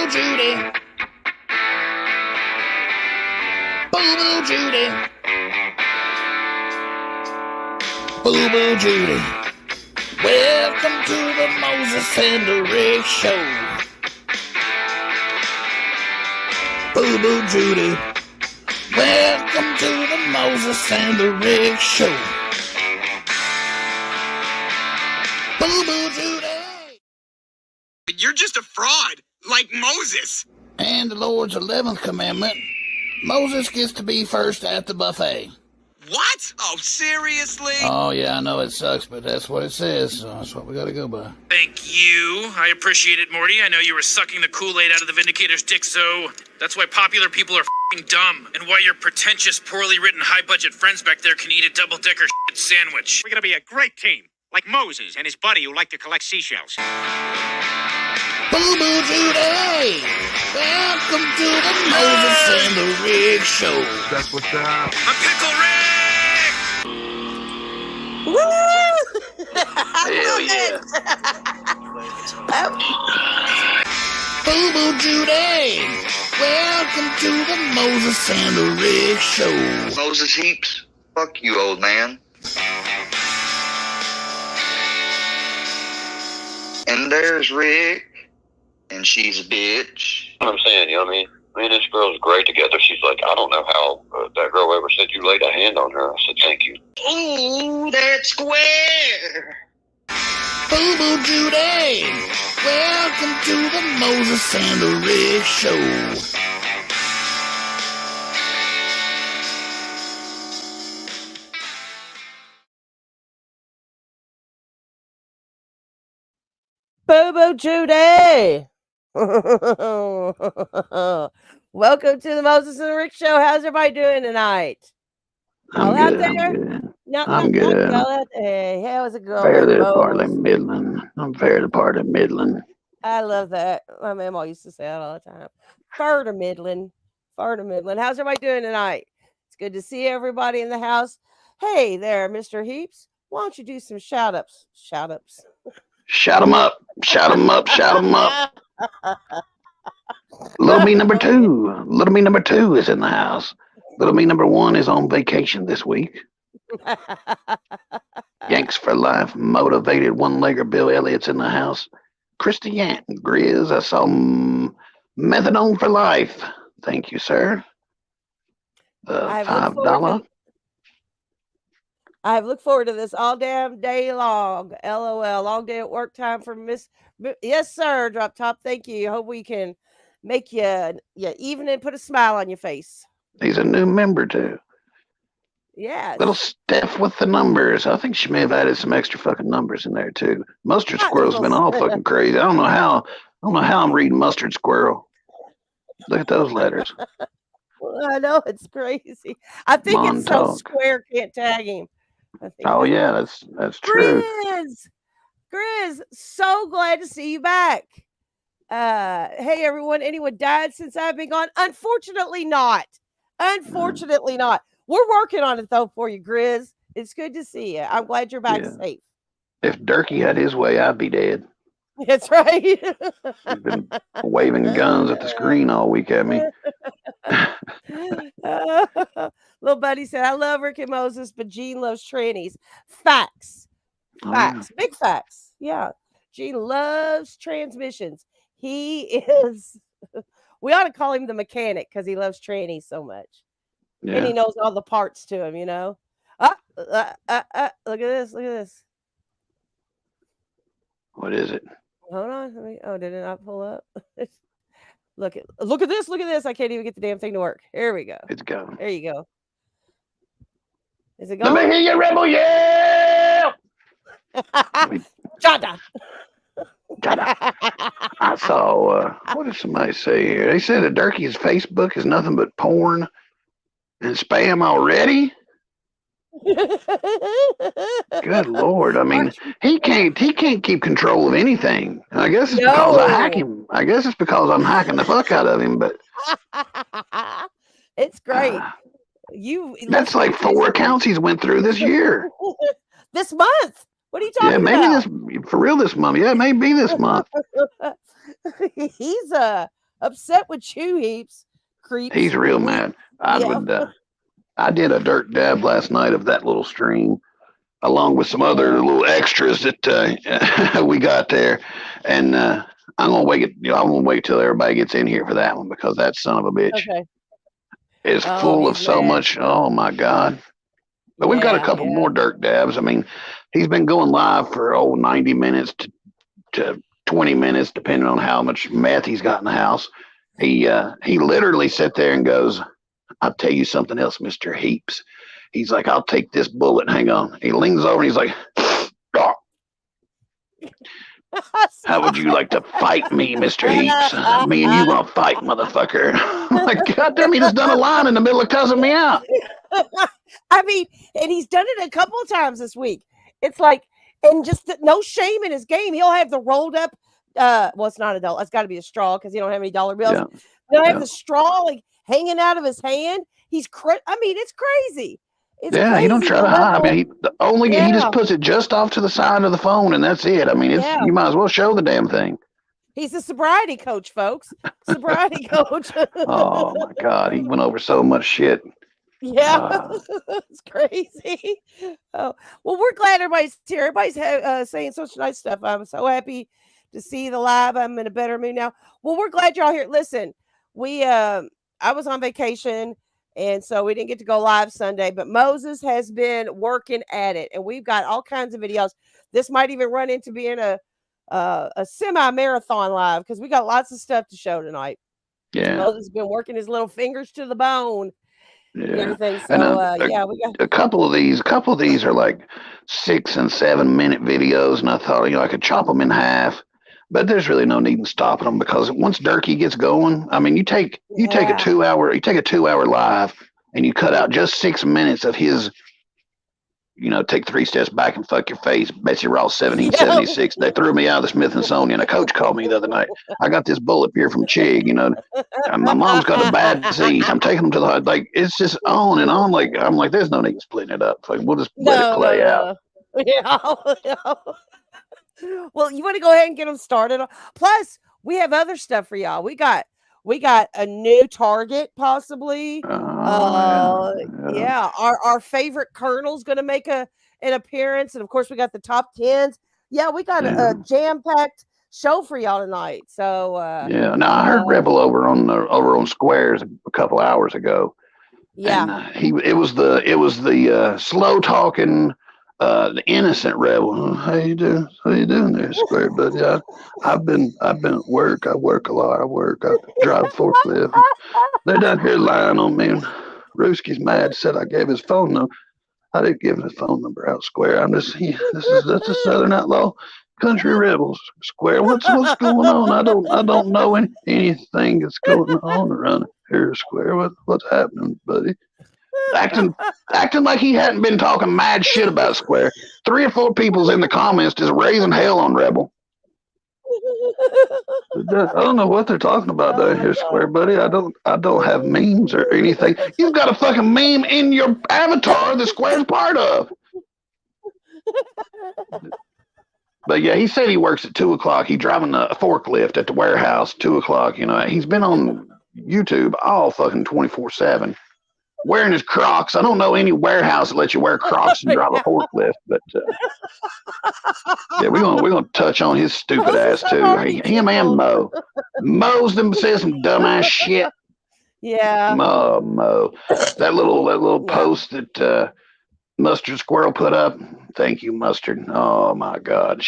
Boo Judy. Boo Boo Judy. Boo Boo Judy. Welcome to the Moses and the Rick Show. Boo Boo Judy. Welcome to the Moses and the Rick Show. Boo Boo Judy. You're just a fraud, like Moses. And the Lord's 11th commandment, Moses gets to be first at the buffet. What? Oh, seriously? Oh, yeah, I know it sucks, but that's what it says, so that's what we gotta go by. Thank you. I appreciate it, Morty. I know you were sucking the Kool-Aid out of the Vindicator's dick, so that's why popular people are f***ing dumb, and why your pretentious, poorly written, high-budget friends back there can eat a double-decker shit sandwich. We're gonna be a great team, like Moses and his buddy who like to collect seashells. Boo Boo Judy! Welcome to the Moses and the Rick Show. That's what's up. I'm Pickle Rick! Woo! Hell yeah. Boo Boo Judy! Welcome to the Moses and the Rick Show. Moses Heaps, fuck you, old man. And there's Rick, and she's a bitch. I'm saying, you know what I mean? Me and this girl's great together. She's like, I don't know how that girl ever said you laid a hand on her. I said, thank you. Ooh, that's square. Boo Boo Judy! Welcome to the Moses and the Rick Show. Boo Boo Judy! Welcome to the Moses and the Rick Show. How's everybody doing tonight? I'm All good. out there? I'm good. No, I'm good. Hey, how's it going? Fairly Moses? partly Midland. I'm fairly part of Midland. I love that. My mama used to say that all the time. Fur to Midland. Fur to Midland. How's everybody doing tonight? It's good to see everybody in the house. Hey there, Mr. Heaps. Why don't you do some shout-ups? Shout-ups. Shout 'em up. Shout 'em up. Shout 'em up. Little me number two. Little me number two is in the house. Little me number one is on vacation this week. Yanks for life. Motivated one-legger Bill Elliott's in the house. Christy Yant, Grizz. I saw methadone for life. Thank you, sir. $5. I've looked forward to this all damn day long. LOL. Long day at work time for Miss. Yes, sir. Drop top. Thank you. Hope we can make you even and put a smile on your face. He's a new member, too. Yes. Little Steph with the numbers. I think she may have added some extra fucking numbers in there, too. Mustard Squirrel's been all fucking crazy. I don't know how I'm reading Mustard Squirrel. Look at those letters. I know it's crazy. I think it's so Montauk. Square can't tag him. Oh yeah, that's true. Grizz, so glad to see you back. Hey everyone, anyone died since I've been gone? Unfortunately not. Unfortunately not. We're working on it though for you, Grizz. It's good to see you. I'm glad you're back safe. If Durkee had his way, I'd be dead. That's right. He's been waving guns at the screen all week at me. Little buddy said, I love Rick and Moses, but Gene loves trannies. Facts. Facts. Big facts. Yeah. Gene loves transmissions. He is, we ought to call him the mechanic because he loves trannies so much. Yeah. And he knows all the parts to him, you know? Look at this. Look at this. What is it? Hold on. Oh, did it not pull up? Look at this. Look at this. I can't even get the damn thing to work. Here we go. It's gone. There you go. Is it going? Let me hear you, rebel yell! Jada. I saw, what did somebody say here? They said that Durkee's Facebook is nothing but porn and spam already? Good Lord. I mean, he can't keep control of anything. I guess it's because I hack him. I guess it's because I'm hacking the fuck out of him, but it's great. That's like 4 accounts he's went through this year. This month. What are you talking about? Maybe for real this month. Yeah, maybe this month. He's upset with you, Heaps. Creeps. He's real mad. I did a dirt dab last night of that little stream, along with some other little extras that we got there, and I'm gonna wait. I'm gonna wait till everybody gets in here for that one because that son of a bitch is full of so much. Oh my god! But we've got a couple more dirt dabs. I mean, he's been going live for 90 minutes to 20 minutes, depending on how much meth he's got in the house. He literally sat there and goes, "I'll tell you something else, Mr. Heaps." He's like, "I'll take this bullet." Hang on. He leans over and he's like, "Oh. How would you like to fight me, Mr. Heaps? Me and you gonna fight, motherfucker." I'm like, God damn, he just done a line in the middle of cussing me out. I mean, and he's done it a couple of times this week. It's like, and just no shame in his game. He'll have the rolled up, well, it's not a dollar. It's got to be a straw because you don't have any dollar bills. He'll have the straw like hanging out of his hand. I mean, it's crazy. It's crazy. He don't try to hide. I mean, he just puts it just off to the side of the phone, and that's it. I mean, you might as well show the damn thing. He's a sobriety coach, folks. Sobriety coach. Oh my God, he went over so much shit. Yeah, it's crazy. Oh, well, we're glad everybody's here. Everybody's saying such nice stuff. I'm so happy to see the live. I'm in a better mood now. Well, we're glad you're all here. Listen, I was on vacation, and so we didn't get to go live Sunday, but Moses has been working at it, and we've got all kinds of videos. This might even run into being a semi-marathon live because we got lots of stuff to show tonight. Yeah, Moses has been working his little fingers to the bone. Yeah, so we got a couple of these are like 6 and 7 minute videos, and I thought I could chop them in half, but there's really no need in stopping them because once Durkee gets going, I mean, you take a 2 hour live and you cut out just 6 minutes of his, take 3 steps back and fuck your face, Betsy Ross 1776. They threw me out of the Smithsonian, and a coach called me the other night. I got this bullet here from Chig, my mom's got a bad disease. I'm taking them to the, it's just on and on. I'm like, there's no need in splitting it up. Like, we'll just let it play out. Yeah. Well, you want to go ahead and get them started. Plus, we have other stuff for y'all. We got a new target, possibly. Our favorite colonel's going to make an appearance, and of course, we got the top 10s. Yeah, we got a jam-packed show for y'all tonight. So Now I heard Rebel over on Squares a couple hours ago. Yeah, and it was the slow talking. The innocent Rebel. How you doing? How you doing there, Square buddy? I've been at work. I work a lot. I drive a forklift. They're down here lying on me. And Rooski's mad. Said I gave his phone number. I didn't give his phone number out, Square. That's a Southern Outlaw Country Rebels, Square. What's going on? I don't know anything that's going on around here, Square. What's happening, buddy? Acting like he hadn't been talking mad shit about Square. 3 or 4 people's in the comments just raising hell on Rebel. I don't know what they're talking about down here, Square buddy. I don't have memes or anything. You've got a fucking meme in your avatar that Square's part of. But yeah, he said he works at 2 o'clock. He's driving a forklift at the warehouse 2 o'clock. He's been on YouTube all fucking 24/7. Wearing his Crocs. I don't know any warehouse that lets you wear Crocs and drive a forklift, but we're gonna touch on his stupid ass too. Him and Mo. Mo's them says some dumbass shit. Yeah. Mo. That little post that Mustard Squirrel put up. Thank you, Mustard. Oh my God.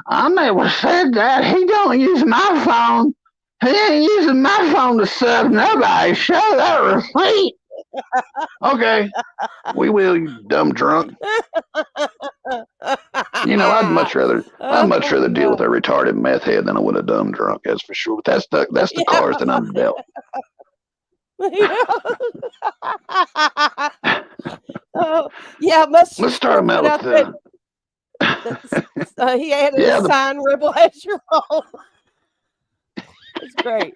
I never said that. He don't use my phone. He ain't using my phone to sub nobody. Show that receipt. Okay, we will, you dumb drunk. I'd much rather deal with a retarded meth head than I would a dumb drunk. That's for sure. But that's the cards that I'm dealt. Let's start him out with he had a sign Rebel as your phone. It's great.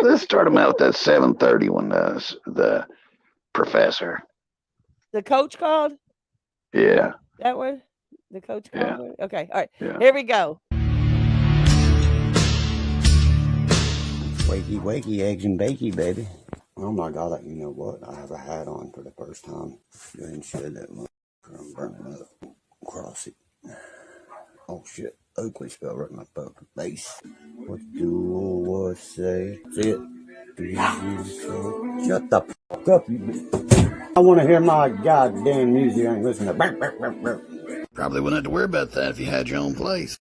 Let's start him out with that 7:30 when the professor. The coach called? Yeah. That one? The coach called? Yeah. Okay. All right. Yeah. Here we go. Wakey, wakey, eggs and bakey, baby. Oh my God, you know what? I have a hat on for the first time. Go ahead and shed that motherfucker. I'm burning up. Cross it. Oh shit. Oakley spelled right in my fucking face. What do I say? See it? Shut the fuck up, you. I want to hear my goddamn music. I ain't listening to. Probably wouldn't have to worry about that if you had your own place.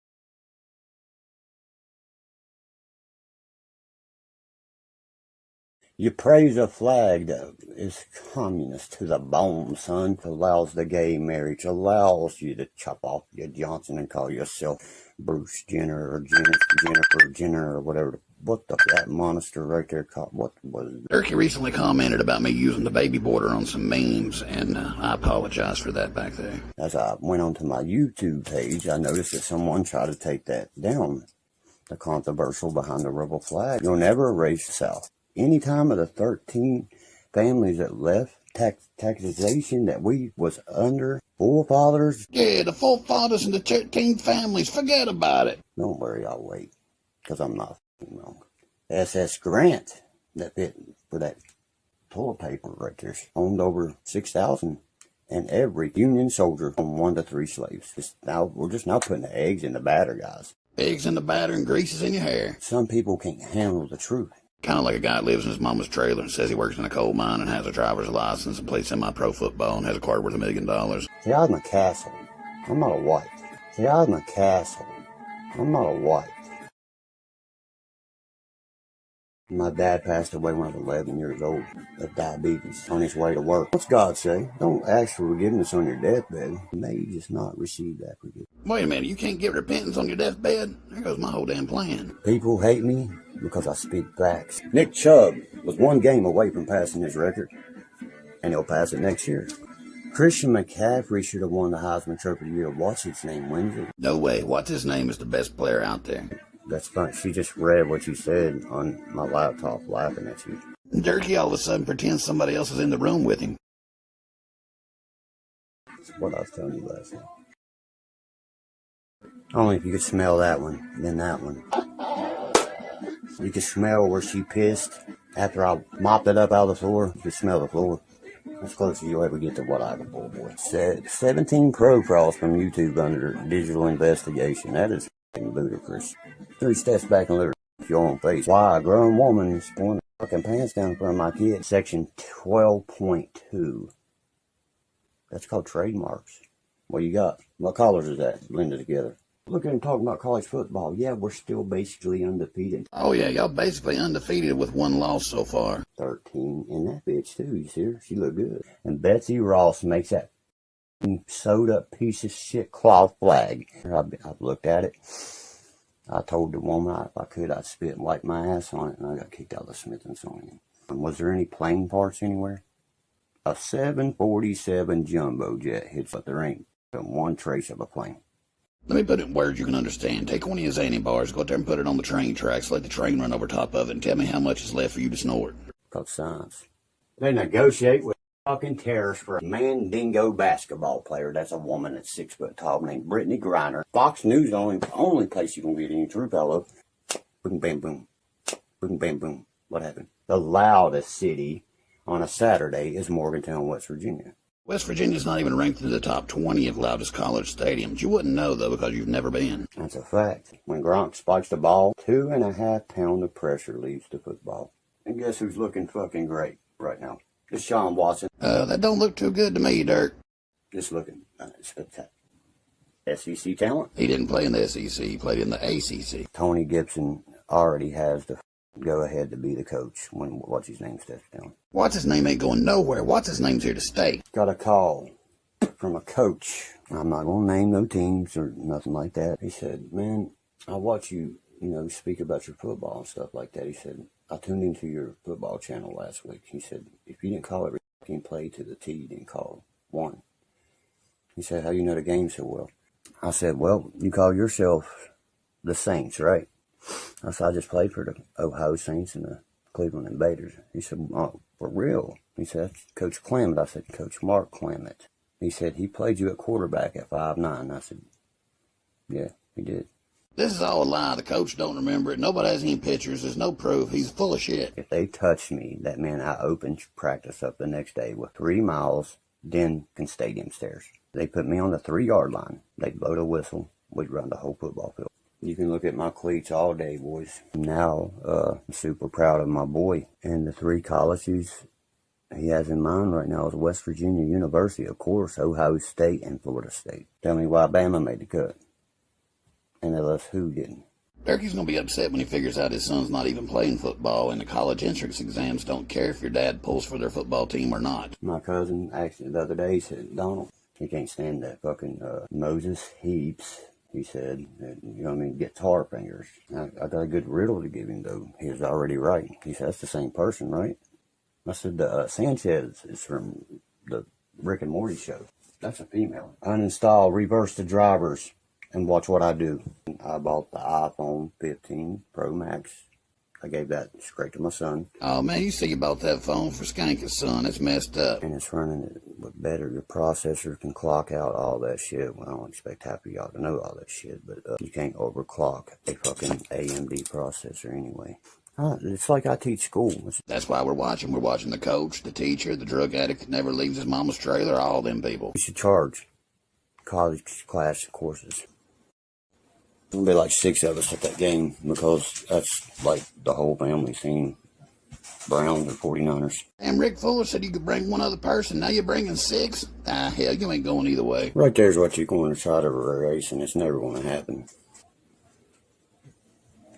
You praise a flag that is communist to the bone, son. Allows the gay marriage, allows you to chop off your Johnson and call yourself Bruce Jenner or Jennifer Jenner or whatever. What that monster right there called? What was it? Durkee recently commented about me using the baby border on some memes, and I apologize for that back there. As I went onto my YouTube page, I noticed that someone tried to take that down. The controversial behind the rebel flag. You'll never erase the South. Any time of the 13 families that left, taxation that we was under, forefathers. Yeah, the forefathers and the 13 families, forget about it. Don't worry, I'll wait, because I'm not wrong. SS Grant, that bit for that toilet paper right there, owned over 6,000, and every Union soldier owned 1 to 3 slaves. We're just now putting the eggs in the batter, guys. Eggs in the batter and greases in your hair. Some people can't handle the truth. Kind of like a guy that lives in his mama's trailer and says he works in a coal mine and has a driver's license and plays semi-pro football and has a car worth $1 million. See, I'm a castle. I'm not a wife. See, I'm a castle. I'm not a wife. My dad passed away when I was 11 years old of diabetes on his way to work. What's God say? Don't ask for forgiveness on your deathbed. You may just not receive that forgiveness. Wait a minute, you can't get repentance on your deathbed? There goes my whole damn plan. People hate me because I speak facts. Nick Chubb was 1 game away from passing his record, and he'll pass it next year. Christian McCaffrey should have won the Heisman Trophy of the Year. What's his name wins it? No way. What's his name is the best player out there. That's fine. She just read what you said on my laptop laughing at you. Durkee all of a sudden pretends somebody else is in the room with him. That's what I was telling you last night. Only if you could smell that one, then that one. You could smell where she pissed after I mopped it up out of the floor. You could smell the floor. That's close as you'll ever get to what I can pull, boy. 17 profiles from YouTube under digital investigation. That is f***ing ludicrous. 3 steps back and let her your own face. Why a grown woman is pulling her fucking pants down in front of my kid. Section 12.2. That's called trademarks. What you got? What colors is that blended together? Look at him talking about college football. Yeah, we're still basically undefeated. Oh yeah, y'all basically undefeated with 1 loss so far. 13. And that bitch too, you see her? She look good. And Betsy Ross makes that sewed up piece of shit cloth flag. I've looked at it. I told the woman if I could, I'd spit and wipe my ass on it, and I got kicked out of the Smithsonian. And was there any plane parts anywhere? A 747 jumbo jet hits, but there ain't one trace of a plane. Let me put it in words you can understand. Take one of your zany bars, go out there and put it on the train tracks, let the train run over top of it, and tell me how much is left for you to snort. Called science. They negotiate with fucking terrorists for a Mandingo basketball player. That's a woman that's 6 foot tall named Brittany Griner. Fox News is the only place you can get any truth out of. Boom, bam, boom. Boom, bam, boom. What happened? The loudest city on a Saturday is Morgantown, West Virginia. West Virginia's not even ranked in the top 20 of loudest college stadiums. You wouldn't know, though, because you've never been. That's a fact. When Gronk spikes the ball, 2.5 pounds of pressure leads to football. And guess who's looking fucking great right now? Deshaun Watson. That don't look too good to me, Dirk. Just looking spectacular. SEC talent. He didn't play in the SEC. He played in the ACC. Tony Gibson already has the go ahead to be the coach when what's his name steps down. What's his name ain't going nowhere. What's his name's here to stay. Got a call from a coach. I'm not gonna name no teams or nothing like that. He said, "Man, I watch you, speak about your football and stuff like that." He said, "I tuned into your football channel last week." He said, "If you didn't call every fucking play to the T, you didn't call one." He said, "How you know the game so well?" I said, "Well, you call yourself the Saints, right?" I said, "I just played for the Ohio Saints and the Cleveland Invaders." He said, "Oh, for real?" He said, "That's Coach Clement." I said, "Coach Mark Clement." He said, "He played you at quarterback at 5'9". I said, "Yeah, he did." This is all a lie. The coach don't remember it. Nobody has any pictures. There's no proof. He's full of shit. If they touch me, that meant I opened practice up the next day with 3 miles, then stadium stairs. They put me on the 3-yard line. They'd blow the whistle. We'd run the whole football field. You can look at my cleats all day, boys. Now, I'm super proud of my boy. And the 3 colleges he has in mind right now is West Virginia University, of course, Ohio State, and Florida State. Tell me why Bama made the cut. And LSU didn't. Turkey's going to be upset when he figures out his son's not even playing football, and the college entrance exams don't care if your dad pulls for their football team or not. My cousin actually the other day said, Donald, he can't stand that fucking Moses Heaps. He said, you know what I mean, guitar fingers. I got a good riddle to give him, though. He was already right. He said, that's the same person, right? I said, Sanchez is from the Rick and Morty show. That's a female. Uninstall, reverse the drivers, and watch what I do. I bought the iPhone 15 Pro Max. I gave that straight to my son. Oh, man, you see you bought that phone for Skanka's son. It's messed up. And it's running it with better. Your processor can clock out all that shit. Well, I don't expect half of y'all to know all that shit, but you can't overclock a fucking AMD processor anyway. It's like I teach school. That's why we're watching. We're watching the coach, the teacher, the drug addict that never leaves his mama's trailer, all them people. You should charge college class courses. There'll be like 6 of us at that game because that's like the whole family team. Browns and 49ers. And Rick Fuller said you could bring one other person. Now you're bringing 6? Ah, hell, you ain't going either way. Right there's what you're going to try to race, and it's never going to happen.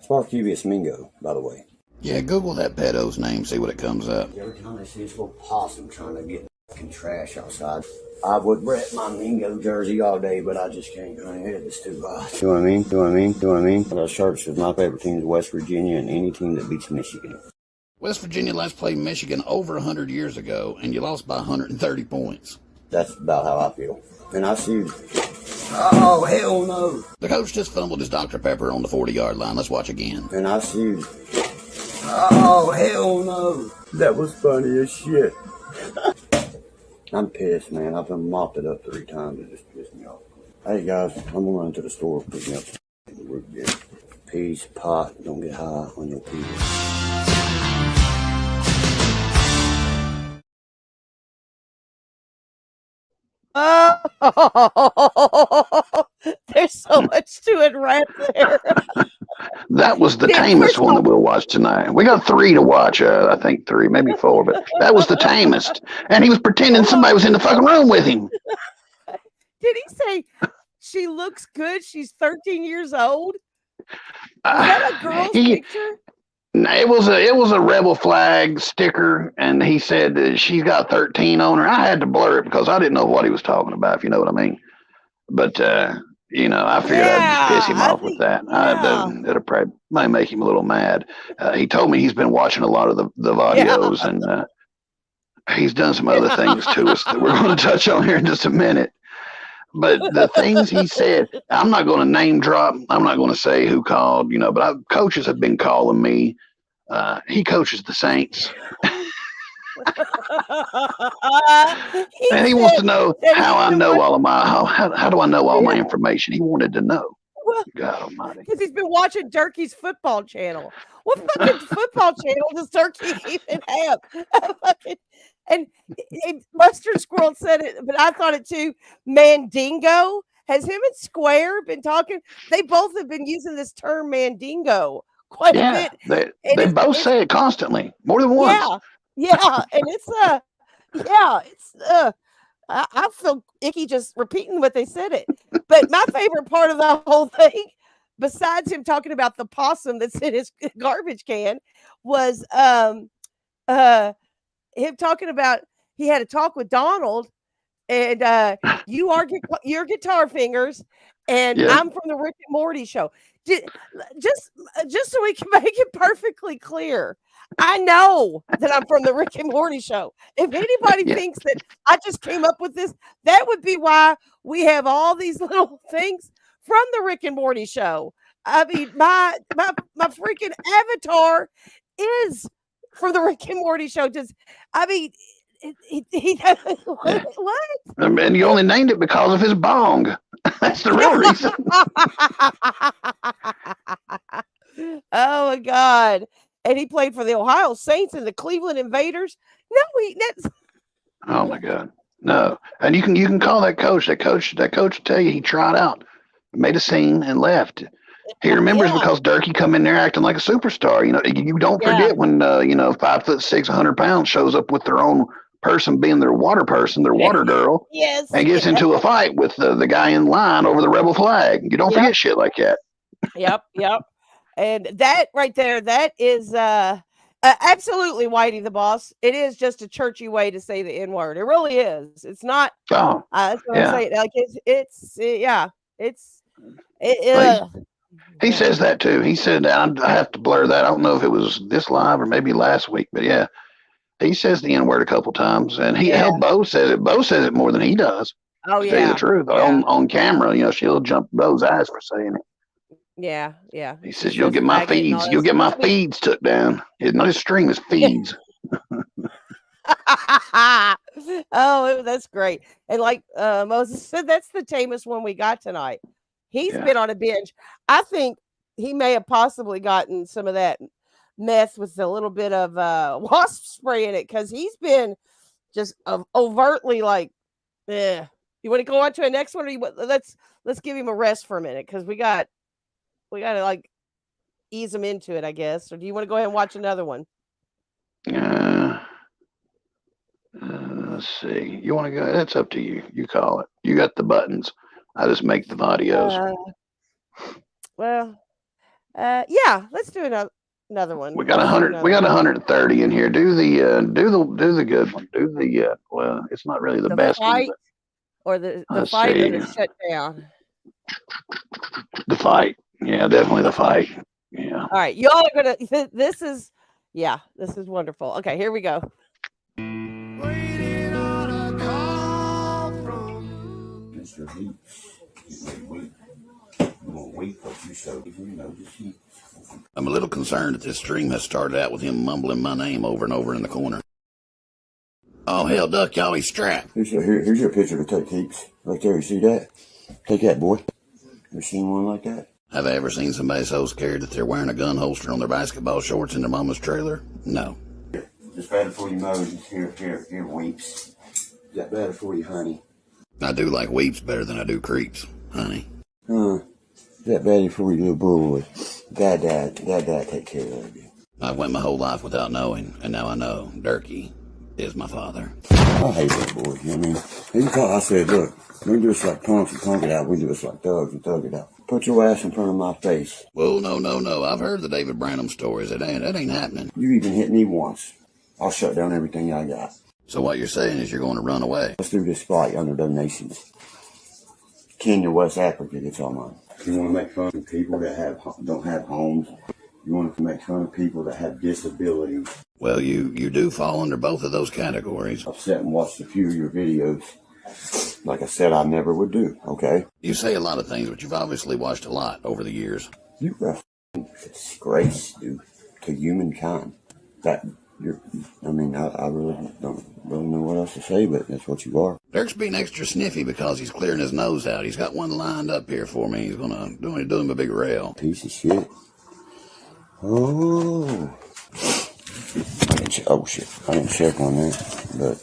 Sparcubius Mingo, by the way. Yeah, Google that pedo's name, see what it comes up. Every time I see this little possum trying to get fucking trash outside, I would rep my Mingo jersey all day, but I just can't. My head is too hot. Do you know what I mean? Do you know what I mean? Do you know what I mean? The shirt says my favorite team is West Virginia, and any team that beats Michigan. West Virginia last played Michigan over 100 years ago, and you lost by 130 points. That's about how I feel. And I see... Oh, hell no. The coach just fumbled his Dr. Pepper on the 40-yard line. Let's watch again. And I see... Oh, hell no. That was funny as shit. I'm pissed, man. I've been mopped it up 3 times. It just pissed me off. Hey, guys, I'm going to run to the store. Pick me up some root beer. Peace, pot. Don't get high on your peas. Oh, there's so much to it right there. That was the tamest one that we'll watch tonight. We got 3 to watch. I think 3, maybe 4, but that was the tamest. And he was pretending somebody was in the fucking room with him. Did he say she looks good? She's 13 years old. Is that a girl's picture? No, it was a rebel flag sticker, and he said that she's got 13 on her. I had to blur it because I didn't know what he was talking about, if you know what I mean. But you know, I figured I'd just piss him off with that. That'll probably might make him a little mad. He told me he's been watching a lot of the videos, and he's done some other things to us that we're going to touch on here in just a minute. But the things he said, I'm not going to name drop. I'm not going to say who called, you know, but coaches have been calling me. He coaches the Saints. And he wants to know how I know all of my, how do I know all my information? He wanted to know. Well, God almighty. Because he's been watching Turkey's football channel. What fucking football channel does Turkey even have? And Mustard Squirrel said it, but I thought it too. Mandingo. Has him and Square been talking? They both have been using this term Mandingo quite a bit. They both say it constantly, more than once. Yeah. And it's I feel icky just repeating what they said it. But my favorite part of the whole thing, besides him talking about the possum that's in his garbage can, was him talking about he had a talk with Donald, and you are your guitar fingers, and I'm from the Rick and Morty show. Just so we can make it perfectly clear, I know that I'm from the Rick and Morty show. If anybody thinks that I just came up with this, that would be why we have all these little things from the Rick and Morty show. I mean, my freaking avatar is from the Rick and Morty show. What? And you only named it because of his bong. That's the real reason. Oh my God! And he played for the Ohio Saints and the Cleveland Invaders. No, that's Oh my God, no! And you can call that coach. That coach will tell you he tried out, made a scene, and left. He remembers yeah, because Durkee come in there acting like a superstar. You know, you don't yeah, forget when 5'6", 100 pounds shows up with their own person being their water person, their water girl, yes, and gets yeah, into a fight with the guy in line over the rebel flag. You don't yep, forget shit like that. yep. And that right there, that is absolutely Whitey the Boss. It is just a churchy way to say the N word. It really is. It's not. Oh, That's what I'm yeah. saying. Like yeah. It's Well, he says that too. He said I have to blur that. I don't know if it was this live or maybe last week, but yeah, he says the N word a couple times, and Bo says it. Bo says it more than he does. Oh To tell you the yeah. truth, on camera, she'll jump Bo's ass for saying it. Yeah. He says you'll get my feeds. You'll get my feeds took down. Not his stream is feeds. Oh, that's great. And like Moses said, that's the tamest one we got tonight. He's been on a binge. I think he may have possibly gotten some of that meth with a little bit of wasp spray in it because he's been just overtly like, eh. You want to go on to a next one, or let's give him a rest for a minute because we got to like ease him into it, I guess. Or do you want to go ahead and watch another one? Let's see. You want to go? That's up to you. You call it. You got the buttons. I just make the audios. Yeah. Let's do another one. We got 100. We got 130 in here. Do the good one. Do the well. It's not really the best fight, one. Or the fight or the shutdown. The fight. Yeah, definitely the fight. Yeah. All right, y'all are gonna. This is wonderful. Okay, here we go. Waiting on a call from Mr. Heaps. I'm a little concerned that this stream has started out with him mumbling my name over and over in the corner. Oh, hell, Duck, y'all, he's strapped. Here's your picture to take, Heaps. Right there, you see that? Take that, boy. Ever seen one like that? Have I ever seen somebody so scared that they're wearing a gun holster on their basketball shorts in their mama's trailer? No. Just better for you, Moses. Here, Weeps. Is that better for you, honey? I do like Weeps better than I do Creeps, honey. Is that better for you, little boy? Dad take care of you. I've went my whole life without knowing, and now I know Durkee is my father. I hate that boy, you know what I mean? I said, look, we can do this like punks and punk it out. We can do this like thugs and thug it out. Put your ass in front of my face. Well, no. I've heard the David Branham stories. That ain't happening. You even hit me once. I'll shut down everything I got. So what you're saying is you're going to run away? Let's do this fight under donations. Kenya, West Africa gets all mine. You want to make fun of people that don't have homes. You want to make fun of people that have disabilities. Well, you do fall under both of those categories. I've sat and watched a few of your videos. Like I said, I never would do, okay? You say a lot of things, but you've obviously watched a lot over the years. You are a disgrace, dude, to humankind. I really don't know what else to say, but that's what you are. Dirk's being extra sniffy because he's clearing his nose out. He's got one lined up here for me. He's going to do him a big rail. Piece of shit. Oh. Shit. I didn't check on that, but...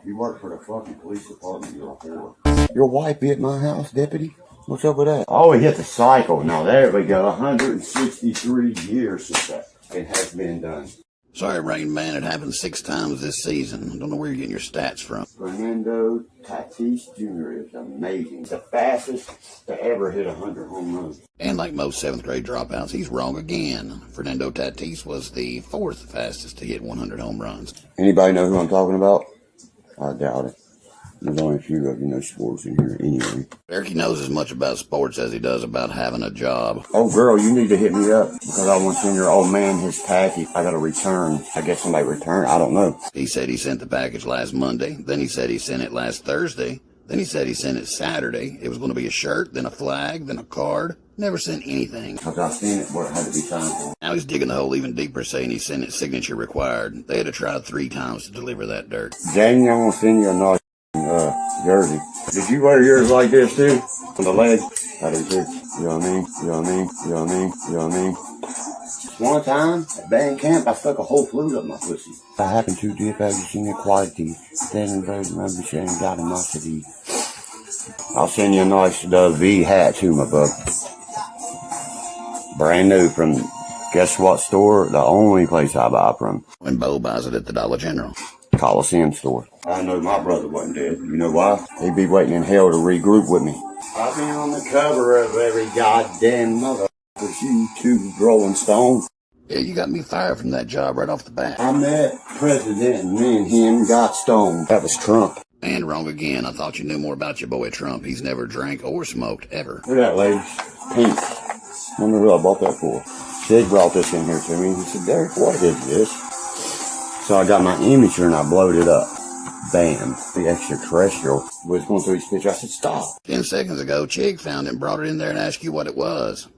You work for the fucking police department, you're a whore. Your wife be at my house, deputy? What's up with that? Oh, he hit the cycle. Now, there we go. 163 years since that it has been done. Sorry, Rain Man. It happened 6 times this season. I don't know where you're getting your stats from. Fernando Tatis Jr. is amazing. He's the fastest to ever hit 100 home runs. And like most 7th grade dropouts, he's wrong again. Fernando Tatis was the 4th fastest to hit 100 home runs. Anybody know who I'm talking about? I doubt it. There's only a few of you know sports in here anyway. Durkee knows as much about sports as he does about having a job. Oh, girl, you need to hit me up because I want to send your old man his package. I got to return. I guess somebody returned. I don't know. He said he sent the package last Monday. Then he said he sent it last Thursday. Then he said he sent it Saturday. It was going to be a shirt, then a flag, then a card. Never sent anything. Because I seen it where it had to be signed. Now he's digging the hole even deeper, saying he sent it signature required. They had to try 3 times to deliver that dirt. Daniel, I'm going to send you a nice Jersey. Did you wear yours like this too? On the leg? I do too. You know what I mean? You know what I mean? You know what I mean? You know what I mean? One time, at band camp, I stuck a whole flute up my pussy. I happened to dip everything equality. Then very remember sharing God in my city. I'll send you a nice V hat too, my bub. Brand new from, guess what store? The only place I buy from. When Bo buys it at the Dollar General. Coliseum store. I know my brother wasn't dead. You know why? He'd be waiting in hell to regroup with me. I've been on the cover of every goddamn mother. You two Rolling Stone. Yeah, you got me fired from that job right off the bat. I met President and me and him got stoned. That was Trump. And wrong again. I thought you knew more about your boy Trump. He's never drank or smoked, ever. Look at that, ladies. Pink. Wonder who I bought that for. Sid brought this in here to me. He said, Derek, what is this? So I got my imager and I blowed it up. Bam. The extraterrestrial was going through his picture. I said, stop. 10 seconds ago, Chig found it and brought it in there and asked you what it was.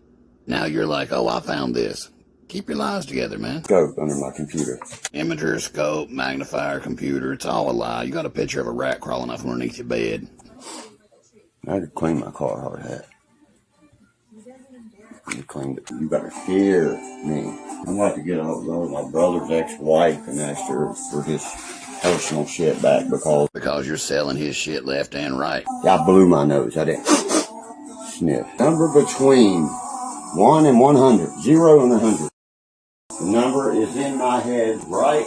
Now you're like, oh, I found this. Keep your lies together, man. Scope under my computer. Imager, scope, magnifier, computer. It's all a lie. You got a picture of a rat crawling up underneath your bed. I had to clean my car hard hat. You cleaned it. You better fear me. I'm about to get a hold of my brother's ex-wife and ask her for his personal shit back because you're selling his shit left and right. I blew my nose. I didn't sniff. Number between 1 and 100. 0 and 100. The number is in my head right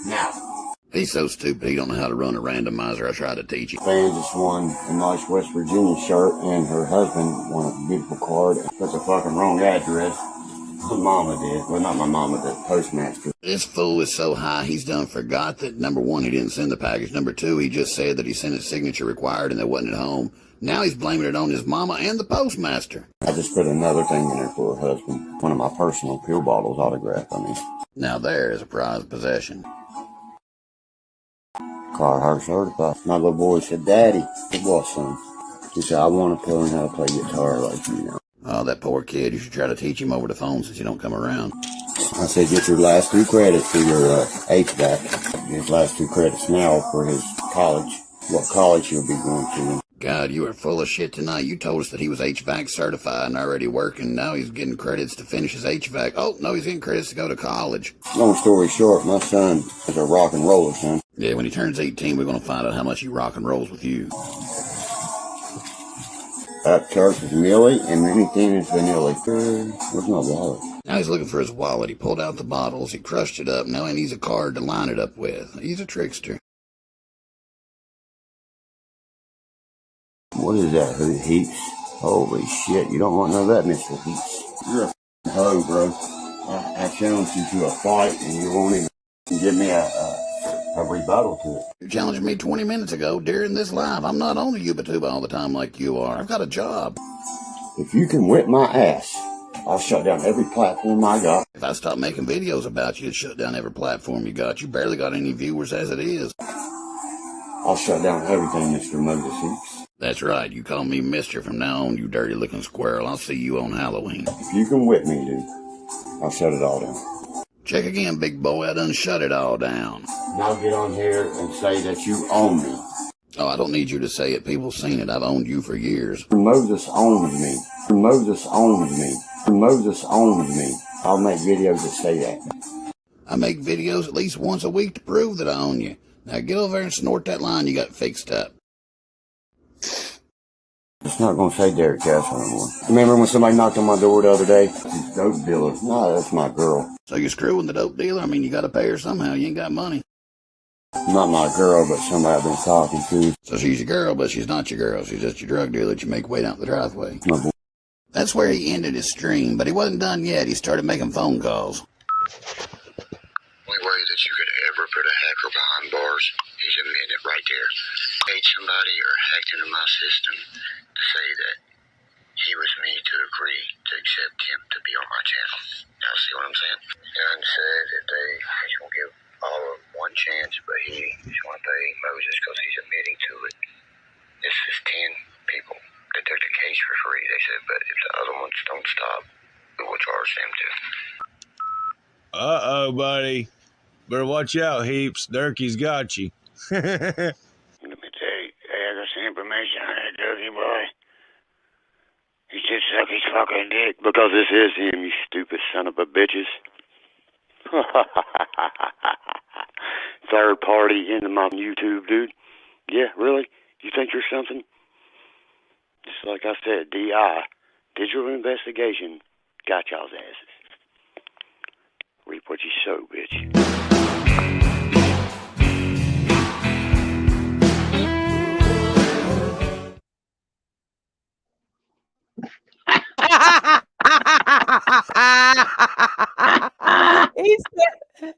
now. He's so stupid he don't know how to run a randomizer. I tried to teach him. Fan just won a nice West Virginia shirt, and her husband won a beautiful card. Put the fucking wrong address. My mama did. Well, not my mama, the postmaster. This fool is so high, he's done forgot that, number one, he didn't send the package. Number two, he just said that he sent his signature required and that wasn't at home. Now he's blaming it on his mama and the postmaster. I just put another thing in there for her husband. One of my personal pill bottles autographed, Now there is a prized possession. Carhartt certified. My little boy said, Daddy, what, son? He said, I want to learn how to play guitar like you now. Oh, that poor kid. You should try to teach him over the phone since you don't come around. I said, get your last 2 credits for your HVAC. His last 2 credits now for his college. What college he'll be going to. God, you are full of shit tonight. You told us that he was HVAC certified and already working. Now he's getting credits to finish his HVAC. Oh, no, he's getting credits to go to college. Long story short, my son is a rock and roller, son. Yeah, when he turns 18, we're going to find out how much he rock and rolls with you. That church is Millie, and anything is vanilla. Where's my wallet? Now he's looking for his wallet. He pulled out the bottles. He crushed it up. Now he needs a card to line it up with. He's a trickster. What is that? Heaps? Holy shit, you don't want none of that, Mr. Heaps. You're a hoe, bro. I challenged you to a fight, and you won't even give me a rebuttal to it. You challenged me 20 minutes ago during this live. I'm not on the YouTube all the time like you are. I've got a job. If you can whip my ass, I'll shut down every platform I got. If I stop making videos about you, it'd shut down every platform you got. You barely got any viewers as it is. I'll shut down everything, Mr. Moses Heaps. That's right. You call me Mister from now on, you dirty-looking squirrel. I'll see you on Halloween. If you can whip me, dude, I'll shut it all down. Check again, big boy. I done shut it all down. Now get on here and say that you own me. Oh, I don't need you to say it. People seen it. I've owned you for years. Moses owned me. Moses owned me. Moses owned me. I'll make videos that say that. I make videos at least once a week to prove that I own you. Now get over there and snort that line you got fixed up. It's not going to say Derek Castle anymore. Remember when somebody knocked on my door the other day? He's dope dealer. No, that's my girl. So you're screwing the dope dealer? I mean, you got to pay her somehow. You ain't got money. Not my girl, but somebody I've been talking to. So she's your girl, but she's not your girl. She's just your drug dealer that you make wait out the driveway. That's where he ended his stream, but he wasn't done yet. He started making phone calls. Only way that you could ever put a hacker behind bars is admit it right there. Paid somebody or hacked into my system to say that he was me to agree to accept him to be on my channel. Now see what I'm saying? And said that he's going to give all of them one chance, but he's going to pay Moses because he's admitting to it. This is 10 people that took the case for free. They said, but if the other ones don't stop, we will charge them too. Uh-oh, buddy. Better watch out, Heaps. Durkee's got you. Let me tell you, I got some information on that Dougie boy. He should suck his fucking dick because this is him, you stupid son of a bitches. Third party into my YouTube, dude. Yeah, really? You think you're something? Just like I said, DI, digital investigation, got y'all's asses. Reap what you sow, bitch.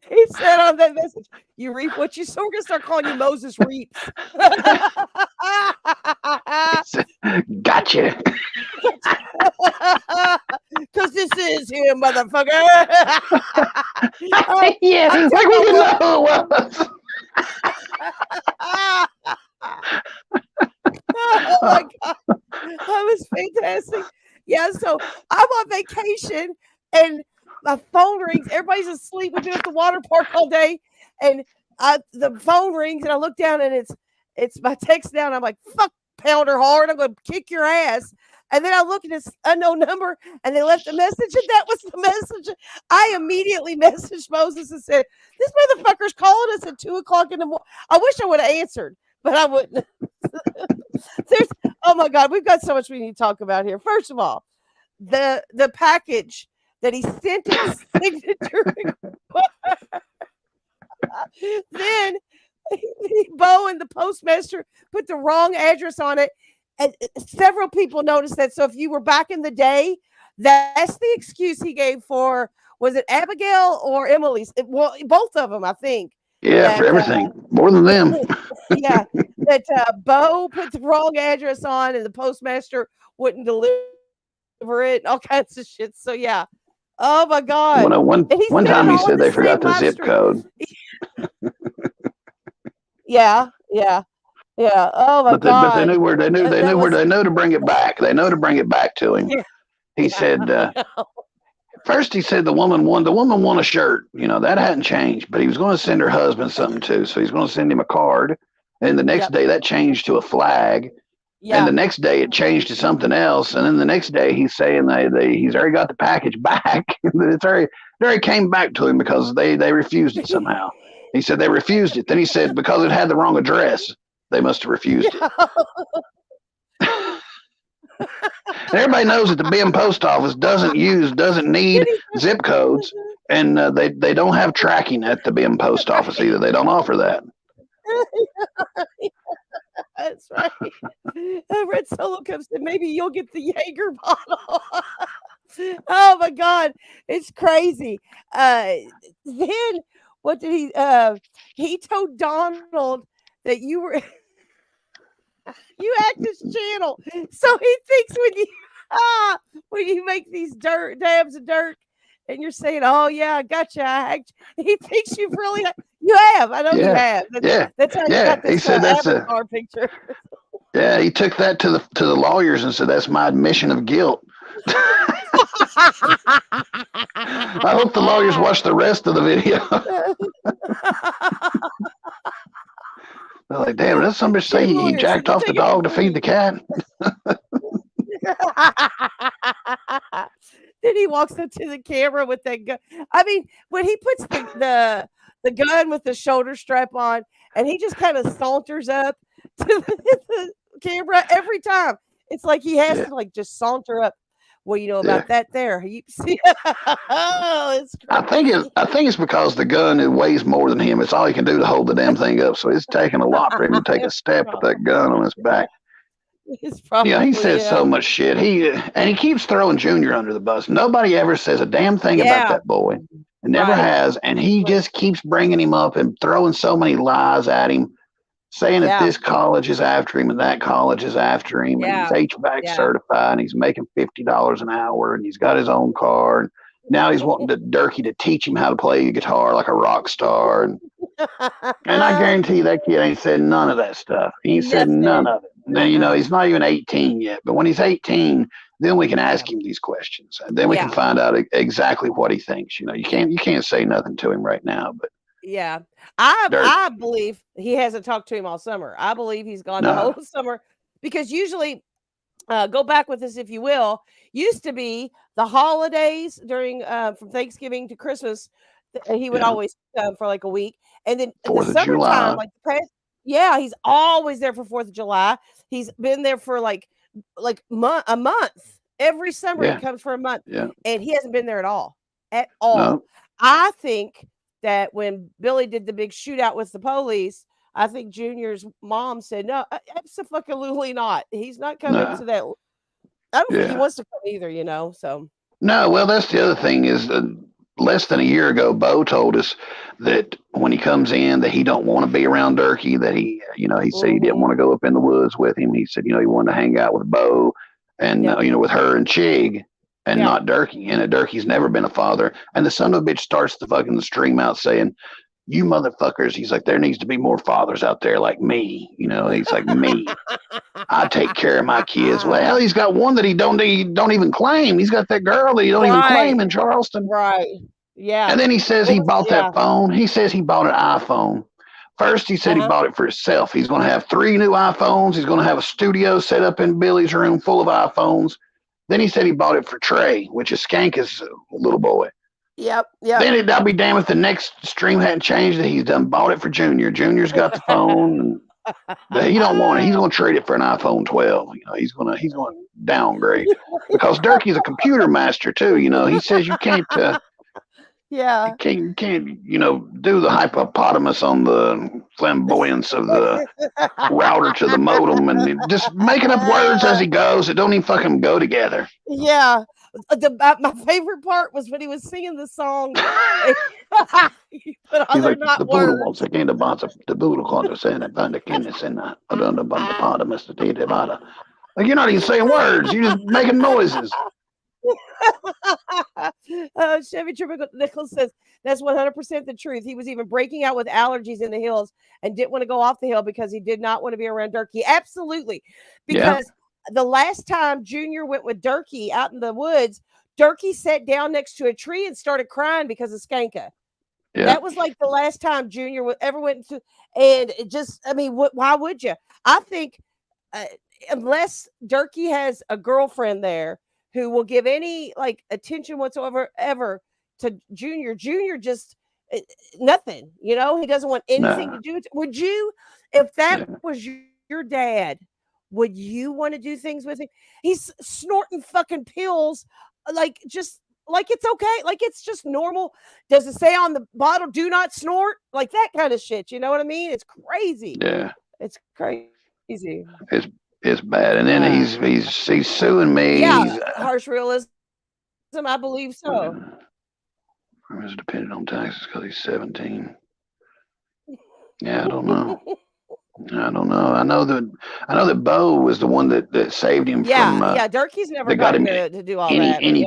he said on that message, you reap what you sow. We're gonna start calling you Moses Reaps. Gotcha. Because this is him, motherfucker. Yeah, like we didn't know who it was. Oh my god, that was fantastic. Yeah, so I'm on vacation and my phone rings. Everybody's asleep. We've been at the water park all day, and the phone rings, and I look down, and it's my text now, and I'm like, "Fuck, Pounder Hard, I'm gonna kick your ass." And then I look at this unknown number, and they left a message, and that was the message. I immediately messaged Moses and said, "This motherfucker's calling us at 2:00 in the morning." I wish I would have answered, but I wouldn't. Oh my God, we've got so much we need to talk about here. First of all, the package that he sent his signature. Then Bo and the postmaster put the wrong address on it. And several people noticed that. So if you were back in the day, that's the excuse he gave for, was it Abigail or Emily's? Well, both of them, I think. Yeah, that, for everything. More than them. Yeah, that Bo put the wrong address on and the postmaster wouldn't deliver it, all kinds of shit. So yeah. Oh my God. One time he said they forgot the zip code. Yeah. Oh my God. But they knew where they knew to bring it back. They know to bring it back to him. Yeah. He said first he said the woman won a shirt. You know, that hadn't changed, but he was going to send her husband something too. So he's going to send him a card. And the next day that changed to a flag. Yeah. And the next day it changed to something else. And then the next day he's saying he's already got the package back. It already came back to him because they refused it somehow. He said they refused it. Then he said because it had the wrong address, they must have refused it. Everybody knows that the BM post office doesn't need zip codes, and they don't have tracking at the BM post office either. They don't offer that. That's right. Red Solo comes and maybe you'll get the Jaeger bottle. Oh my God, it's crazy. Then what did he told Donald that you were you act this channel. So he thinks when you make these dabs of dirt and you're saying, "Oh yeah, I got you," he thinks you've really you have. I know you have. That's how you got this avatar picture. Yeah, he took that to the lawyers and said that's my admission of guilt. I hope the lawyers watch the rest of the video. They're like, damn, does somebody say he jacked off the dog to feed the cat? Then he walks up to the camera with that gun. I mean, when he puts the gun with the shoulder strap on, and he just kind of saunters up to the camera every time. It's like he has to just saunter up. Well, you know about that there. Heaps. Oh, it's crazy. I think it's because the gun weighs more than him. It's all he can do to hold the damn thing up. So it's taking a lot for him to take a step with that gun on his back. It's probably, he says so much shit. He keeps throwing Junior under the bus. Nobody ever says a damn thing about that boy. It never has. And he just keeps bringing him up and throwing so many lies at him, saying that this college is after him and that college is after him. And he's HVAC certified and he's making $50 an hour and he's got his own car. And now he's wanting Durkee to teach him how to play guitar like a rock star. And I guarantee you that kid ain't said none of that stuff. He ain't said none of it. Now, he's not even 18 yet, but when he's 18, then we can ask him these questions. And then we can find out exactly what he thinks. You can't say nothing to him right now, but Yeah. Dirt. I believe he hasn't talked to him all summer. I believe he's gone the No. whole summer because usually go back with this if you will. Used to be the holidays during from Thanksgiving to Christmas. He would Yeah. always come for like a week, and then the 4th of summertime, July. like the past, yeah, he's always there for 4th of July. He's been there for a month. Every summer he Yeah. comes for a month, Yeah. and he hasn't been there at all. At all. No. I think that when Billy did the big shootout with the police, I think Junior's mom said, "No, absolutely not. He's not coming No. to that." I don't think he Yeah. wants to come either, so. No. Well, that's the other thing is less than a year ago, Bo told us that when he comes in, that he don't want to be around Durkee. That he, he said he didn't want to go up in the woods with him. He said, he wanted to hang out with Bo, and Yep. with her and Chig, and Yeah. not Durkee. And that Durkee's never been a father. And the son of a bitch starts the fucking stream out saying, "You motherfuckers," he's like, "there needs to be more fathers out there like me." He's like, "Me, I take care of my kids." Well, he's got one that he don't even claim. He's got that girl that he don't even claim in Charleston. Right. Yeah. And then he says he bought that phone. He says he bought an iPhone. First, he said he bought it for himself. He's going to have 3 new iPhones. He's going to have a studio set up in Billy's room full of iPhones. Then he said he bought it for Trey, which is Skanka's little boy. Yep. Then I'll be damned if the next stream hadn't changed that he's done bought it for Junior. Junior's got the phone. But he don't want it. He's going to trade it for an iPhone 12. He's going to downgrade because Durkee's a computer master too. He says you can't. Yeah. You can't, do the hippopotamus on the flamboyance of the router to the modem and just making up words as he goes that don't even fucking go together. Yeah. My favorite part was when he was singing the song. He put on He's there like, not the words. poodle wants again the poodle contest and the Kenneth and the hippopotamus the tea bada. Like you're not even saying words, you're just making noises. Chevy Triple Nichols says that's 100% the truth. He was even breaking out with allergies in the hills and didn't want to go off the hill because he did not want to be around Durkee. Absolutely. Because the last time Junior went with Durkee out in the woods, Durkee sat down next to a tree and started crying because of Skanka. Yeah. That was like the last time Junior ever went to, and it just, why would you? I think unless Durkee has a girlfriend there who will give any attention whatsoever ever to Junior. Junior just nothing, he doesn't want anything to do with it. Would you, if that was your dad, would you want to do things with him? He's snorting fucking pills, just like it's okay, like it's just normal. Does it say on the bottle, "Do not snort"? Like that kind of shit. You know what I mean? It's crazy. Yeah, it's crazy. It's bad, and then he's suing me. Yeah, harsh realism. I believe so. Is dependent on taxes because he's 17. Yeah, I don't know. I know that Bo was the one that saved him from. Yeah. Durkee's never got him to do all that. Any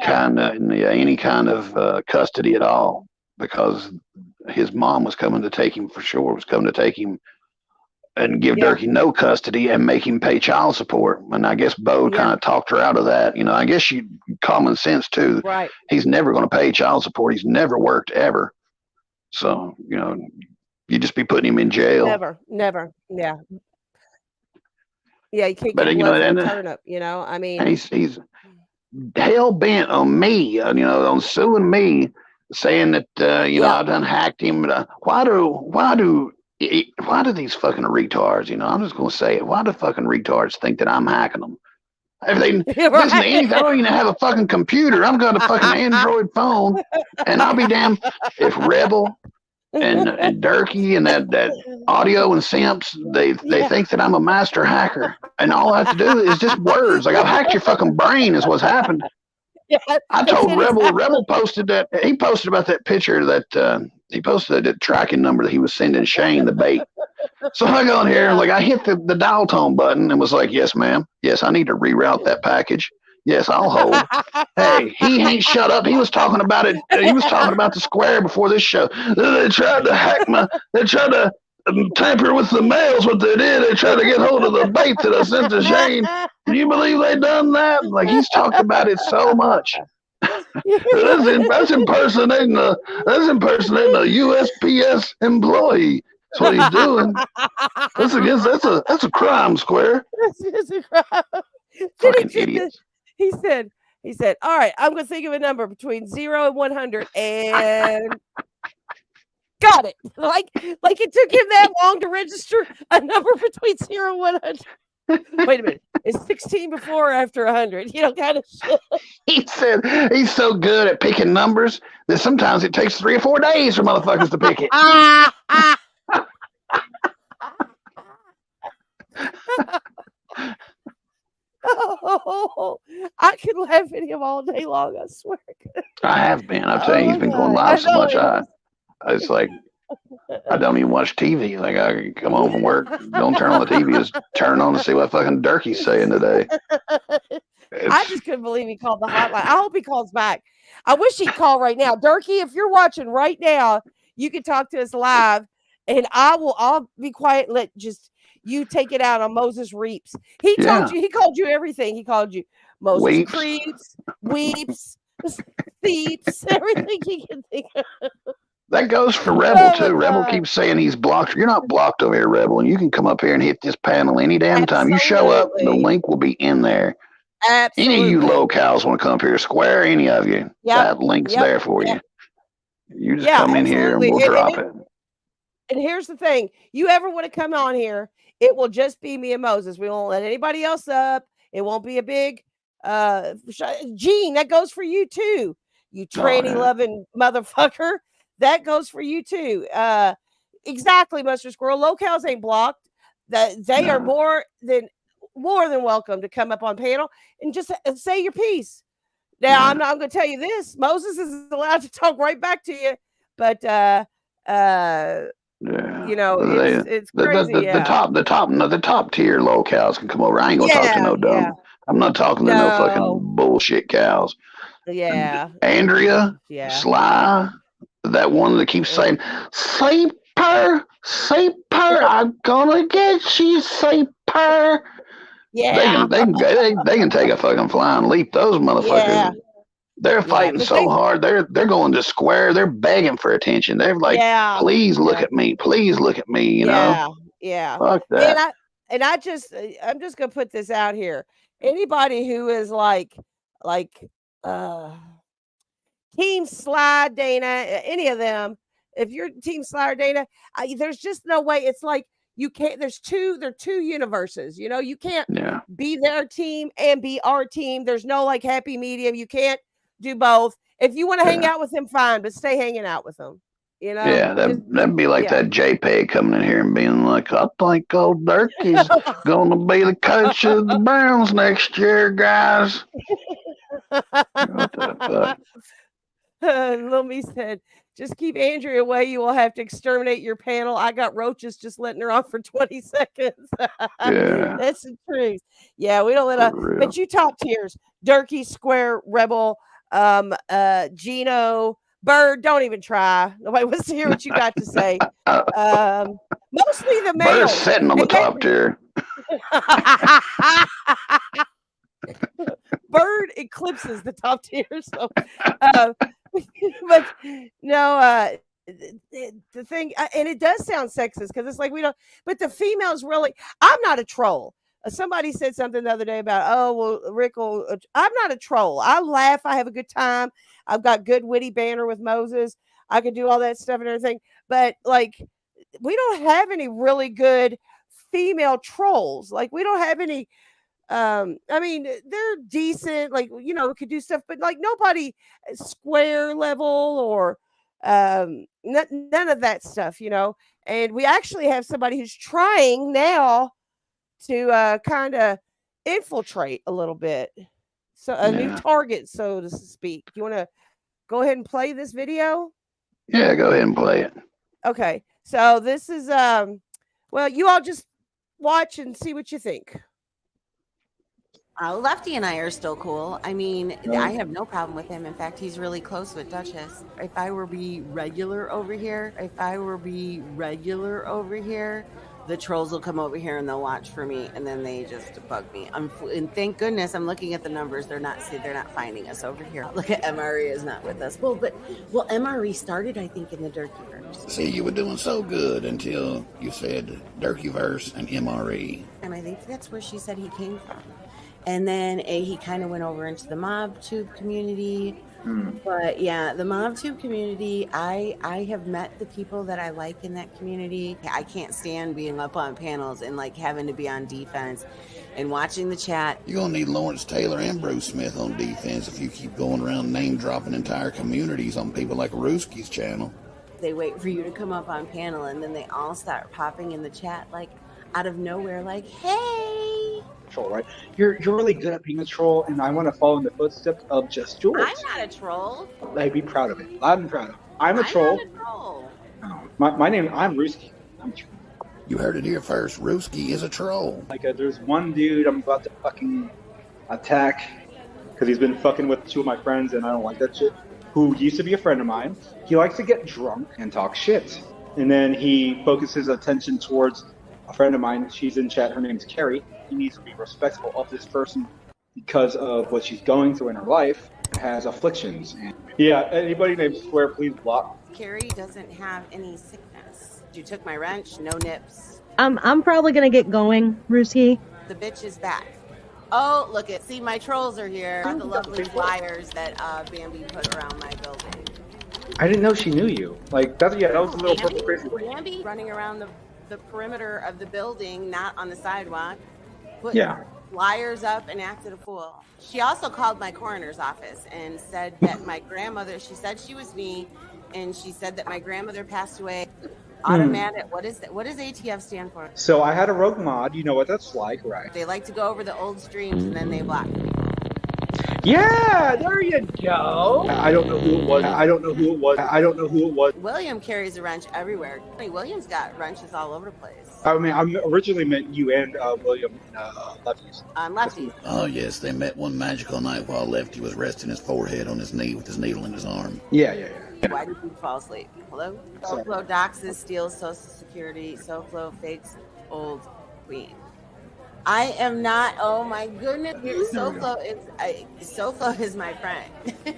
kind of custody at all because his mom was coming to take him for sure. Was coming to take him and give Durkee no custody and make him pay child support. And I guess Bo kind of talked her out of that. I guess common sense too. Right. He's never going to pay child support. He's never worked ever. So, you just be putting him in jail. Never. Yeah. Yeah, you can't But, get blood from a turnip, I mean. He's hell bent on me, on suing me, saying that, I done hacked him. But, why do these fucking retards, I'm just going to say it. Why do fucking retards think that I'm hacking them? If they listen to anything, I don't even have a fucking computer. I've got a fucking Android phone, and I'll be damned if Rebel and Durkee and that audio and Simps, they think that I'm a master hacker, and all I have to do is just words. Like I've hacked your fucking brain is what's happened. Yeah, I told Rebel posted that he posted about that picture that he posted that tracking number that he was sending Shane the bait. So I go in here and I hit the dial tone button and was like, "Yes, ma'am. Yes, I need to reroute that package. Yes, I'll hold." Hey, he ain't shut up. He was talking about it. He was talking about the Square before this show. They tried to hack they tried to tamper with the mails. What they did, they tried to get hold of the bait that I sent to Shane. Can you believe they done that? Like he's talked about it so much. That's impersonating a USPS employee. That's what he's doing. That's a crime, Square. That's a crime. Fucking idiots. He said, all right, I'm going to think of a number between 0 and 100 and got it. Like it took him that long to register a number between 0 and 100. Wait a minute. Is 16 before or after 100? Kind of shit. He said he's so good at picking numbers that sometimes it takes 3 or 4 days for motherfuckers to pick it. Oh, I can laugh at him all day long, I swear. I have been. I'm telling you, he's been going live so much. It's like I don't even watch TV. Like I come home from work, don't turn on the TV, just turn on to see what fucking Durkee's saying today. I just couldn't believe he called the hotline. I hope he calls back. I wish he'd call right now. Durkee, if you're watching right now, you can talk to us live, and I'll be quiet and let just you take it out on Moses Reaps. He told you, he called you everything. He called you Moses Creeps, Weeps, Thieps, everything he can think of. That goes for Rebel too. Rebel keeps saying he's blocked. You're not blocked over here, Rebel, and you can come up here and hit this panel any damn time. You show up, the link will be in there. Absolutely. Any of you LolCows want to come up here, Square, any of you, that link's there for you. You just come in here and we'll drop it. And here's the thing. You ever want to come on here, it will just be me and Moses. We won't let anybody else up. It won't be a big Gene, that goes for you too. You tranny loving motherfucker. That goes for you too. Exactly, Mustard Squirrel. LolCows ain't blocked. That they are more than welcome to come up on panel and just say your piece. Now, I'm going to tell you this. Moses is allowed to talk right back to you, but it's crazy. The top tier LolCows can come over. I ain't gonna talk to no dumb. I'm not talking to no fucking bullshit cows. Yeah. Andrea, Sly, that one that keeps saying, Saper, I'm gonna get you, Saper. Yeah. They can take a fucking flying leap. Those motherfuckers, they're fighting so hard. They're going to Square. They're begging for attention. They're like, please look at me. Please look at me. You know? Yeah. Fuck that. I'm just gonna put this out here. Anybody who is like Team Sly, Dana, any of them, if you're Team Sly or Dana, there's just no way. It's like you can't. There are two universes. You can't be their team and be our team. There's no like happy medium. You can't do both. If you want to hang out with them, fine, but stay hanging out with them. Yeah, that'd be like that JPEG coming in here and being like, I think old Durkee's gonna be the coach of the Browns next year, guys. What the fuck? Little Me said, just keep Andrea away. You will have to exterminate your panel. I got roaches just letting her on for 20 seconds. That's the truth. Yeah, we don't let her. But you top tiers: Durkee, Square, Rebel, Gino, Bird. Don't even try. Nobody wants to hear what you got to say. Mostly the males. Bird's sitting on the top tier. Bird eclipses the top tier. So, but no, the thing, and it does sound sexist because it's like we don't, but the females really, I'm not a troll. Somebody said something the other day about, oh, well, Rick, I'm not a troll. I laugh. I have a good time. I've got good witty banter with Moses. I can do all that stuff and everything. But like, we don't have any really good female trolls. Like, we don't have any. I mean, they're decent, like, could do stuff, but like nobody Square level or none of that stuff, and we actually have somebody who's trying now to kind of infiltrate a little bit, so a new target, so to speak. You want to go ahead and play this video? Yeah, go ahead and play it. Okay, so this is well, you all just watch and see what you think. Lefty and I are still cool. I mean, I have no problem with him. In fact, he's really close with Duchess. If I were be regular over here, the trolls will come over here and they'll watch for me, and then they just bug me. And thank goodness I'm looking at the numbers. They're not finding us over here. Look at MRE is not with us. Well, MRE started, I think, in the Durkeyverse. See, you were doing so good until you said Durkeyverse and MRE. And I think that's where she said he came from. And then he kind of went over into the MobTube community. But yeah, the MobTube community, I have met the people that I like in that community. I can't stand being up on panels and like having to be on defense and watching the chat. You're going to need Lawrence Taylor and Bruce Smith on defense if you keep going around name-dropping entire communities on people like Ruski's channel. They wait for you to come up on panel, and then they all start popping in the chat like out of nowhere, like, hey. Troll, right? You're really good at being a troll, and I want to follow in the footsteps of Just Jules. I'm not a troll. I'd be proud of it. Loud and proud of it. I'm a troll. Not a troll. My name, I'm Ruski. I'm a troll. You heard it here first. Ruski is a troll. Like, there's one dude I'm about to fucking attack because he's been fucking with two of my friends, and I don't like that shit. Who used to be a friend of mine. He likes to get drunk and talk shit. And then he focuses attention towards a friend of mine. She's in chat. Her name's Carrie. He needs to be respectful of this person because of what she's going through in her life. Has afflictions. And yeah, anybody named Square, please block. Carrie doesn't have any sickness. You took my wrench, no nips. I'm probably gonna get going, Ruski. The bitch is back. Oh, look at, see, my trolls are here. The lovely flyers that Bambi put around my building. I didn't know she knew you. Like, that was a little purple crazy. Bambi running around the perimeter of the building, not on the sidewalk. Put flyers up and acted a fool. She also called my coroner's office and said that my grandmother, she said she was me, and she said that my grandmother passed away. Automatic, what does ATF stand for? So I had a rogue mod, you know what that's like, right? They like to go over the old streams and then they block me. Yeah, there you go. I don't know who it was. William carries a wrench everywhere. William's got wrenches all over the place. I mean, I originally meant you and William Lefties. Lefties. Oh, yes, they met one magical night while Lefty was resting his forehead on his knee with his needle in his arm. Yeah. Why did you fall asleep? Hello? SoFlo doxes, steals Social Security. SoFlo fakes old queen. I am not. Oh my goodness! SoFlo is my friend.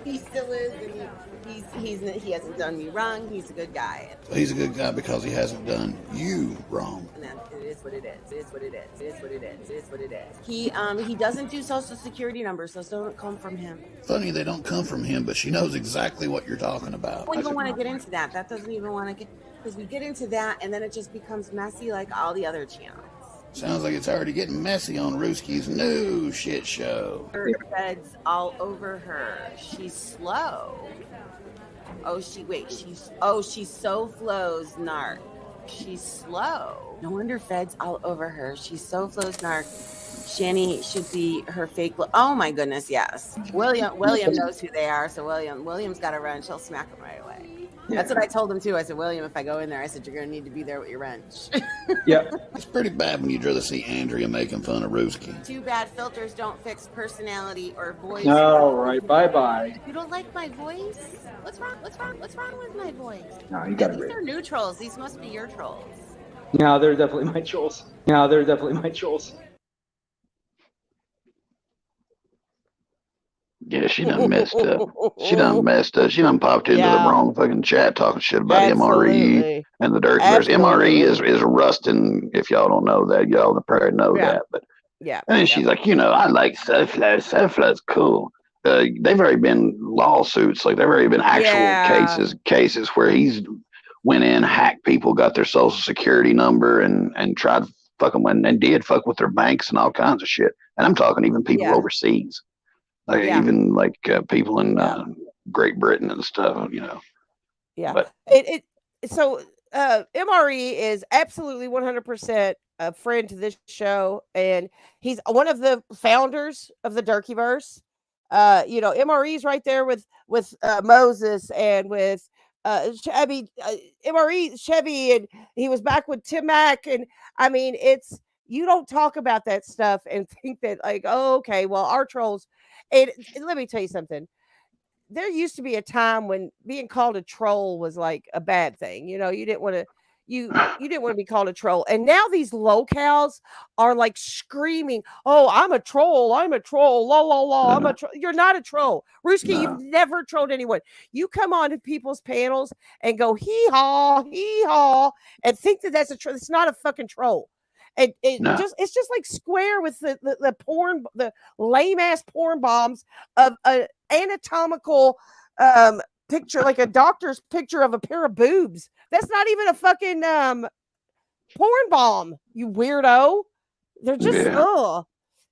He still is, and he hasn't done me wrong. He's a good guy. He's a good guy because he hasn't done you wrong. And it is what it is. It is what it is. It is what it is. It is what it is. He doesn't do Social Security numbers, so don't come from him. Funny they don't come from him, but she knows exactly what you're talking about. I don't even want to get into that. That doesn't even want to get, because we get into that and then it just becomes messy like all the other channels. Sounds like it's already getting messy on Ruski's new shit show. Her beds all over her. She's slow. She's so flows narc. She's slow. No wonder feds all over her. She's so flows narc. Shani should be her fake. Oh my goodness, yes. William knows who they are, so William's got a wrench. He'll smack him right away. Yeah. That's what I told him too. I said, William, if I go in there, I said, you're going to need to be there with your wrench. Yeah. It's pretty bad when you'd rather see Andrea making fun of Ruski. Too bad filters don't fix personality or voice. All right, bye. You don't like my voice? What's wrong with my voice? No, you got it. These are new trolls. These must be your trolls. No, they're definitely my trolls. Yeah, she done messed up. She done popped into the wrong fucking chat talking shit about MRE and the Durkeyverse. MRE is rusting, if y'all don't know that. Y'all probably know that. But and then she's like, I like SoFlo. SoFlo's cool. They've already been lawsuits. Like, they've already been actual cases where he's went in, hacked people, got their social security number, and tried to fuck them and did fuck with their banks and all kinds of shit. And I'm talking even people overseas. Like even like people in Great Britain and stuff, Yeah. But So MRE is absolutely 100% a friend to this show, and he's one of the founders of the Durkeyverse. MRE is right there with Moses and with MRE Chevy, and he was back with Tim Mack, and I mean, you don't talk about that stuff and think that like, oh, okay, well, our trolls. And let me tell you something. There used to be a time when being called a troll was like a bad thing. You didn't want to, you didn't want to be called a troll. And now these LolCows are like screaming, "Oh, I'm a troll! I'm a troll! La la la! I'm a troll!" You're not a troll, Ruski. No. You've never trolled anyone. You come on to people's panels and go hee haw, and think that that's a troll. It's not a fucking troll. No. It's just like Square with the porn, the lame ass porn bombs of an anatomical picture, like a doctor's picture of a pair of boobs. That's not even a fucking porn bomb, you weirdo. They're just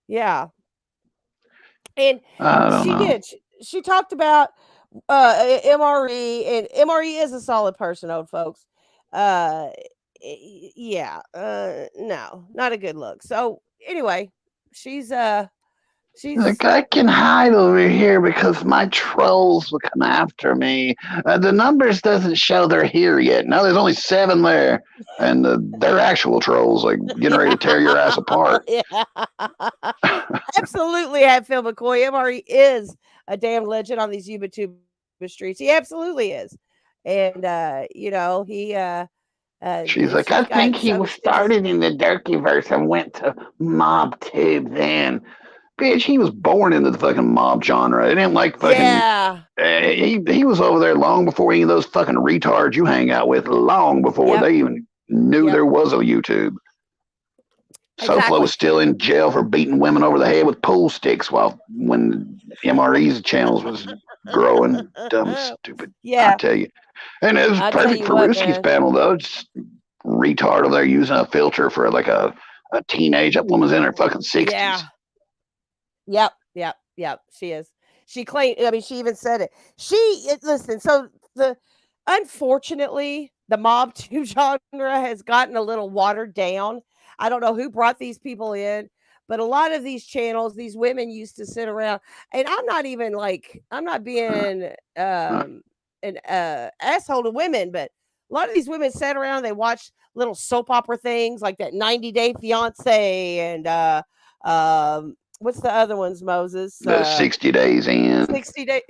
yeah. And I don't know. she talked about MRE, and MRE is a solid person, old folks. Yeah, no, not a good look. So anyway, she's like, I can hide over here because my trolls will come after me. The numbers doesn't show they're here yet. No, there's only 7 there, and they're actual trolls, like getting ready to tear your ass apart. Yeah. Absolutely, Hatfield McCoy. MRE is a damn legend on these YouTube streets. He absolutely is, and you know he. She's like, I think he was started in the Durkeyverse and went to MobTube then. Bitch, he was born into the fucking mob genre. It ain't like fucking. Yeah. He was over there long before any of those fucking retards you hang out with. Long before they even knew there was a YouTube. Soflo was still in jail for beating women over the head with pool sticks when MRE's channels was growing. Dumb, stupid. I tell you. And it was perfect for Ruski's panel, though. Just retard over there using a filter for like a teenage. That woman's in her fucking 60s. Yeah. Yep. She is. She claimed, I mean, she even said it. Listen, so unfortunately, the MobTube genre has gotten a little watered down. I don't know who brought these people in, but a lot of these channels, these women used to sit around, and I'm not being an asshole to women, but a lot of these women sat around, they watched little soap opera things like that 90 Day Fiance and what's the other ones, Moses? 60 Days In. 60 Days.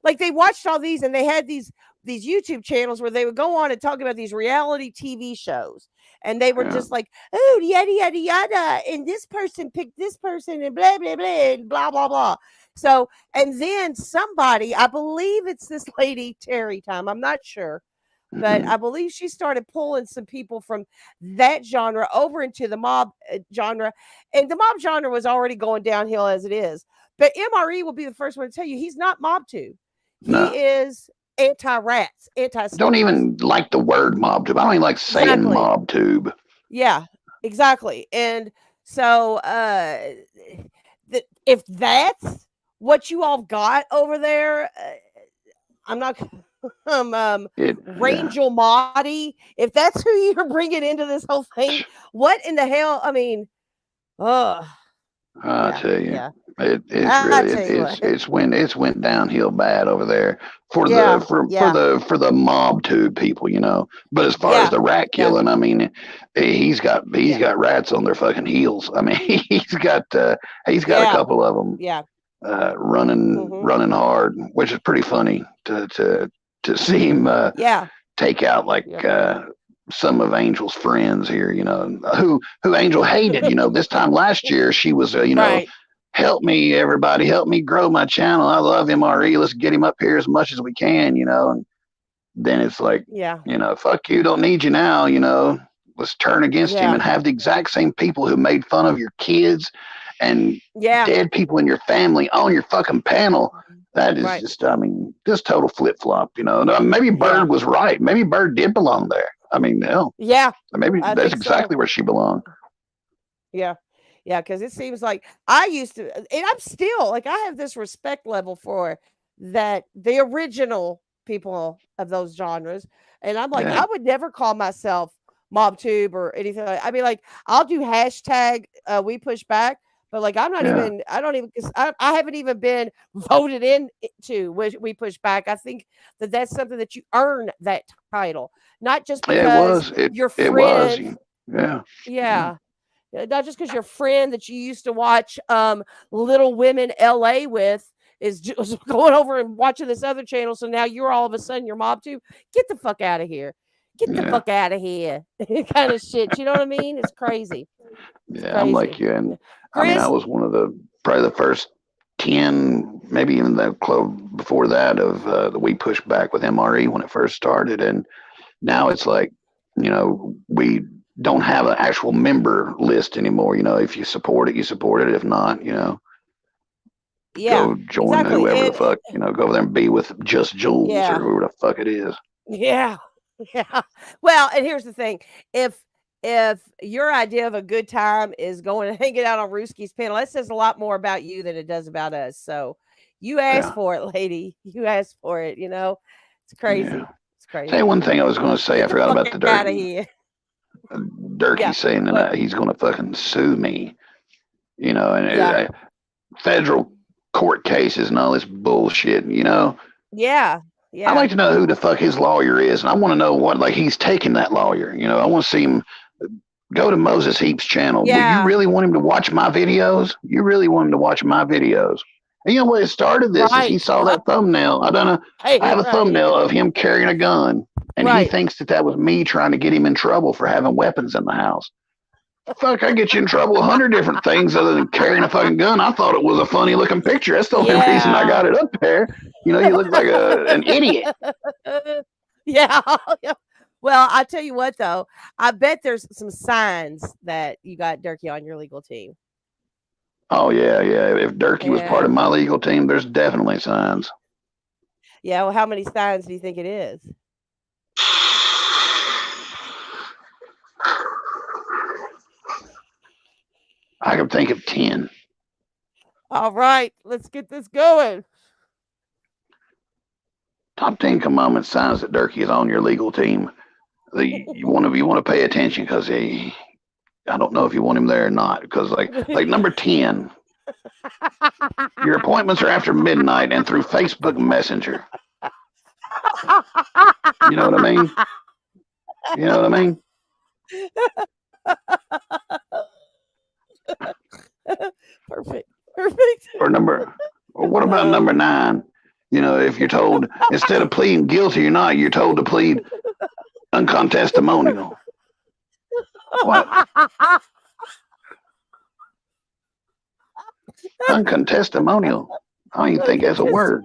Like they watched all these, and they had these YouTube channels where they would go on and talk about these reality TV shows. And they were just like, oh, yada, yada, yada. And this person picked this person and blah, blah, blah, and blah, blah, blah. So, and then somebody, I believe it's this lady, Terry Time, I'm not sure, but I believe she started pulling some people from that genre over into the mob genre. And the mob genre was already going downhill as it is. But MRE will be the first one to tell you he's not MobTube. He is anti-rats, anti-snitches. Don't even like the word MobTube. I don't even like saying MobTube. Yeah, exactly. And so if that's what you all got over there, I'm not Rangel Mahdi, if that's who you're bringing into this whole thing, what in the hell? I mean, I tell you, it's went downhill bad over there for the MobTube people, you know. But as far as the rat killing, I mean, he's got rats on their fucking heels. I mean, he's got a couple of them, running hard, which is pretty funny to see him take out like some of Angel's friends here, you know, who Angel hated, you know. This time last year she was help me, everybody, help me grow my channel. I love MRE. Let's get him up here as much as we can, you know. And then it's like, you know, fuck you, don't need you now, you know. Let's turn against him and have the exact same people who made fun of your kids and dead people in your family on your fucking panel. That is just, I mean, just total flip-flop, you know. Maybe Bird was right. Maybe Bird did belong there. I mean, hell. Yeah. Maybe that's exactly where she belonged. Yeah. Yeah, because it seems like I used to, and I'm still, like, I have this respect level for that, the original people of those genres. And I'm like, I would never call myself MobTube or anything like that. I mean, like, I'll do hashtag we push back, but like, I'm not even, I don't even, because I haven't even been voted into we push back. I think that's something that you earn that title, not just because your friend. Yeah. Not just because your friend that you used to watch Little Women LA with is just going over and watching this other channel. So now you're all of a sudden your MobTube. Get the fuck out of here. Get the Yeah. fuck out of here. Kind of shit. You know what I mean? It's crazy. It's Yeah, I'm like crazy. you. And I mean, I Chris? was one of probably the first 10, maybe even the club before that of that we pushed back with MRE when it first started. And now it's like, we don't have an actual member list anymore. If you support it, you support it. If not, Yeah. go join Exactly. whoever the And fuck, go over there and be with Just Jules or yeah. whoever the fuck it is. Yeah. Yeah. Well, and here's the thing. If your idea of a good time is going and hanging out on Rooski's panel, that says a lot more about you than it does about us. So you asked Yeah. for it, lady. You asked for it, It's crazy. Yeah. It's crazy. Tell you one thing I was going to say. Get I the forgot fuck about the out of Durkee. here. Durkee Yeah. saying What? that he's going to fucking sue me, and Yeah. federal court cases and all this bullshit, Yeah. I'd Yeah. like to know who the fuck his lawyer is, and I want to know what, like, he's taking that lawyer. I want to see him go to Moses Heaps' channel. Do you Yeah. really want him to watch my videos? You really want him to watch my videos? And you know what started this is he Right. saw that thumbnail. I have a Right. thumbnail of him carrying a gun, and he Right. thinks that was me trying to get him in trouble for having weapons in the house. Fuck, I get you in trouble 100 different things other than carrying a fucking gun. I thought it was a funny looking picture. That's the only reason I got it up there. You look like an idiot. Yeah. Yeah. Well, I tell you what, though, I bet there's some signs that you got Durkee on your legal team. Oh, yeah. If Durkee was part Yeah. of my legal team, there's definitely signs. Yeah. Well, how many signs do you think it is? I can think of 10. All right. Let's get this going. Top 10 commandment signs that Durkee is on your legal team. You want to pay attention because I don't know if you want him there or not. Because like number 10, your appointments are after midnight and through Facebook Messenger. You know what I mean? You know what I mean? Perfect. Or what about number 9? If you're told instead of pleading guilty or not, you're told to plead uncontestimonial. What? Uncontestimonial? I don't even think that's a word.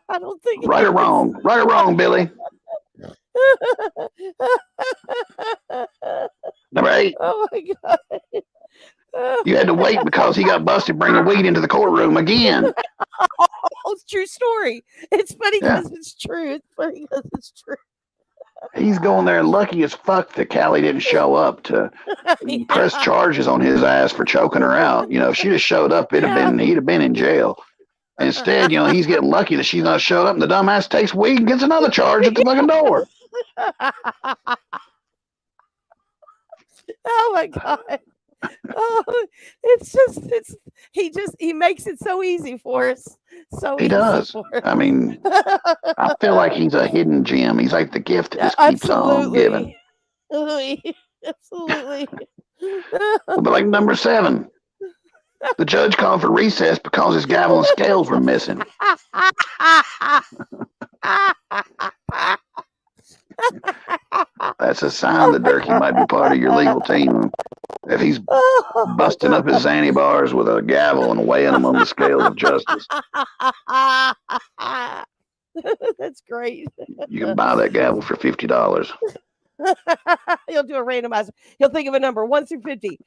I don't think Right or wrong? Right or wrong, Billy? Number 8. Oh my God. You had to wait because he got busted bringing weed into the courtroom again. Oh, it's a true story. It's funny Yeah. because it's true. It's funny because it's true. He's going there lucky as fuck that Callie didn't show up to press charges on his ass for choking her out. If she just showed up, he'd have been in jail. Instead, he's getting lucky that she's not showed up, and the dumbass takes weed and gets another charge at the fucking door. Oh my God. Oh, he makes it so easy for us. So He easy does. for us. I mean, I feel like he's a hidden gem. He's like the gift that just keeps on giving. Absolutely. But like number 7, the judge called for recess because his gavel and scales were missing. That's a sign that Durkee might be part of your legal team. If he's busting up his Zanny bars with a gavel and weighing them on the scale of justice. That's great. You can buy that gavel for $50. He'll do a randomizer. He'll think of a number 1 through 50.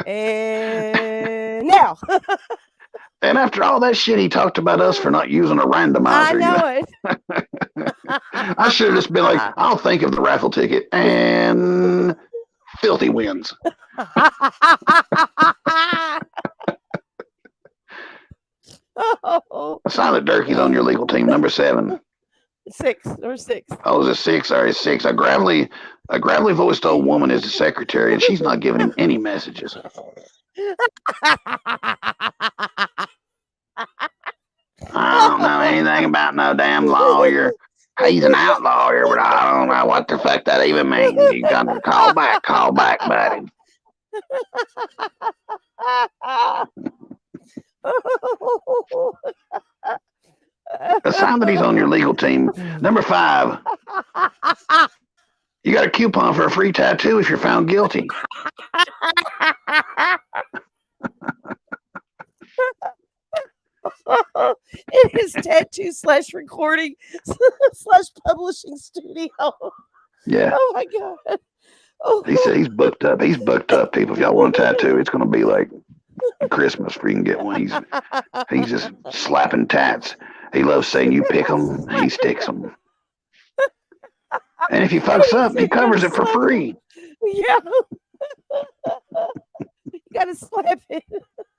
And now. And after all that shit he talked about us for not using a randomizer. I know it. I should have just been like, I'll think of the raffle ticket and Filthy wins. Oh. Silent Durkee's on your legal team, number 7. 6. Number 6. Oh, is it 6? Sorry, 6. A gravelly voiced old woman is the secretary, and she's not giving him any messages. I don't know anything about no damn lawyer. He's an outlaw here, but I don't know what the fuck that even means. You got to call back, buddy. A sign that he's on your legal team. Number 5. coupon for a free tattoo if you're found guilty. In his tattoo / recording / publishing studio. Yeah. Oh my God. Oh. He said he's booked up. He's booked up, people. If y'all want a tattoo, it's going to be like Christmas where you can get one. He's just slapping tats. He loves saying you pick them, he sticks them. And if he fucks up, he covers it for free. Yeah. You got to slap it.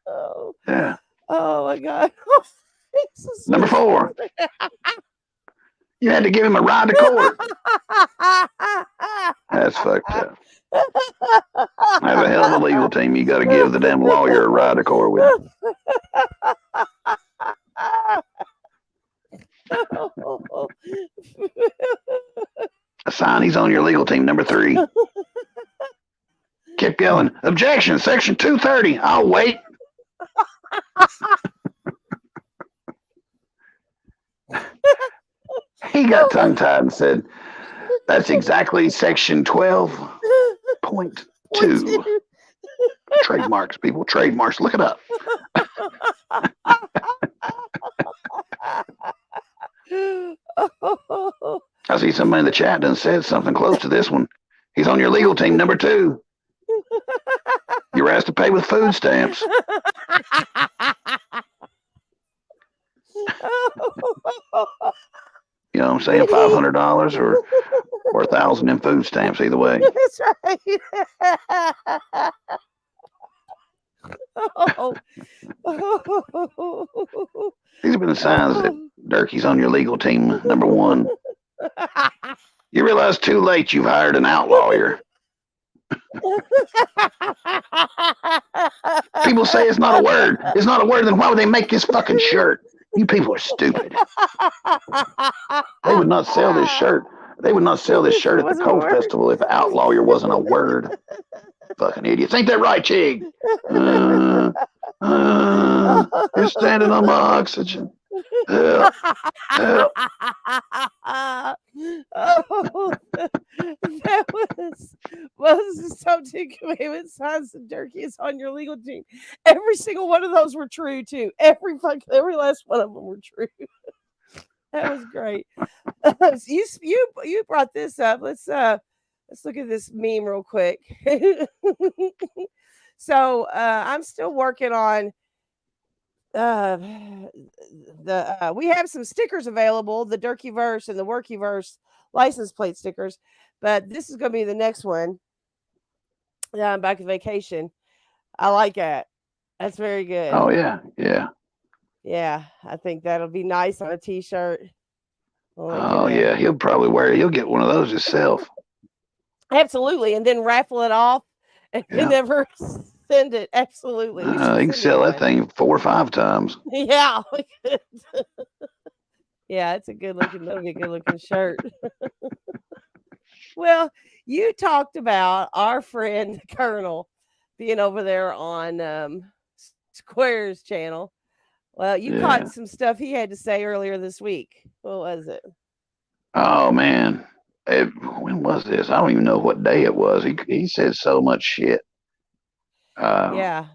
Oh. Yeah. Oh my God. Number 4. You had to give him a ride to court. That's fucked up. Have a hell of a legal team. You got to give the damn lawyer a ride to court with. A sign he's on your legal team. Number 3. Kept yelling. Objection. Section 230. I'll wait. He got tongue-tied and said, that's exactly section 12.2. Trademarks, people. Trademarks. Look it up. I see somebody in the chat done said something close to this one. He's on your legal team. Number 2. You're asked to pay with food stamps. You know what I'm saying? $500 or $1,000 in food stamps, either way. That's right. These have been the signs that Durkee's on your legal team. Number 1. You realize too late you've hired an outlawyer. People say it's not a word. It's not a word, then why would they make this fucking shirt? You people are stupid. They would not sell this shirt. They would not sell this shirt at the Coal Festival if outlawyer wasn't a word. Fucking idiots. Ain't that right, Chig? You're standing on my oxygen. Help. Help. Oh, that was Moses' top 2 commandment signs and Durkee is on your legal team. Every single one of those were true too. Every last one of them were true. That was great. You brought this up. Let's look at this meme real quick. So I'm still working on we have some stickers available, the Durkee verse and the Worky verse license plate stickers, but this is going to be the next one. Yeah, I'm back on vacation. I like that. That's very good. Oh yeah, yeah. Yeah, I think that'll be nice on a t-shirt. Oh yeah, he'll probably wear it. He'll get one of those himself. Absolutely, and then raffle it off and never send it. Absolutely. He can sell that thing 4 or 5 times. Yeah. Yeah, it's a good looking, that'll be a good looking shirt. Well, you talked about our friend Colonel being over there on Square's channel. Well, you caught some stuff he had to say earlier this week. What was it? Oh man. When was this? I don't even know what day it was. He said so much shit. Yeah.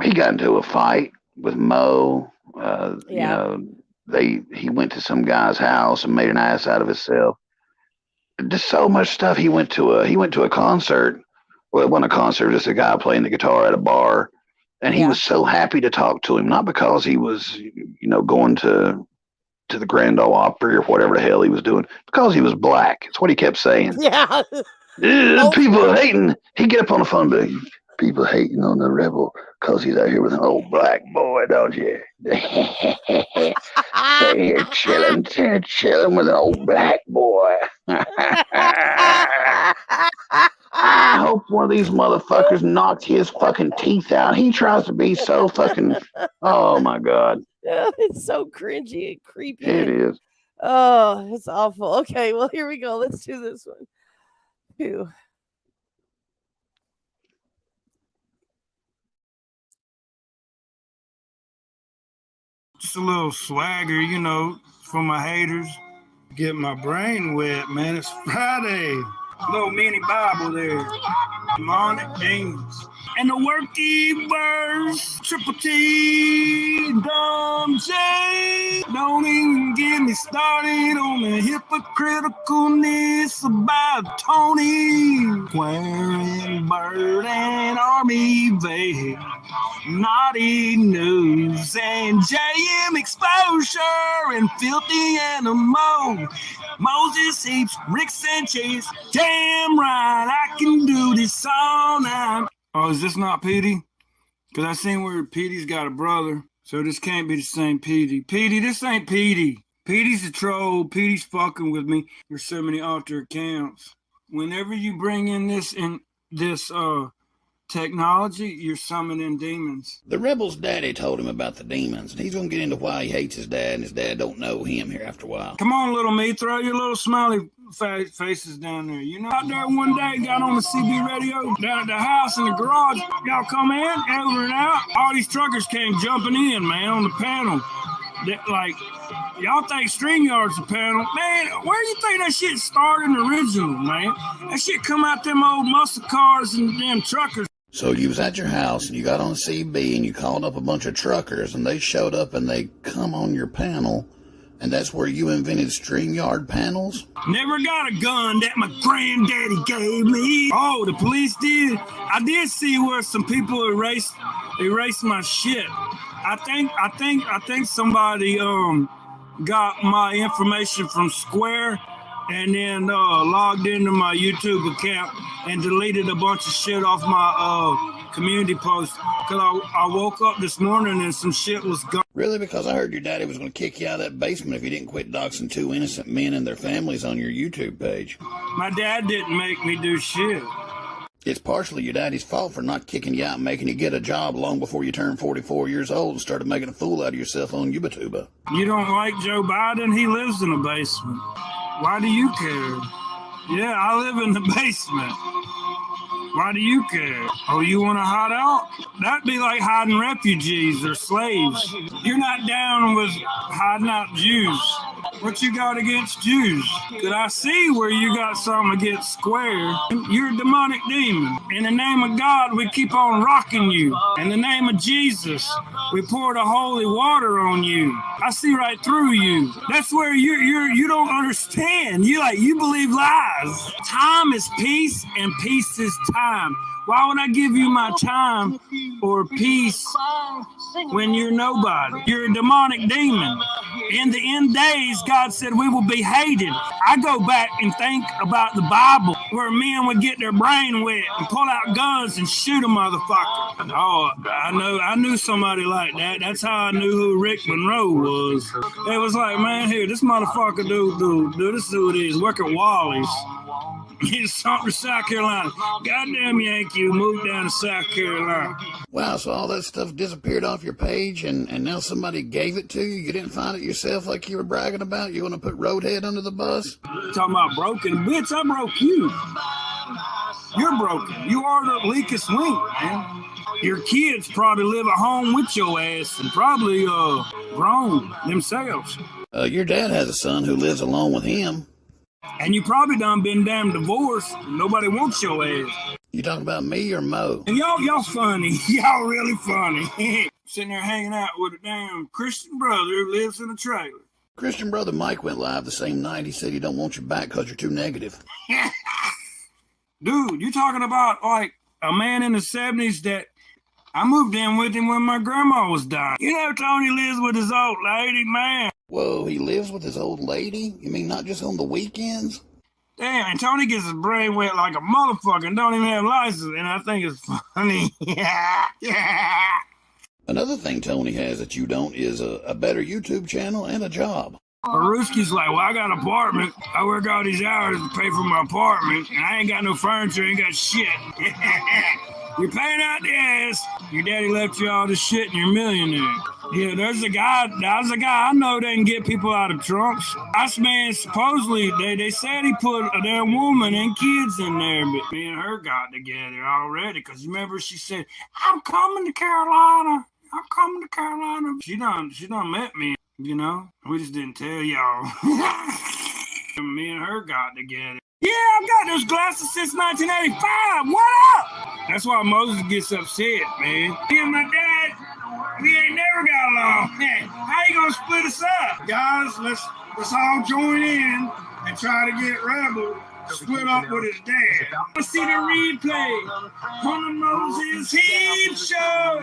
He got into a fight with Mo. You know, he went to some guy's house and made an ass out of himself. Just so much stuff. He went to a concert. Well, it wasn't a concert, just a guy playing the guitar at a bar. And he was so happy to talk to him, not because he was, you know, going to the Grand Ole Opry or whatever the hell he was doing, because he was black. That's what he kept saying. Yeah. People hating. He'd get up on the phone, but people hating on the rebel because he's out here with an old black boy, don't you? Here chilling with an old black boy. I hope one of these motherfuckers knocks his fucking teeth out. He tries to be so fucking, oh my God. It's so cringy and creepy. It is. Oh, it's awful. Okay, well, here we go. Let's do this one. Phew. Just a little swagger, you know, for my haters. Get my brain wet, man. It's Friday. Little mini Bible there. Demonic demons. And the workkeepers, Triple T, Dumb J. Don't even get me started on the hypocriticalness about Tony. Wearing Bird and Army Bay. Naughty news and JM exposure and filthy animal. Moses Heaps, Rick Sanchez. Damn right, I can do this all night. Oh, is this not Petey? Because I seen where Petey's got a brother. So this can't be the same Petey. Petey, this ain't Petey. Petey's a troll. Petey's fucking with me. There's so many alter accounts. Whenever you bring in this technology, you're summoning demons. The rebel's daddy told him about the demons, and he's gonna get into why he hates his dad, and his dad don't know him here after a while. Come on, little me, throw your little smiley faces down there. You know, out there one day, got on the CB radio, down at the house in the garage. Y'all come in, over and out. All these truckers came jumping in, man, on the panel. Like, y'all think StreamYard's a panel? Man, where do you think that shit started original, man? That shit come out them old muscle cars and damn truckers. So you was at your house and you got on CB and you called up a bunch of truckers and they showed up and they come on your panel, and that's where you invented StreamYard panels? Never got a gun that my granddaddy gave me. Oh, the police did? I did see where some people erased my shit. I think somebody got my information from Square and then logged into my YouTube account and deleted a bunch of shit off my community post. Because I woke up this morning and some shit was gone. Really? Because I heard your daddy was going to kick you out of that basement if you didn't quit doxing 2 innocent men and their families on your YouTube page. My dad didn't make me do shit. It's partially your daddy's fault for not kicking you out and making you get a job long before you turned 44 years old and started making a fool out of yourself on YouTuber. You don't like Joe Biden? He lives in a basement. Why do you care? Yeah, I live in the basement. Why do you care? Oh, you want to hide out? That'd be like hiding refugees or slaves. You're not down with hiding out Jews. What you got against Jews? Could I see where you got something against Square? You're a demonic demon. In the name of God, we keep on rocking you. In the name of Jesus, we pour the holy water on you. I see right through you. That's where you don't understand. You believe lies. Time is peace and peace is time. Why would I give you my time or peace when you're nobody? You're a demonic demon. In the end days, God said we will be hated. I go back and think about the Bible where men would get their brain wet and pull out guns and shoot a motherfucker. Oh, I knew somebody like that. That's how I knew who Rick Monroe was. It was like, man, here, this motherfucker this dude is work at Wally's. He's something to South Carolina. Goddamn Yankee, you moved down to South Carolina. Wow, so all that stuff disappeared off your page and now somebody gave it to you? You didn't find it yourself like you were bragging about? You want to put Roadhead under the bus? Talking about broken? Bitch, I broke you. You're broken. You are the weakest link, man. Your kids probably live at home with your ass and probably grown themselves. Your dad has a son who lives alone with him. And you probably done been damn divorced. Nobody wants your ass. You talking about me or Mo? And y'all funny. Y'all really funny. Sitting there hanging out with a damn Christian brother who lives in a trailer. Christian brother Mike went live the same night. He said he don't want you back because you're too negative. Dude, you talking about like a man in the 70s that I moved in with him when my grandma was dying. You know, Tony lives with his old lady, man. Whoa, he lives with his old lady? You mean not just on the weekends? Damn, and Tony gets his brain wet like a motherfucker and don't even have license, and I think it's funny. Yeah. Another thing Tony has that you don't is a better YouTube channel and a job. Maruski's like, well, I got an apartment. I work all these hours to pay for my apartment, and I ain't got no furniture, ain't got shit. You're paying out the ass. Your daddy left you all this shit and you're a millionaire. Yeah, there's a guy I know that can get people out of trunks. This man, supposedly, they said he put a damn woman and kids in there, but me and her got together already, because remember she said, I'm coming to Carolina. She done met me, you know. We just didn't tell y'all. Me and her got together. Yeah, I've got those glasses since 1985. What up? That's why Moses gets upset, man. Me and my dad, we ain't never got along. Man, how you gonna split us up? Guys, let's all join in and try to get Rebel split up with his dad. Let's see the replay on the Moses Heaps show.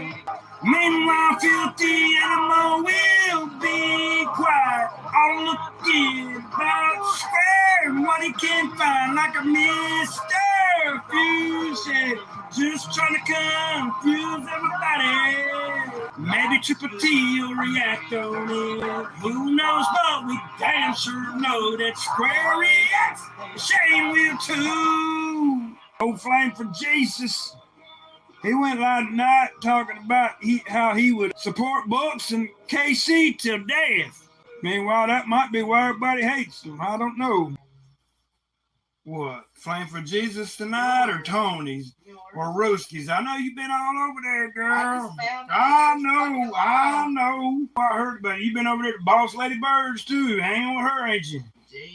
Meanwhile, filthy animal will be quiet. All looking about square what he can find, like a Mr. Fusion. Just trying to confuse everybody. Maybe Triple T will react on it. Who knows, but we damn sure know that Square reacts. Shane will too. Old Flame for Jesus. He went live tonight talking about how he would support Bucks and KC till death. Meanwhile, that might be why everybody hates him. I don't know. What? Flame for Jesus tonight or Tony's or Roski's? I know you've been all over there, girl. I know. I heard about it. You've been over there to Boss Lady Birds too. Hang with her, ain't you?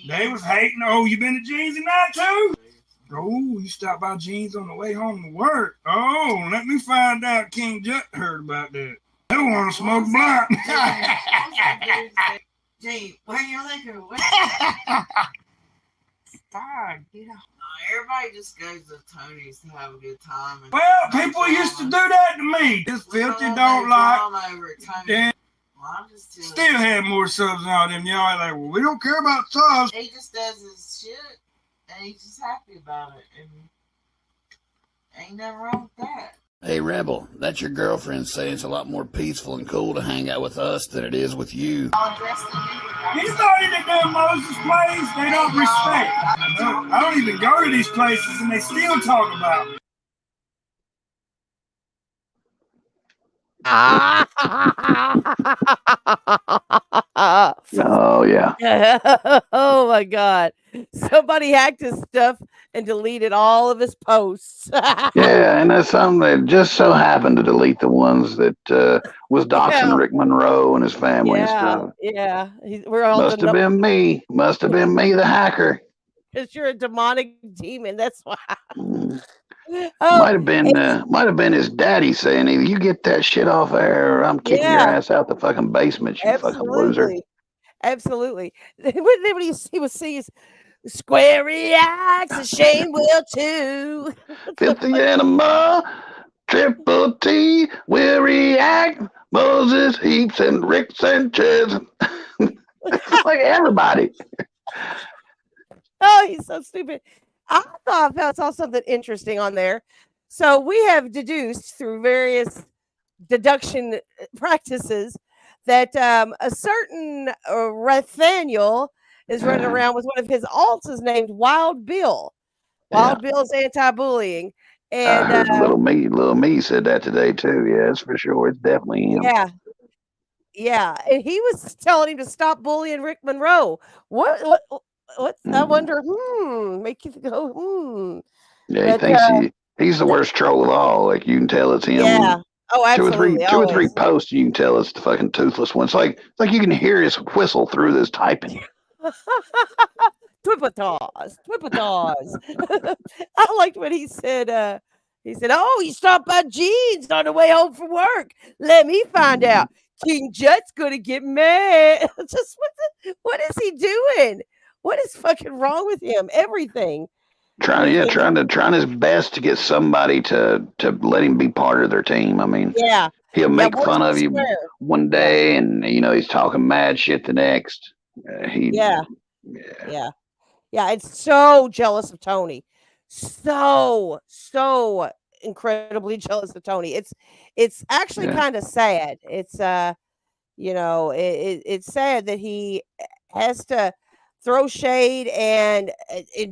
They was hating. Oh, you been to Jeans tonight too? Oh, you stopped by Jeans on the way home to work. Oh, let me find out King Jut heard about that. They want to smoke blunt. Gee, where you liquor? Stop, get out. Everybody just goes to Tony's to have a good time. Well, people used to do that to me. This filthy don't like. And still had more subs than all them. Y'all like, well, we don't care about subs. He just does his shit, and he's just happy about it. And ain't nothing wrong with that. Hey, Rebel, that's your girlfriend saying it's a lot more peaceful and cool to hang out with us than it is with you. These already that damn Moses plays, they don't respect. I don't even go to these places and they still talk about me. Oh, yeah. Oh my God. Somebody hacked his stuff and deleted all of his posts. Yeah, and that's something that just so happened to delete the ones that was doxing Rick Monroe and his family and stuff. Yeah. We're all Must have been me. Must have been me, the hacker. Because you're a demonic demon. That's why. Might have been his daddy saying, either you get that shit off there or I'm kicking your ass out the fucking basement, you fucking loser. Absolutely. What he was saying, Square reacts, and Shane will too. Filthy animal, Triple T will react. Moses, Heaps, and Rick Sanchez. Like everybody. Oh, he's so stupid. I saw something interesting on there. So we have deduced through various deduction practices that a certain Rathaniel is running around with one of his alts is named Wild Bill. Wild Bill's anti-bullying. And I heard little me said that today too. Yeah, it's for sure. It's definitely him. Yeah. And he was telling him to stop bullying Rick Monroe. What I wonder, make you go, Yeah, he thinks he's the worst troll of all. Like you can tell it's him. Yeah. Oh, absolutely. Two or three posts, you can tell it's the fucking toothless one. It's like you can hear his whistle through this typing. Twipatas. I liked what he said. Oh, he stopped by Jeans on the way home from work. Let me find out. King Jut's gonna get mad. Just what is he doing? What is fucking wrong with him? Everything. Trying his best to get somebody to let him be part of their team. I mean, he'll make fun of you one day, and he's talking mad shit the next. It's so jealous of Tony, so incredibly jealous of Tony. It's actually kind of sad. It's it's sad that he has to throw shade and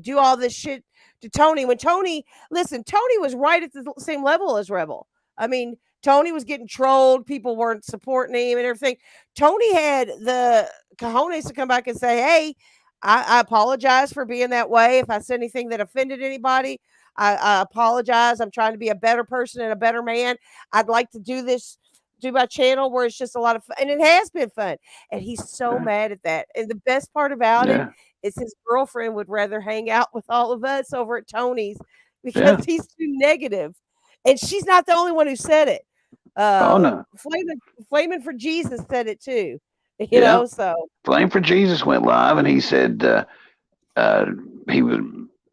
do all this shit to Tony when Tony was right at the same level as Rebel. I mean, Tony was getting trolled. People weren't supporting him and everything. Tony had the cojones to come back and say, hey, I apologize for being that way. If I said anything that offended anybody, I apologize. I'm trying to be a better person and a better man. I'd like to do this do my channel where it's just a lot of fun, and it has been fun. And he's so mad at that. And the best part about it Yeah. is his girlfriend would rather hang out with all of us over at Tony's Yeah. because he's too negative. And she's not the only one who said it. Oh no. Flaming for Jesus said it too. You Yeah. know, so Flame for Jesus went live, and he said he was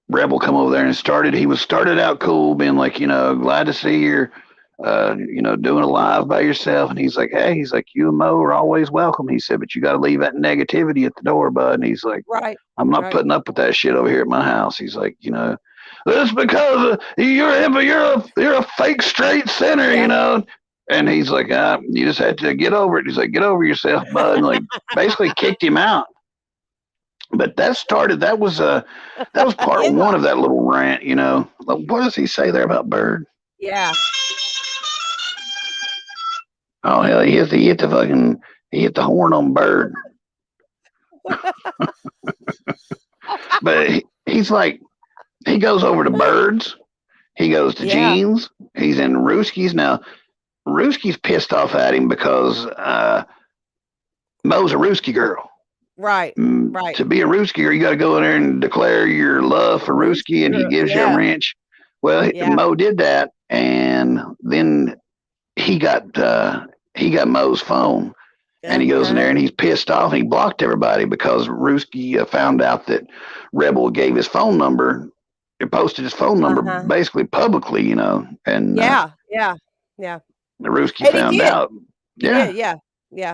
Rebel come over there and started out cool, being like, glad to see you're doing a live by yourself. And he's like, hey, he's like, you and Mo are always welcome. He said, but you got to leave that negativity at the door, bud. And he's like, right, I'm not putting up with that shit over here at my house. He's like, that's because you're a fake straight sinner, And he's like, you just had to get over it. He's like, get over yourself, bud. And like basically kicked him out. But that was part one of that little rant, Like, what does he say there about Bird? Yeah. Oh hell, he hit the horn on Bird. But he's like, he goes over to Birds, he goes to Jeans, he's in Rooski's. Now Rooski's pissed off at him because Mo's a Rooski girl. Right. To be a Rooski girl, you got to go in there and declare your love for Rooski, and he gives you a wrench. Well, Mo did that, and then he got Mo's phone, and he goes in there and he's pissed off. And he blocked everybody because Rooski found out that Rebel gave his phone number. He posted his phone number basically publicly, and yeah. The Rooski found out. He did, yeah,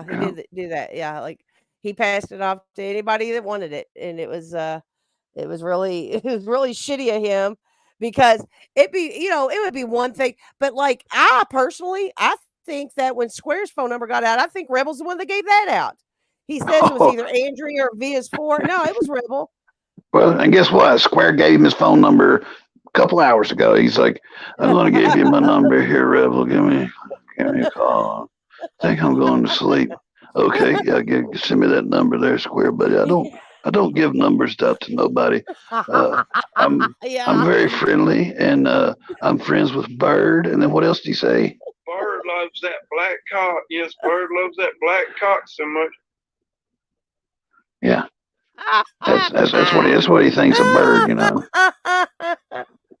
he did do that. Yeah, like he passed it off to anybody that wanted it, and it was really shitty of him because it would be one thing, but like I think that when Square's phone number got out, I think Rebel's the one that gave that out. He says it was either Andrea or Via's 4. No, it was Rebel. Well, and guess what? Square gave him his phone number a couple hours ago. He's like, I'm going to give you my number here, Rebel. Give me a call. I think I'm going to sleep. Okay, yeah, send me that number there, Square. But I don't give numbers out to nobody. I'm very friendly, and I'm friends with Bird. And then what else did he say? Bird loves that black cock. Yes, Bird loves that black cock so much. Yeah. That's what he thinks of Bird,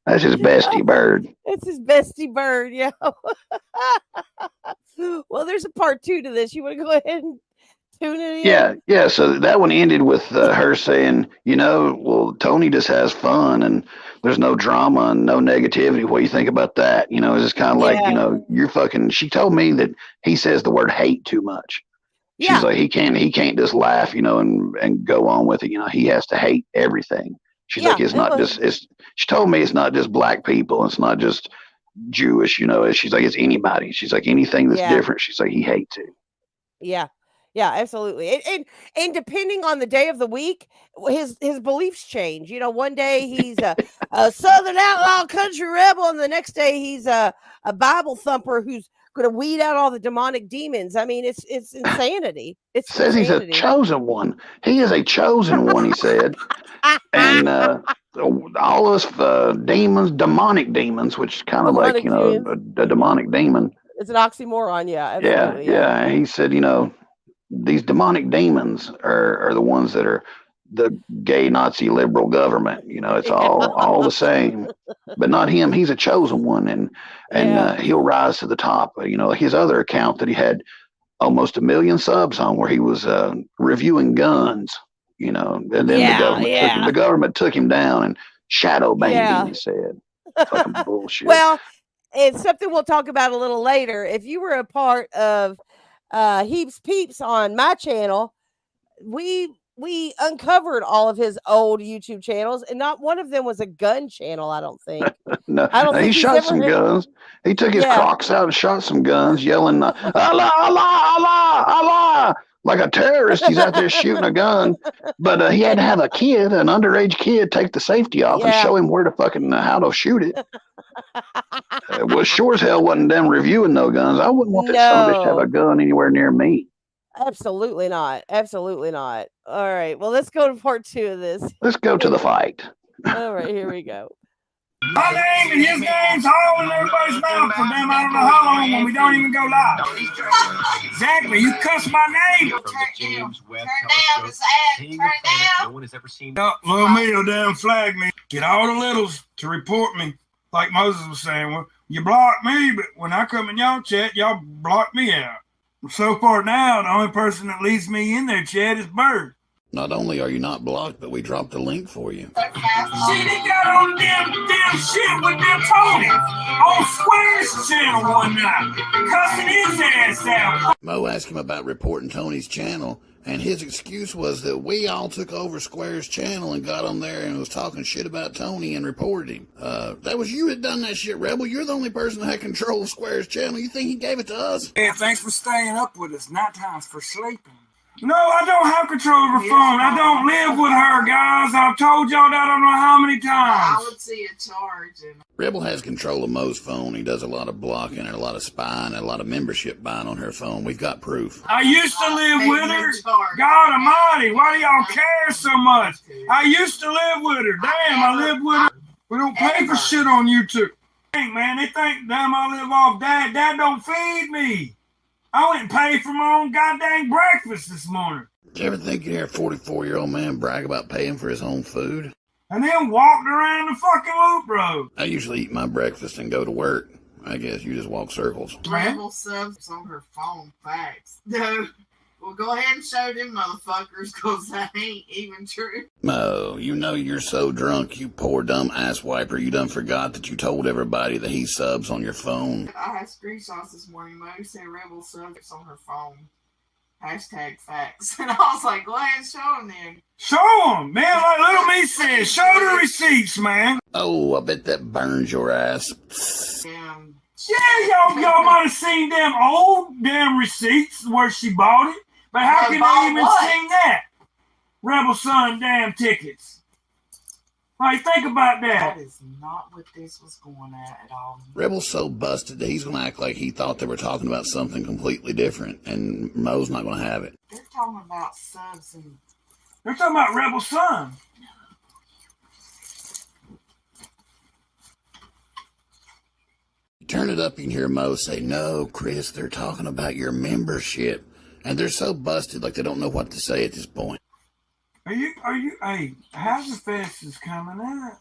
That's his bestie, Bird. It's his bestie, Bird, yeah. Well, there's a part 2 to this. You want to go ahead and tune it in? Yeah. So that one ended with her saying, well, Tony just has fun and there's no drama and no negativity. What do you think about that? It's just kind of like, you're fucking. She told me that he says the word hate too much. She's like, he can't just laugh, and go on with it. He has to hate everything. She's like, she told me it's not just black people. It's not just Jewish, she's like, it's anybody. She's like, anything that's different. She's like, he hates it. Yeah, absolutely. And depending on the day of the week, his beliefs change. One day he's a Southern outlaw country rebel, and the next day he's a Bible thumper who's going to weed out all the demonic demons. I mean, it's insanity. It says insanity. He's a chosen one. He is a chosen one, he said. And all us demons, demonic demons, which is kind of like, a demonic demon. It's an oxymoron, absolutely. Yeah. He said, these demonic demons are the ones that are the gay Nazi liberal government. It's all the same, but not him. He's a chosen one, and he'll rise to the top. His other account that he had almost 1 million subs on, where he was reviewing guns. And then the government took him down and shadow banned him. He said, "Fucking bullshit." Well, it's something we'll talk about a little later. If you were a part of Heaps Peeps on my channel, we uncovered all of his old YouTube channels, and not one of them was a gun channel. I don't think. No, he shot some guns. He took his Crocs out and shot some guns, yelling "Allah, Allah, Allah, Allah," like a terrorist. He's out there shooting a gun, but he had to have an underage kid, take the safety off and show him where to fucking how to shoot it. Well, sure as hell wasn't them reviewing no guns. I wouldn't want that son of a bitch to have a gun anywhere near me. Absolutely not. Absolutely not. All right. Well, let's go to part 2 of this. Let's go to the fight. All right. Here we go. My name and his name's all in everybody's mouth for damn I don't know how long when we don't even go live. Exactly, you cuss my name. Turn down this ad. Turn down. No one has ever seen. Little me will damn flag me. Get all the littles to report me. Like Moses was saying, well, you block me, but when I come in y'all chat, y'all block me out. So far now, the only person that leads me in their chat is Bird. Not only are you not blocked, but we dropped a link for you. Shit, he got on damn shit with them Tony on Square's channel one night, cussing his ass out. Mo asked him about reporting Tony's channel, and his excuse was that we all took over Square's channel and got on there and was talking shit about Tony and reported him. That was you that done that shit, Rebel. You're the only person that had control of Square's channel. You think he gave it to us? Hey, thanks for staying up with us. Night time's for sleeping. No, I don't have control of her phone. I don't live with her, guys. I've told y'all that I don't know how many times. I would see a charge. And Rebel has control of Mo's phone. He does a lot of blocking and a lot of spying and a lot of membership buying on her phone. We've got proof. I used to live with her. God almighty, why do y'all care so much? I used to live with her. Damn, I lived with her. We don't pay for shit on YouTube. Hey, man, they think, damn, I live off Dad. Dad don't feed me. I went and paid for my own goddamn breakfast this morning. Did you ever think you'd hear a 44-year-old man brag about paying for his own food? And then walked around the fucking loop road. I usually eat my breakfast and go to work. I guess you just walk circles. Rebel subs on her phone. Facts. No. Well, go ahead and show them motherfuckers, because that ain't even true. Mo, you know you're so drunk, you poor dumb ass wiper. You done forgot that you told everybody that he subs on your phone. I had screenshots this morning. Mo said Rebel subs on her phone. Hashtag facts. And I was like, go ahead and show them then. Show them, man. Like little me said, show the receipts, man. Oh, I bet that burns your ass. Damn. Yeah, y'all might have seen them old damn receipts where she bought it. But how can they even sing that? Rebel Son damn tickets. Like, think about that. That is not what this was going at all. Rebel's so busted that he's going to act like he thought they were talking about something completely different, and Mo's not going to have it. They're talking about subs and... They're talking about Rebel Son. You turn it up, you can hear Mo say, no, Chris, they're talking about your membership. And they're so busted, like they don't know what to say at this point. Hey, House Fest is coming out.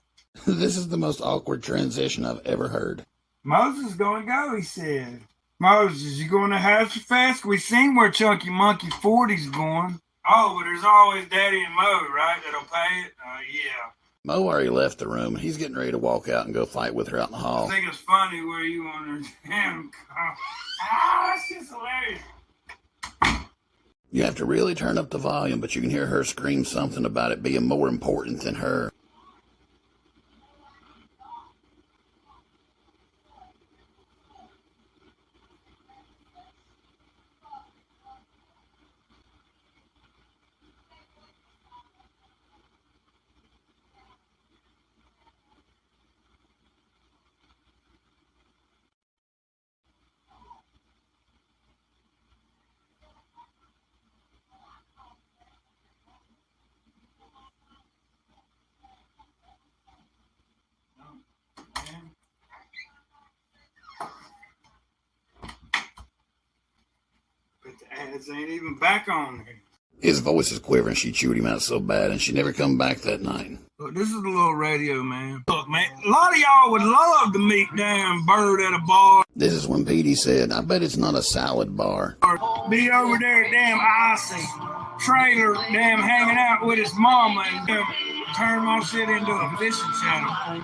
This is the most awkward transition I've ever heard. Moses gonna go, he said. Moses, you going to House Fest? We seen where Chunky Monkey 40's going. Oh, but there's always Daddy and Mo, right? That'll pay it? Yeah. Mo already left the room. He's getting ready to walk out and go fight with her out in the hall. I think it's funny where you want to damn. That's just hilarious. You have to really turn up the volume, but you can hear her scream something about it being more important than her. But the ads ain't even back on there. His voice is quivering. She chewed him out so bad, and she never come back that night. Look, this is a little radio, man. Look, man, a lot of y'all would love to meet damn Bird at a bar. This is when Petey said, I bet it's not a salad bar. Or be over there at damn Icy trailer, damn hanging out with his mama and damn turn my shit into a fishing channel.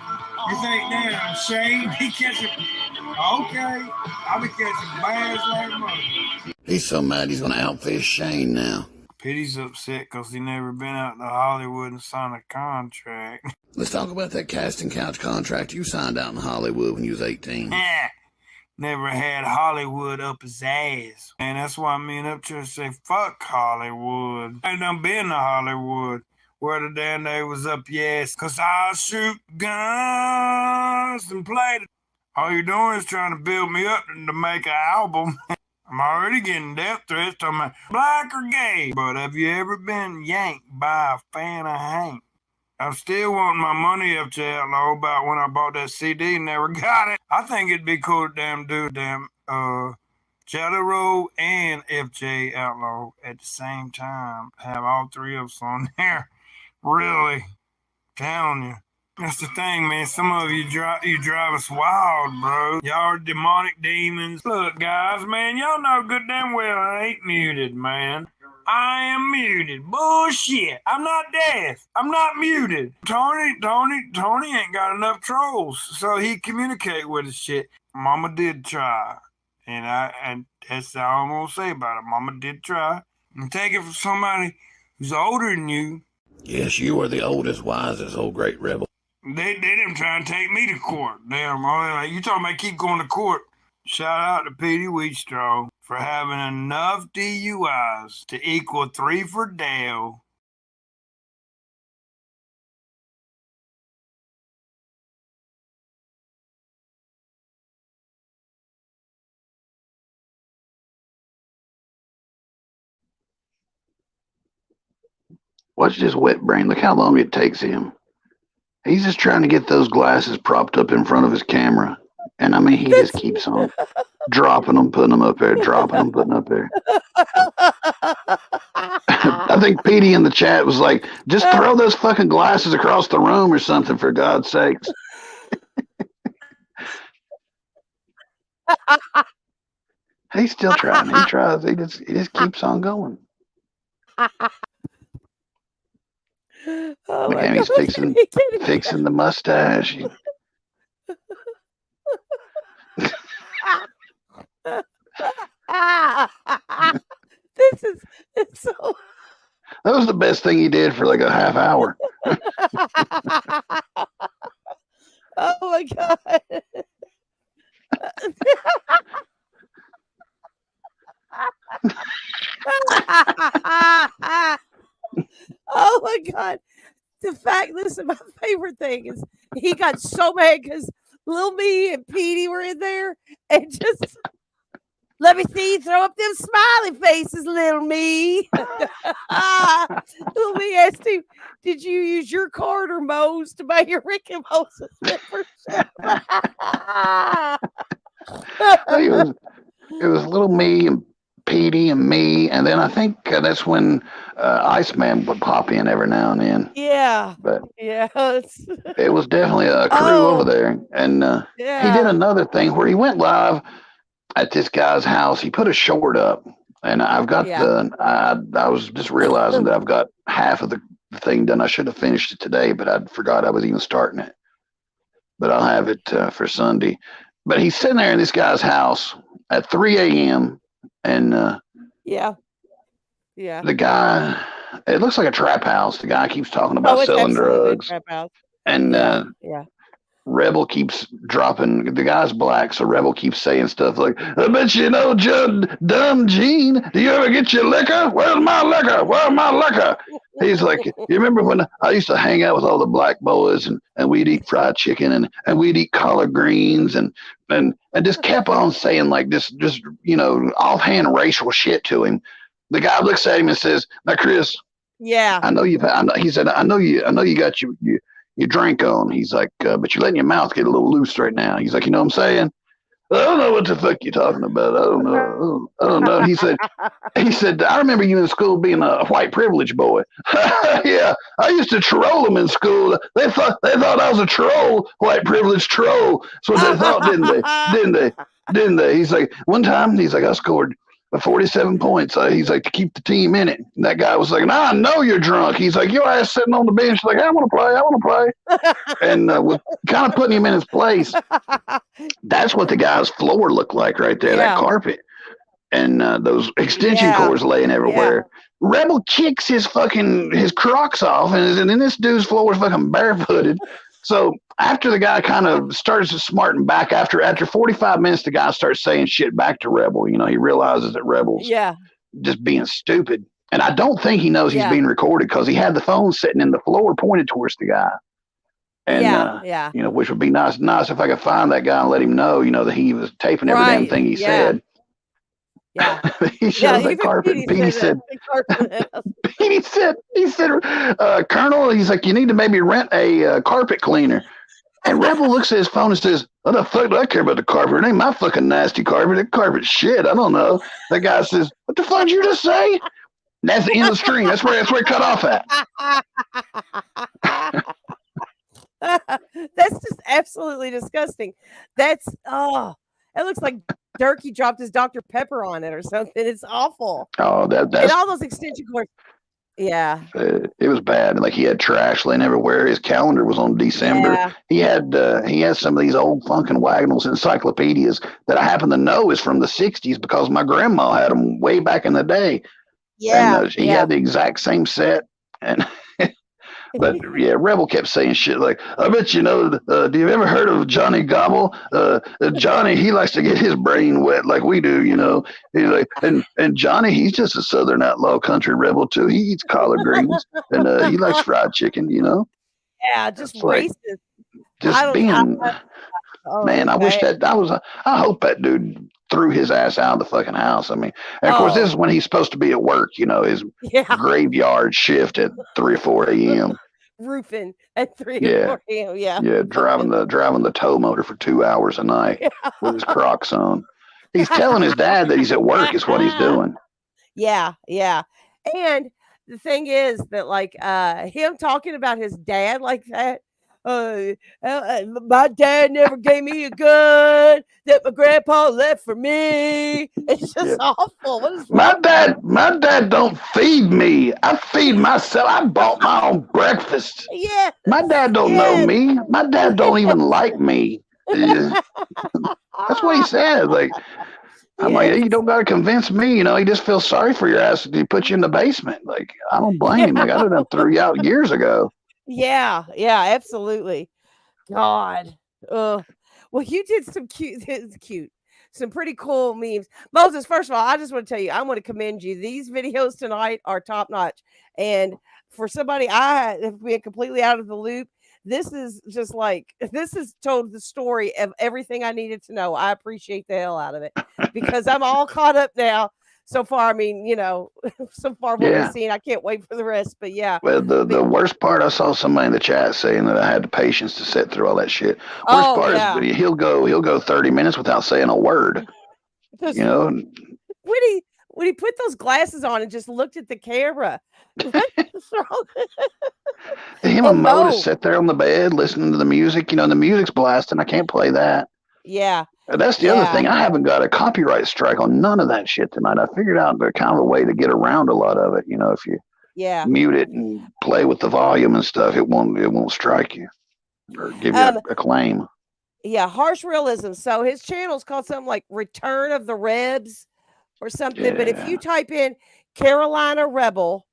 You think, damn, Shane, he catching... Okay, I'll be catching bass like mother. He's so mad he's going to outfish Shane now. Pity's upset because he never been out to Hollywood and signed a contract. Let's talk about that casting couch contract you signed out in Hollywood when you was 18. Never had Hollywood up his ass. And that's why me and Upchurch say, fuck Hollywood. I done been to Hollywood. Where the damn day was up your ass. Cause I shoot guns and play it. All you're doing is trying to build me up to make an album. I'm already getting death threats talking about black or gay. But have you ever been yanked by a fan of Hank? I'm still wanting my money, FJ Outlaw, about when I bought that CD, never got it. I think it'd be cool to do Jelly Roll and FJ Outlaw at the same time. Have all three of us on there. Really. Telling you. That's the thing, man. Some of you drive us wild, bro. Y'all are demonic demons. Look, guys, man, y'all know good damn well I ain't muted, man. I am muted. Bullshit. I'm not deaf. I'm not muted. Tony ain't got enough trolls, so he communicate with us shit. Mama did try. And that's all I'm gonna say about it. Mama did try. And take it from somebody who's older than you. Yes, you are the oldest, wisest, old great rebel. They didn't try and take me to court. Damn, like, you talking about keep going to court. Shout out to Petey Wheatstraw for having enough DUIs to equal 3 for Dale. Watch this wet brain. Look how long it takes him. He's just trying to get those glasses propped up in front of his camera. And I mean, he just keeps on dropping them, putting them up there, dropping them, putting them up there. I think Petey in the chat was like, just throw those fucking glasses across the room or something, for God's sakes. He's still trying. He tries. He just keeps on going. Oh Look my how he's God. fixing the mustache. It's so. That was the best thing he did for like a half hour. Oh my God. Oh my God. The fact, listen, my favorite thing is he got so mad because Lil Me and Petey were in there and just let me see you throw up them smiley faces, Little Me. Lil Me asked him, did you use your card or Moe's to buy your Rick and Moses membership? It was Little Me and Petey and me, and then I think that's when Iceman would pop in every now and then. Yeah. But yeah. it was definitely a crew over there. And he did another thing where he went live at this guy's house. He put a short up, and I've got I was just realizing that I've got half of the thing done. I should have finished it today, but I forgot I was even starting it. But I'll have it for Sunday. But he's sitting there in this guy's house at 3 a.m. and yeah. The guy, it looks like a trap house. The guy keeps talking about selling drugs. Trap house. And yeah. Rebel keeps dropping. The guy's black, so Rebel keeps saying stuff like, I bet you know, dumb Gene, do you ever get your liquor? Where's my liquor? Where's my liquor? He's like, you remember when I used to hang out with all the black boys and we'd eat fried chicken and we'd eat collard greens and just kept on saying like this, just, you know, offhand racial shit to him. The guy looks at him and says, now, Chris, yeah, he said, I know you got your drink on. He's like, but you're letting your mouth get a little loose right now. He's like, you know what I'm saying? I don't know what the fuck you're talking about. I don't know. He said, I remember you in school being a white privilege boy. Yeah, I used to troll them in school. They thought I was a troll, white privilege troll. That's what they thought, didn't they? He's like, one time, he's like, I scored 47 points. He's like, to keep the team in it. And that guy was like, nah, I know you're drunk. He's like, your ass sitting on the bench like, I want to play. And was kind of putting him in his place. That's what the guy's floor looked like right there, that carpet. And those extension cords laying everywhere. Rebel kicks his Crocs off, and then this dude's floor is fucking barefooted. So after the guy kind of starts smarting back, after 45 minutes, the guy starts saying shit back to Rebel. You know, he realizes that Rebel's just being stupid. And I don't think he knows he's being recorded because he had the phone sitting in the floor pointed towards the guy. And, you know, which would be nice if I could find that guy and let him know, you know, that he was taping every damn thing he said. Yeah. He showed us that Even carpet. And Petey Petey said said, the carpet. Colonel, he's like, you need to maybe rent a carpet cleaner. And Rebel looks at his phone and says, what the fuck do I care about the carpet? It ain't my fucking nasty carpet. That carpet's shit. I don't know. The guy says, what the fuck did you just say? And that's the end of the string. That's where it cut off at. That's just absolutely disgusting. That's it looks like Durkee dropped his Dr. Pepper on it or something. It's awful. Oh, And that's all those extension cords. Yeah. it was bad. Like he had trash laying everywhere. His calendar was on December. Yeah. He had some of these old Funkin' Wagnalls encyclopedias that I happen to know is from the '60s because my grandma had them way back in the day. Yeah. And he had the exact same set. And but yeah, Rebel kept saying shit like, I bet you know, do you ever heard of Johnny Gobble? Johnny, he likes to get his brain wet like we do, you know. He's like, and Johnny, he's just a Southern outlaw country rebel too. He eats collard greens and he likes fried chicken, you know. Yeah, just It's like, racist. just being, man, I wish that I hope that dude threw his ass out of the fucking house. I mean, and of course, this is when he's supposed to be at work, you know, his graveyard shift at 3 or 4 a.m. Roofing at 3 or Yeah. 4 a.m. Yeah. Yeah, driving the tow motor for 2 hours a night with his Crocs on. He's telling his dad that he's at work is what he's doing. Yeah, yeah. And the thing is that like him talking about his dad like that. My dad never gave me a gun that my grandpa left for me. It's just awful. What is wrong? My dad don't feed me. I feed myself. I bought my own breakfast. Yeah. My dad don't know me. My dad don't even like me. That's what he said. Like, I'm like, hey, you don't got to convince me. You know, he just feels sorry for your ass. He put you in the basement. Like, I don't blame him. Like, I'd have done threw you out years ago. Yeah, yeah, absolutely. God. Well, you did some some pretty cool memes. Moses, first of all, I just want to tell you, I want to commend you. These videos tonight are top notch. And for somebody I have been completely out of the loop, this is just like, this has told the story of everything I needed to know. I appreciate the hell out of it because I'm all caught up now. So far, I mean, you know, so far what we've seen, I can't wait for the rest. But yeah. Well, the worst part, I saw somebody in the chat saying that I had the patience to sit through all that shit. Worst part is he'll go 30 minutes without saying a word. You know, when he put those glasses on and just looked at the camera. What's wrong? Him and Mo just sit there on the bed listening to the music. You know, the music's blasting. I can't play that. Yeah. That's the other thing. I haven't got a copyright strike on none of that shit tonight. I figured out kind of a way to get around a lot of it. You know, if you mute it and play with the volume and stuff, it won't strike you or give you a claim. Yeah, harsh realism. So his channel's called something like Return of the Rebs or something. Yeah. But if you type in Carolina Rebel,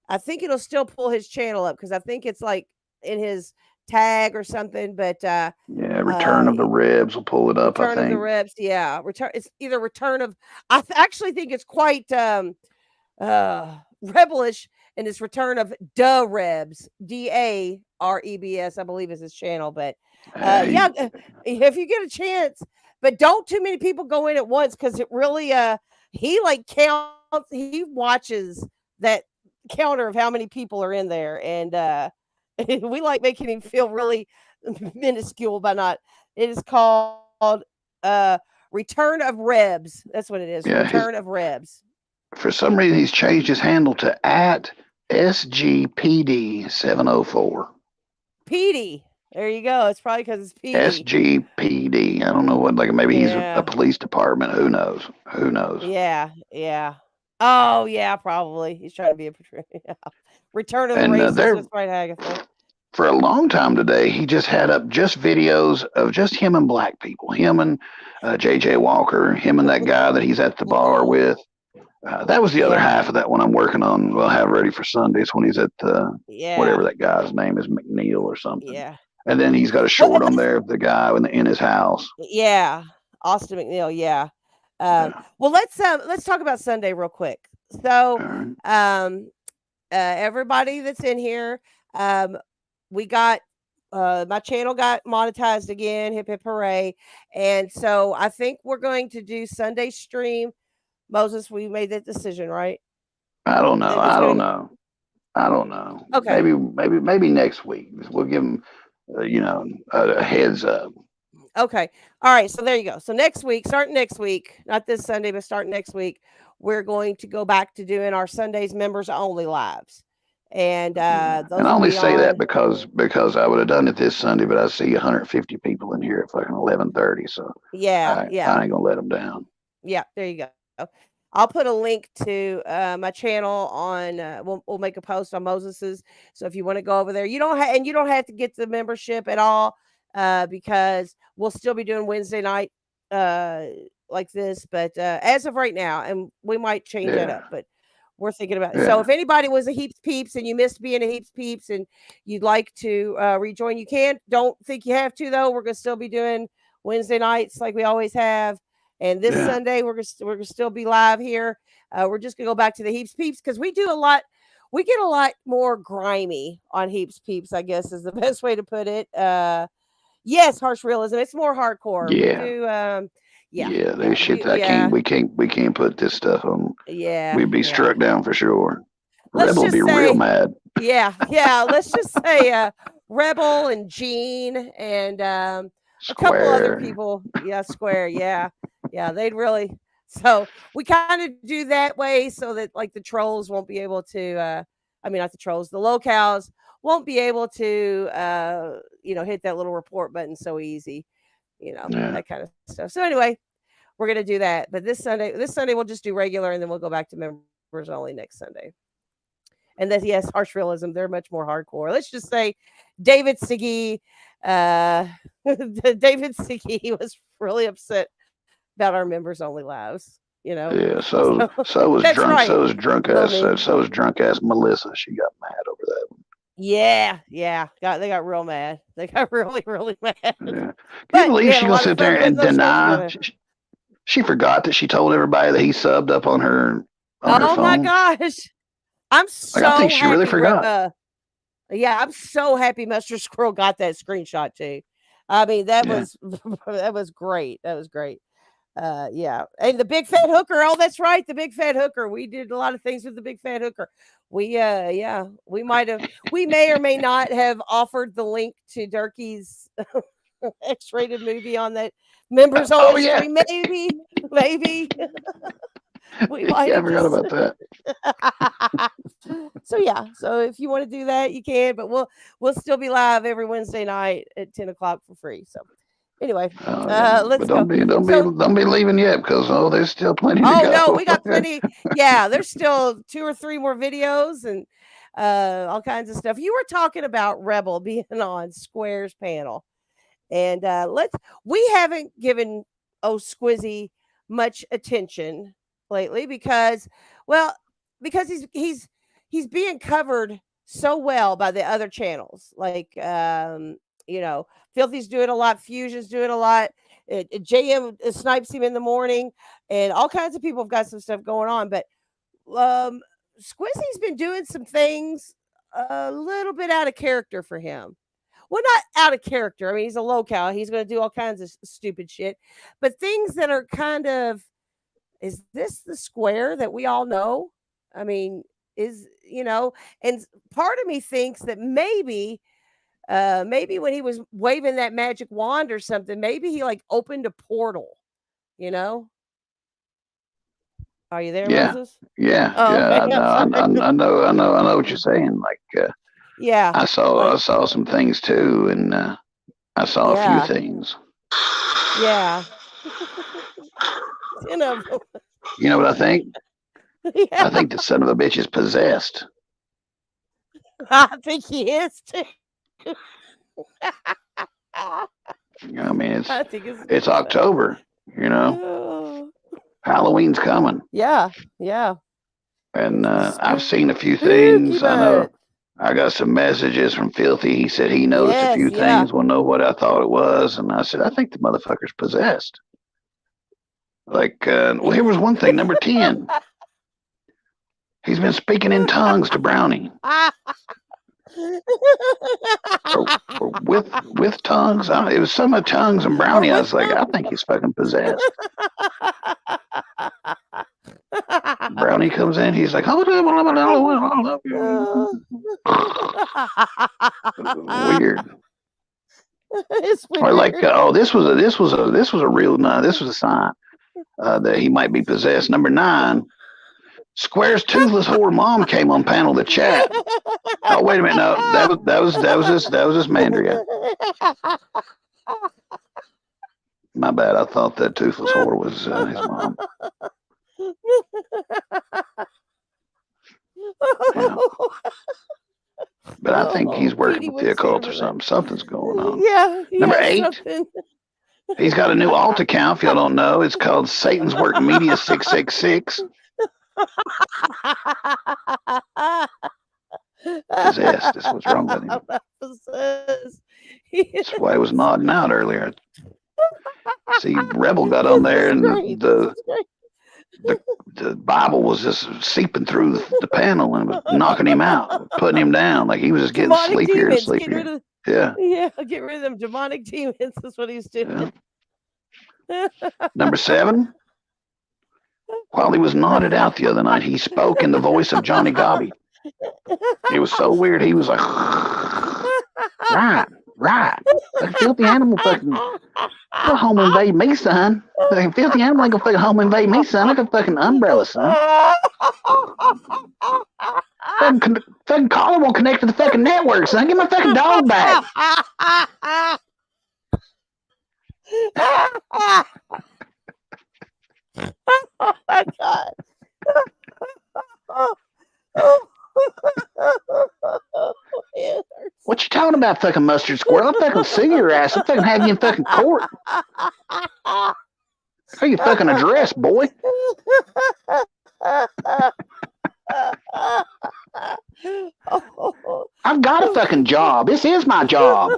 I think it'll still pull his channel up because I think it's like in his tag or something. But Return of the Rebs will pull it up. Return I think. of the Rebs. Yeah, return. It's either Return of. I actually think it's quite rebellish, and it's Return of Da Rebs. DAREBS, I believe is his channel. But if you get a chance, but don't too many people go in at once because it really he like counts. He watches that counter of how many people are in there, and we like making him feel really minuscule by not. It is called Return of Rebs. That's what it is. Yeah, Return of Rebs. For some reason, he's changed his handle to @SGPD704. PD. There you go. It's probably because it's PD. SGPD. I don't know what. Like maybe he's a police department. Who knows? Who knows? Yeah. Yeah. Oh yeah, probably. He's trying to be a Return of the Racist. That's right, Agatha. For a long time today, he just had up just videos of just him and black people. Him and JJ Walker. Him and that guy that he's at the bar with. That was the other half of that one I'm working on. We'll have ready for Sundays when he's at whatever that guy's name is, McNeil or something. Yeah. And then he's got a short on there of the guy in his house. Yeah, Austin McNeil. Yeah. Well, let's talk about Sunday real quick. So, everybody that's in here, we got my channel got monetized again. Hip hip hooray! And so I think we're going to do Sunday stream Moses, we made that decision, right? I don't know. That it's I gonna don't be know. I don't know. okay. Maybe next week. We'll give them, a heads up. Okay. All right. So there you go. So next week, starting next week, not this Sunday, but starting next week, we're going to go back to doing our Sundays members only lives. And And those I will only be say that on. because I would have done it this Sunday, but I see 150 people in here at fucking 11:30, so Yeah. I Yeah. ain't gonna let them down. Yeah. There you go. I'll put a link to my channel on. We'll make a post on Moses's. So if you want to go over there, you don't and you don't have to get the membership at all because we'll still be doing Wednesday night like this. But as of right now, and we might change that Yeah, up, but we're thinking about it. So yeah, if anybody was a Heaps Peeps and you missed being a Heaps Peeps and you'd like to rejoin, you can. Don't think you have to though. We're gonna still be doing Wednesday nights like we always have. And this yeah, Sunday, we're gonna still be live here. We're just gonna go back to the Heaps Peeps because we do a lot. We get a lot more grimy on Heaps Peeps, I guess is the best way to put it. Yes, harsh realism. It's more hardcore. We yeah, do. Yeah, yeah. yeah. There's shit that Yeah, we can't put this stuff on. yeah, We'd be yeah. struck down for sure. Let's Rebel will just be real say, mad. yeah, yeah. Let's just say, Rebel and Gene and a couple other Square. people. Yeah, Square. Yeah, yeah. They'd really. So we kind of do that way so that like the trolls won't be able to. I mean, not the trolls. The LolCows won't be able to. Hit that little report button so easy. Yeah. That kind of stuff. So anyway, we're gonna do that. But this Sunday we'll just do regular, and then we'll go back to members only next Sunday. And then yes, harsh realism. They're much more hardcore. Let's just say David Siggy, David Siggy was really upset about our members only lives. Yeah. So So was that's drunk. right. So was drunk Little ass. me. So was drunk ass Melissa. She got mad over that one. Yeah, yeah. They got real mad. They got really, really mad. Yeah. Can you But we believe had she a gonna lot of sit there fun putting and those shows deny? together. She forgot that she told everybody that he subbed up on her Oh my phone. gosh. I'm Like I think so she really happy. forgot. Yeah, I'm so happy Mustard Squirrel got that screenshot too. I mean, that Yeah. was that was great. That was great. Yeah. And the big fat hooker. Oh, that's right. The big fat hooker. We did a lot of things with the big fat hooker. We we may or may not have offered the link to Durkee's X-rated movie on that members Oh only yeah. stream. Maybe. We might Yeah, I have forgot just about that. so yeah, so if you want to do that, you can, but we'll still be live every Wednesday night at 10 o'clock for free. So anyway, Oh yeah. let's But go. So don't be leaving yet because there's still plenty to oh go. no, we got plenty. Yeah, there's still 2 or 3 more videos and all kinds of stuff. You were talking about Rebel being on Square's panel. And we haven't given Squizzy much attention lately because he's being covered so well by the other channels. Like Filthy's doing a lot, Fusion's doing a lot, JM snipes him in the morning, and all kinds of people have got some stuff going on. But Squizzy's been doing some things a little bit out of character for him. Well, not out of character. I mean, he's a LolCow. He's going to do all kinds of stupid shit, but things that are kind of, is this the Square that we all know? I mean, and part of me thinks that maybe when he was waving that magic wand or something, maybe he like opened a portal, Are you there, Yeah. Moses? Yeah. Oh, Yeah. okay. I know what you're saying. Like Yeah. I saw some things too, and I saw a few things. Yeah. You know what I think? Yeah. I think the son of a bitch is possessed. I think he is too. I mean, I think it's October. Halloween's coming. Yeah, yeah. And I've seen a few things. I know I got some messages from Filthy. He said he knows a few things. Will know what I thought it was, and I said I think the motherfucker's possessed. Like, well, here was one thing. Number 10. He's been speaking in tongues to Brownie. or with tongues. It was some of tongues and Brownie. I was like, I think he's fucking possessed. Brownie comes in. He's like, oh, I love you. Weird. It's Or like, weird. oh, this was a real this was a sign that he might be possessed. Number 9, Square's toothless whore mom came on panel to chat. Oh, wait a minute, no, that was this Mandria. My bad. I thought that toothless whore was his mom. Yeah. But I think he's working with the occult or something. Something's going on. Yeah. Number 8. Something. He's got a new alt account. If y'all don't know, it's called Satan's Work Media 666. Possessed. That's what's wrong with him. Possessed. That's why he was nodding out earlier. See, Rebel got on there, and the Bible was just seeping through the panel and was knocking him out, putting him down. Like he was just getting Demonic sleepier demons. and sleepier. Yeah. Yeah, get rid of them demonic demons. That's what he's doing. Yeah. Number 7. While he was nodded out the other night, he spoke in the voice of Johnny Gobby. It was so weird. He was like, right. That filthy animal fucking home invade me, son. Fucking filthy animal ain't gonna fucking home invade me, son. Like a fucking umbrella, son. Fucking collar won't connect to the fucking network, son. Get my fucking dog back. Oh my God. What you talking about, fucking mustard squirrel? I'll fucking sue your ass. I'll fucking have you in fucking court. How you fucking address, boy? I've got a fucking job. This is my job.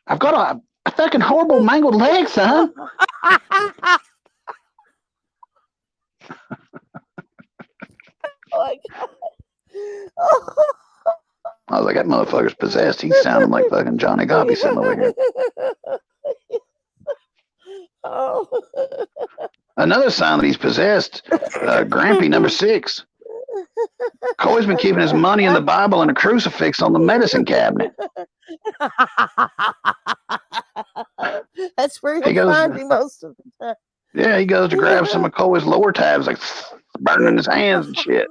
I've got a fucking horrible mangled leg, son. Oh my God. I was like, that motherfucker's possessed. He's sounding like fucking Johnny Gobby sitting over here. Oh. Another sign that he's possessed, Grampy number 6. Coy's been keeping his money in the Bible and a crucifix on the medicine cabinet. That's where he'll find me most of the time. Yeah, he goes to grab some of Coy's lower tabs, like burning his hands and shit.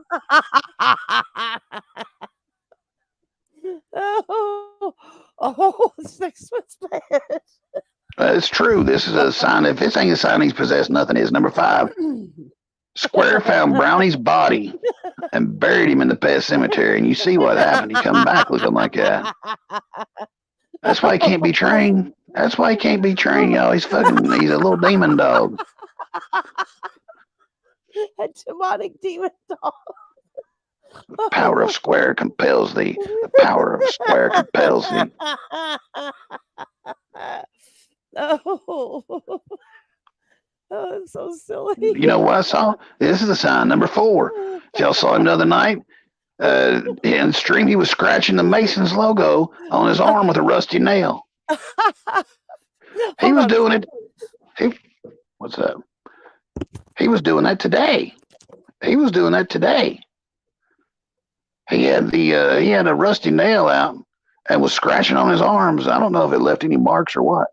Oh, this next one's bad. It's true. This is a sign. If this ain't a sign he's possessed, nothing is. Number 5. Square found Brownie's body and buried him in the pet cemetery. And you see what happened. He come back looking like that. That's why he can't be trained. That's why he can't be trained, y'all. He's a little demon dog. A demonic demon dog. The power of Square compels thee. The power of Square compels thee. Oh, it's so silly. You know what I saw? This is a sign. Number 4. Y'all saw him the other night. In stream, he was scratching the Mason's logo on his arm with a rusty nail. He was doing it. What's that? He was doing that today. He had he had a rusty nail out and was scratching on his arms. I don't know if it left any marks or what,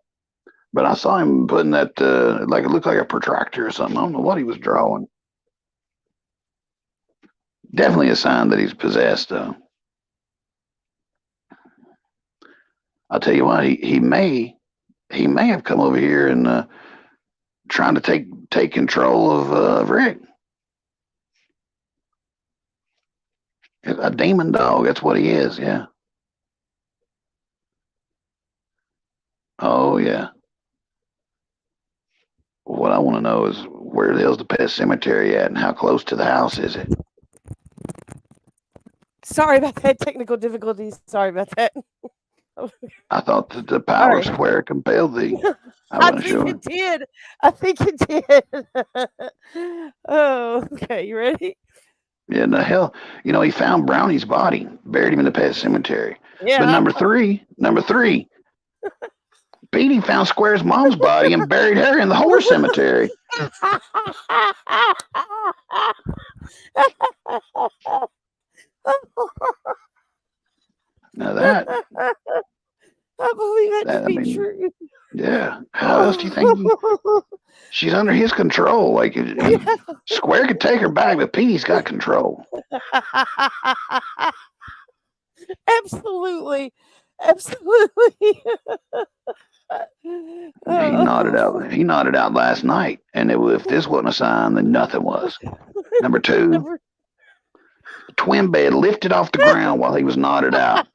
but I saw him putting that like it looked like a protractor or something. I don't know what he was drawing. Definitely a sign that he's possessed, though. I'll tell you what, he may have come over here and trying to take control of Rick. A demon dog, that's what he is, yeah. Oh, yeah. What I want to know is where the hell's the pet cemetery at and how close to the house is it? Sorry about that. Technical difficulties. Sorry about that. I thought that the power of Square compelled thee. I think it did. I think it did. Oh, okay. You ready? Yeah, the hell. You know, he found Brownie's body, buried him in the pet cemetery. Yeah. But number three, Petey found Square's mom's body and buried her in the horse cemetery. Now that I believe that to be true. Yeah. How else do you think she's under his control? Like Square could take her back, but Petey's got control. Absolutely. Absolutely. He nodded out. He nodded out last night, and if this wasn't a sign, then nothing was. Number two, the twin bed lifted off the ground while he was nodded out.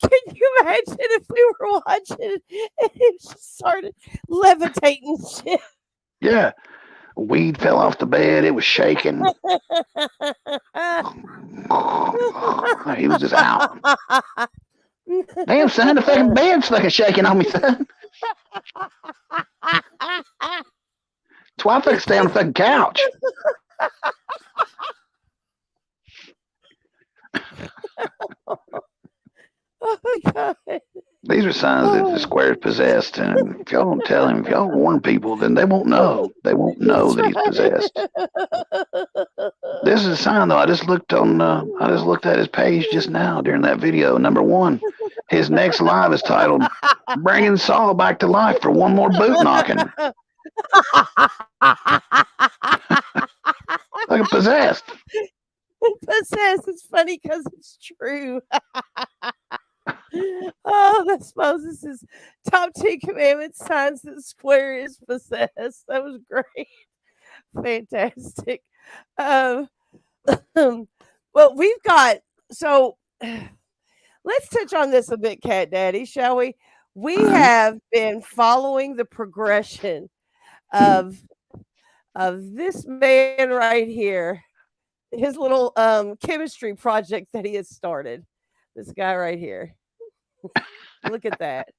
Can you imagine if we were watching and it just started levitating shit? Yeah. Weed fell off the bed. It was shaking. He was just out. Damn, son, the fucking bed's fucking shaking on me, son. That's why I fucking stay on the fucking couch. Oh my God. These are signs that the Square's possessed, and if y'all don't tell him, if y'all don't warn people, then they won't know. They won't know that he's possessed. This is a sign, though. I just looked at his page just now during that video. Number one, his next live is titled "Bringing Saul Back to Life for One More Boot Knocking." Like a possessed. Possessed. It's funny because it's true. Oh, that's Moses' top 10 commandments, signs that Square is possessed. That was great. Fantastic. Well, we've got, so let's touch on this a bit, Cat Daddy, shall we? We have been following the progression of this man right here, his little chemistry project that he has started. This guy right here. Look at that.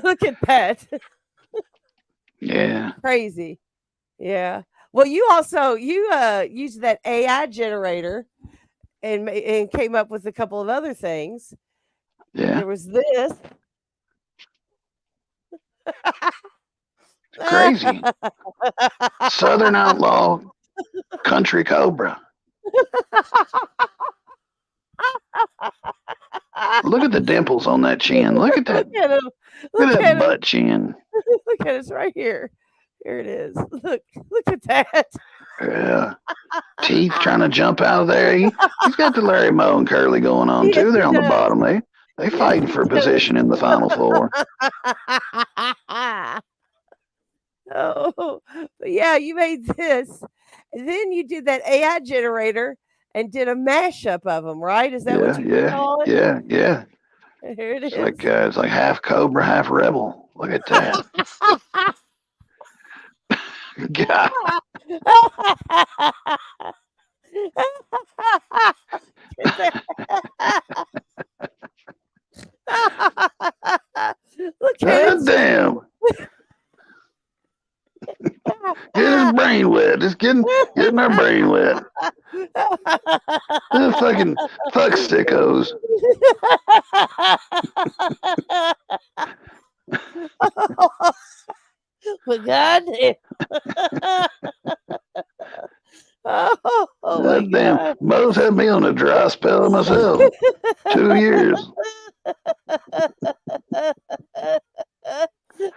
Look at that. Yeah. Crazy. Yeah. Well, you also used that AI generator and came up with a couple of other things. Yeah. There was this. Crazy. Southern outlaw country cobra. Look at the dimples on that chin. Look at that. Look at that butt chin. Look at it right here. Here it is. Look at that. Yeah. Teeth trying to jump out of there. He's got the Larry Moe and Curly going on too. They're on the bottom. They fighting for position in the final four. Oh, but yeah, you made this. And then you did that AI generator and did a mashup of them, right? Is that what you call it? Yeah. Here it is. It's like half Cobra, half Rebel. Look at that. God. Look at it. Damn. Get his brain wet. Just getting our brain wet. Fucking fuck sickos. Well, goddamn. Oh my damn. God. Mo's had me on a dry spell myself. 2 years.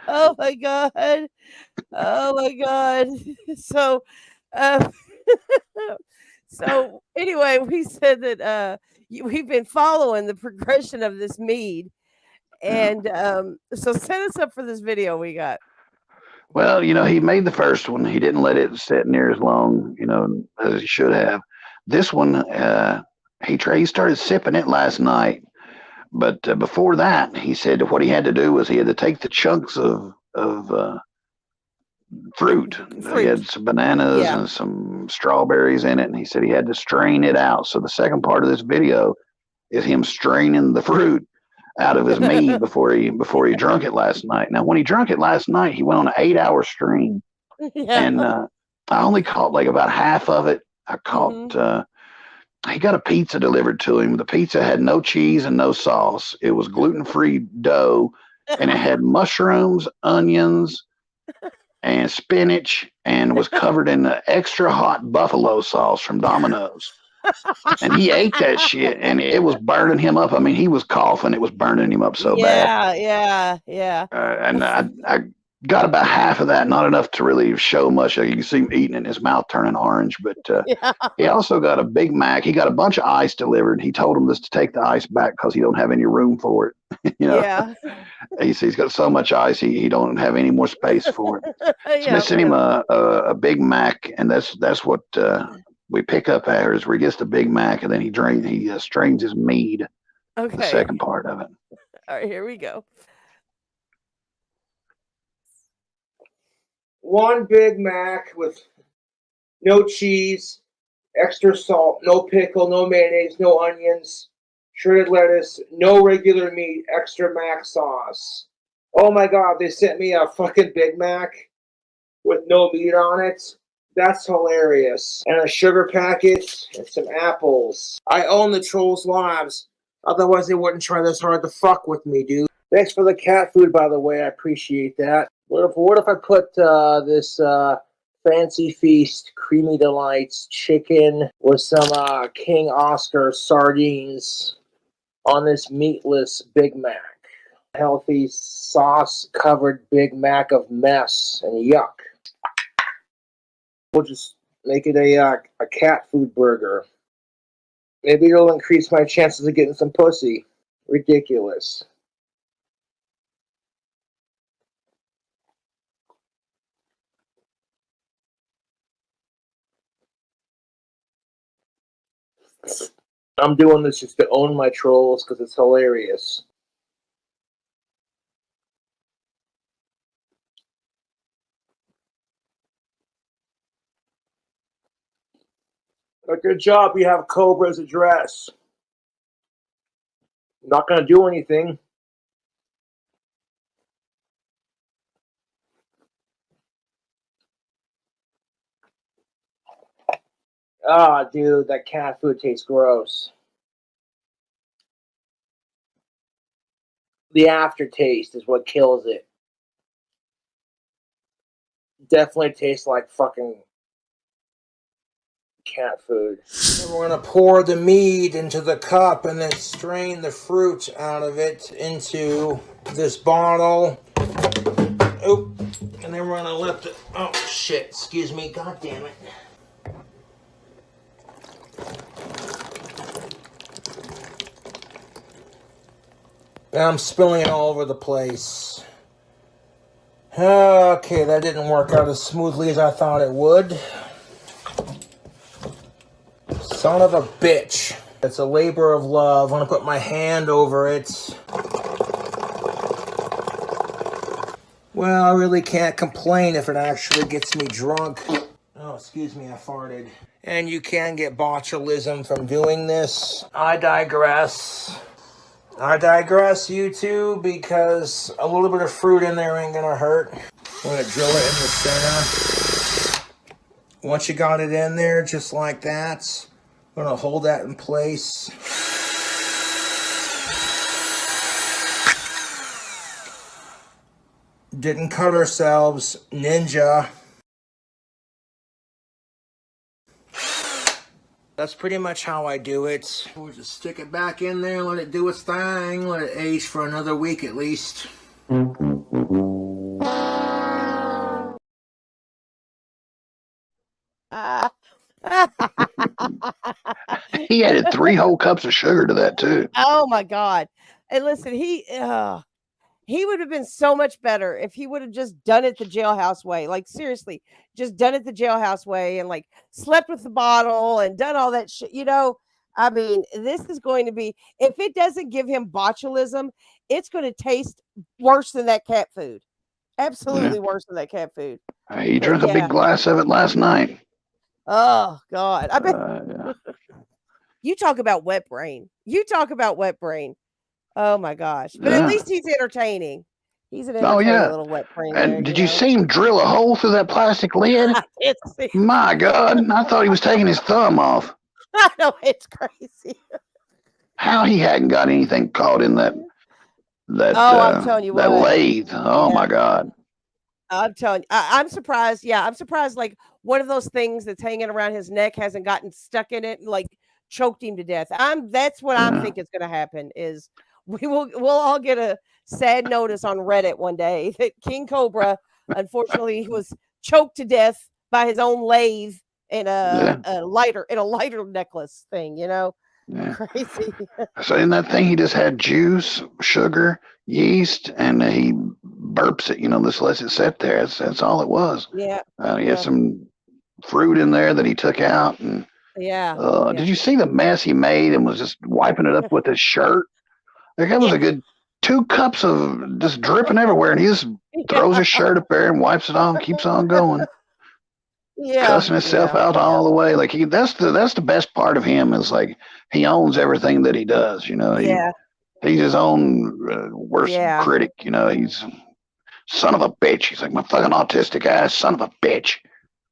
Oh my God. Oh my God. So so anyway, we said that we've been following the progression of this Mead. And so set us up for this video we got. Well, he made the first one. He didn't let it sit near as long, as he should have. This one, he started sipping it last night. But before that, he said what he had to do was he had to take the chunks of fruit. He had some bananas and some strawberries in it, and he said he had to strain it out. So the second part of this video is him straining the fruit out of his mead before he drunk it last night. Now, when he drunk it last night, he went on an 8-hour stream, and I only caught like about half of it. I caught he got a pizza delivered to him. The pizza had no cheese and no sauce. It was gluten-free dough, and it had mushrooms, onions, and spinach, and was covered in the extra hot buffalo sauce from Domino's. And he ate that shit, and it was burning him up. I mean, he was coughing. It was burning him up so bad. Yeah. And I got about half of that, not enough to really show much. You can see him eating it, and his mouth turning orange. But he also got a Big Mac. He got a bunch of ice delivered. He told him just to take the ice back because he don't have any room for it. Yeah. He's got so much ice, he don't have any more space for it. So they sent him a Big Mac, and that's what we pick up at is where he gets the Big Mac, and then he strains his mead. Okay. The second part of it. All right, here we go. One Big Mac with no cheese, extra salt, no pickle, no mayonnaise, no onions, shredded lettuce, no regular meat, extra Mac sauce. Oh my God, they sent me a fucking Big Mac with no meat on it. That's hilarious. And a sugar packet and some apples. I own the Trolls' Lives. Otherwise, they wouldn't try this hard to fuck with me, dude. Thanks for the cat food, by the way. I appreciate that. What if I put this Fancy Feast Creamy Delights chicken with some King Oscar sardines on this meatless Big Mac? Healthy sauce-covered Big Mac of mess and yuck. We'll just make it a cat food burger. Maybe it'll increase my chances of getting some pussy. Ridiculous. I'm doing this just to own my trolls because it's hilarious. A good job, you have Cobra's address. Not going to do anything. Ah, dude, that cat food tastes gross. The aftertaste is what kills it. Definitely tastes like fucking cat food. And we're going to pour the mead into the cup and then strain the fruit out of it into this bottle. Oh, and then we're going to lift it. Oh, shit. Excuse me. God damn it. And I'm spilling it all over the place. Okay, that didn't work out as smoothly as I thought it would. Son of a bitch. It's a labor of love. I'm gonna put my hand over it. Well, I really can't complain if it actually gets me drunk. Oh, excuse me, I farted. And you can get botulism from doing this. I digress. You two, because a little bit of fruit in there ain't gonna hurt. I'm gonna drill it in the center. Once you got it in there, just like that, I'm gonna hold that in place. Didn't cut ourselves, ninja. That's pretty much how I do it. We'll just stick it back in there, let it do its thing, let it age for another week at least. He added 3 whole cups of sugar to that too. Oh my God. And listen, he would have been so much better if he would have just done it the jailhouse way. Like, seriously, just done it the jailhouse way and like slept with the bottle and done all that shit. You know, I mean, this is going to be, if it doesn't give him botulism, it's going to taste worse than that cat food. Absolutely worse than that cat food. He drank a big glass of it last night. Oh, God. I bet. You talk about wet brain. Oh my gosh. But at least he's entertaining. He's an entertaining little wet brain. And did you see him drill a hole through that plastic lid? I did see. My God. I thought he was taking his thumb off. I know, it's crazy. How he hadn't got anything caught in that Oh, I'm telling you that what. lathe. Oh Yeah. my God. I'm telling you, I'm surprised. Yeah, I'm surprised. Like one of those things that's hanging around his neck hasn't gotten stuck in it, and, like choked him to death. That's what I'm Yeah. thinking is going to happen. Is we'll all get a sad notice on Reddit one day that King Cobra, unfortunately, he was choked to death by his own lathe in Yeah. a lighter necklace thing. Yeah. Crazy. So in that thing, he just had juice, sugar, yeast, and he burps it. Just lets it sit there. That's all it was. Yeah. He had Yeah. some fruit in there that he took out. And Yeah. Yeah. did you see the mess he made and was just wiping it up with his shirt? Like that was Yeah. a good 2 cups of just dripping everywhere, and he just throws his shirt up there and wipes it off and keeps on going. Yeah. Cussing himself out all the way. Like that's the best part of him is like he owns everything that he does. Yeah. He's his own worst Yeah. critic. He's son of a bitch. He's like my fucking autistic ass son of a bitch.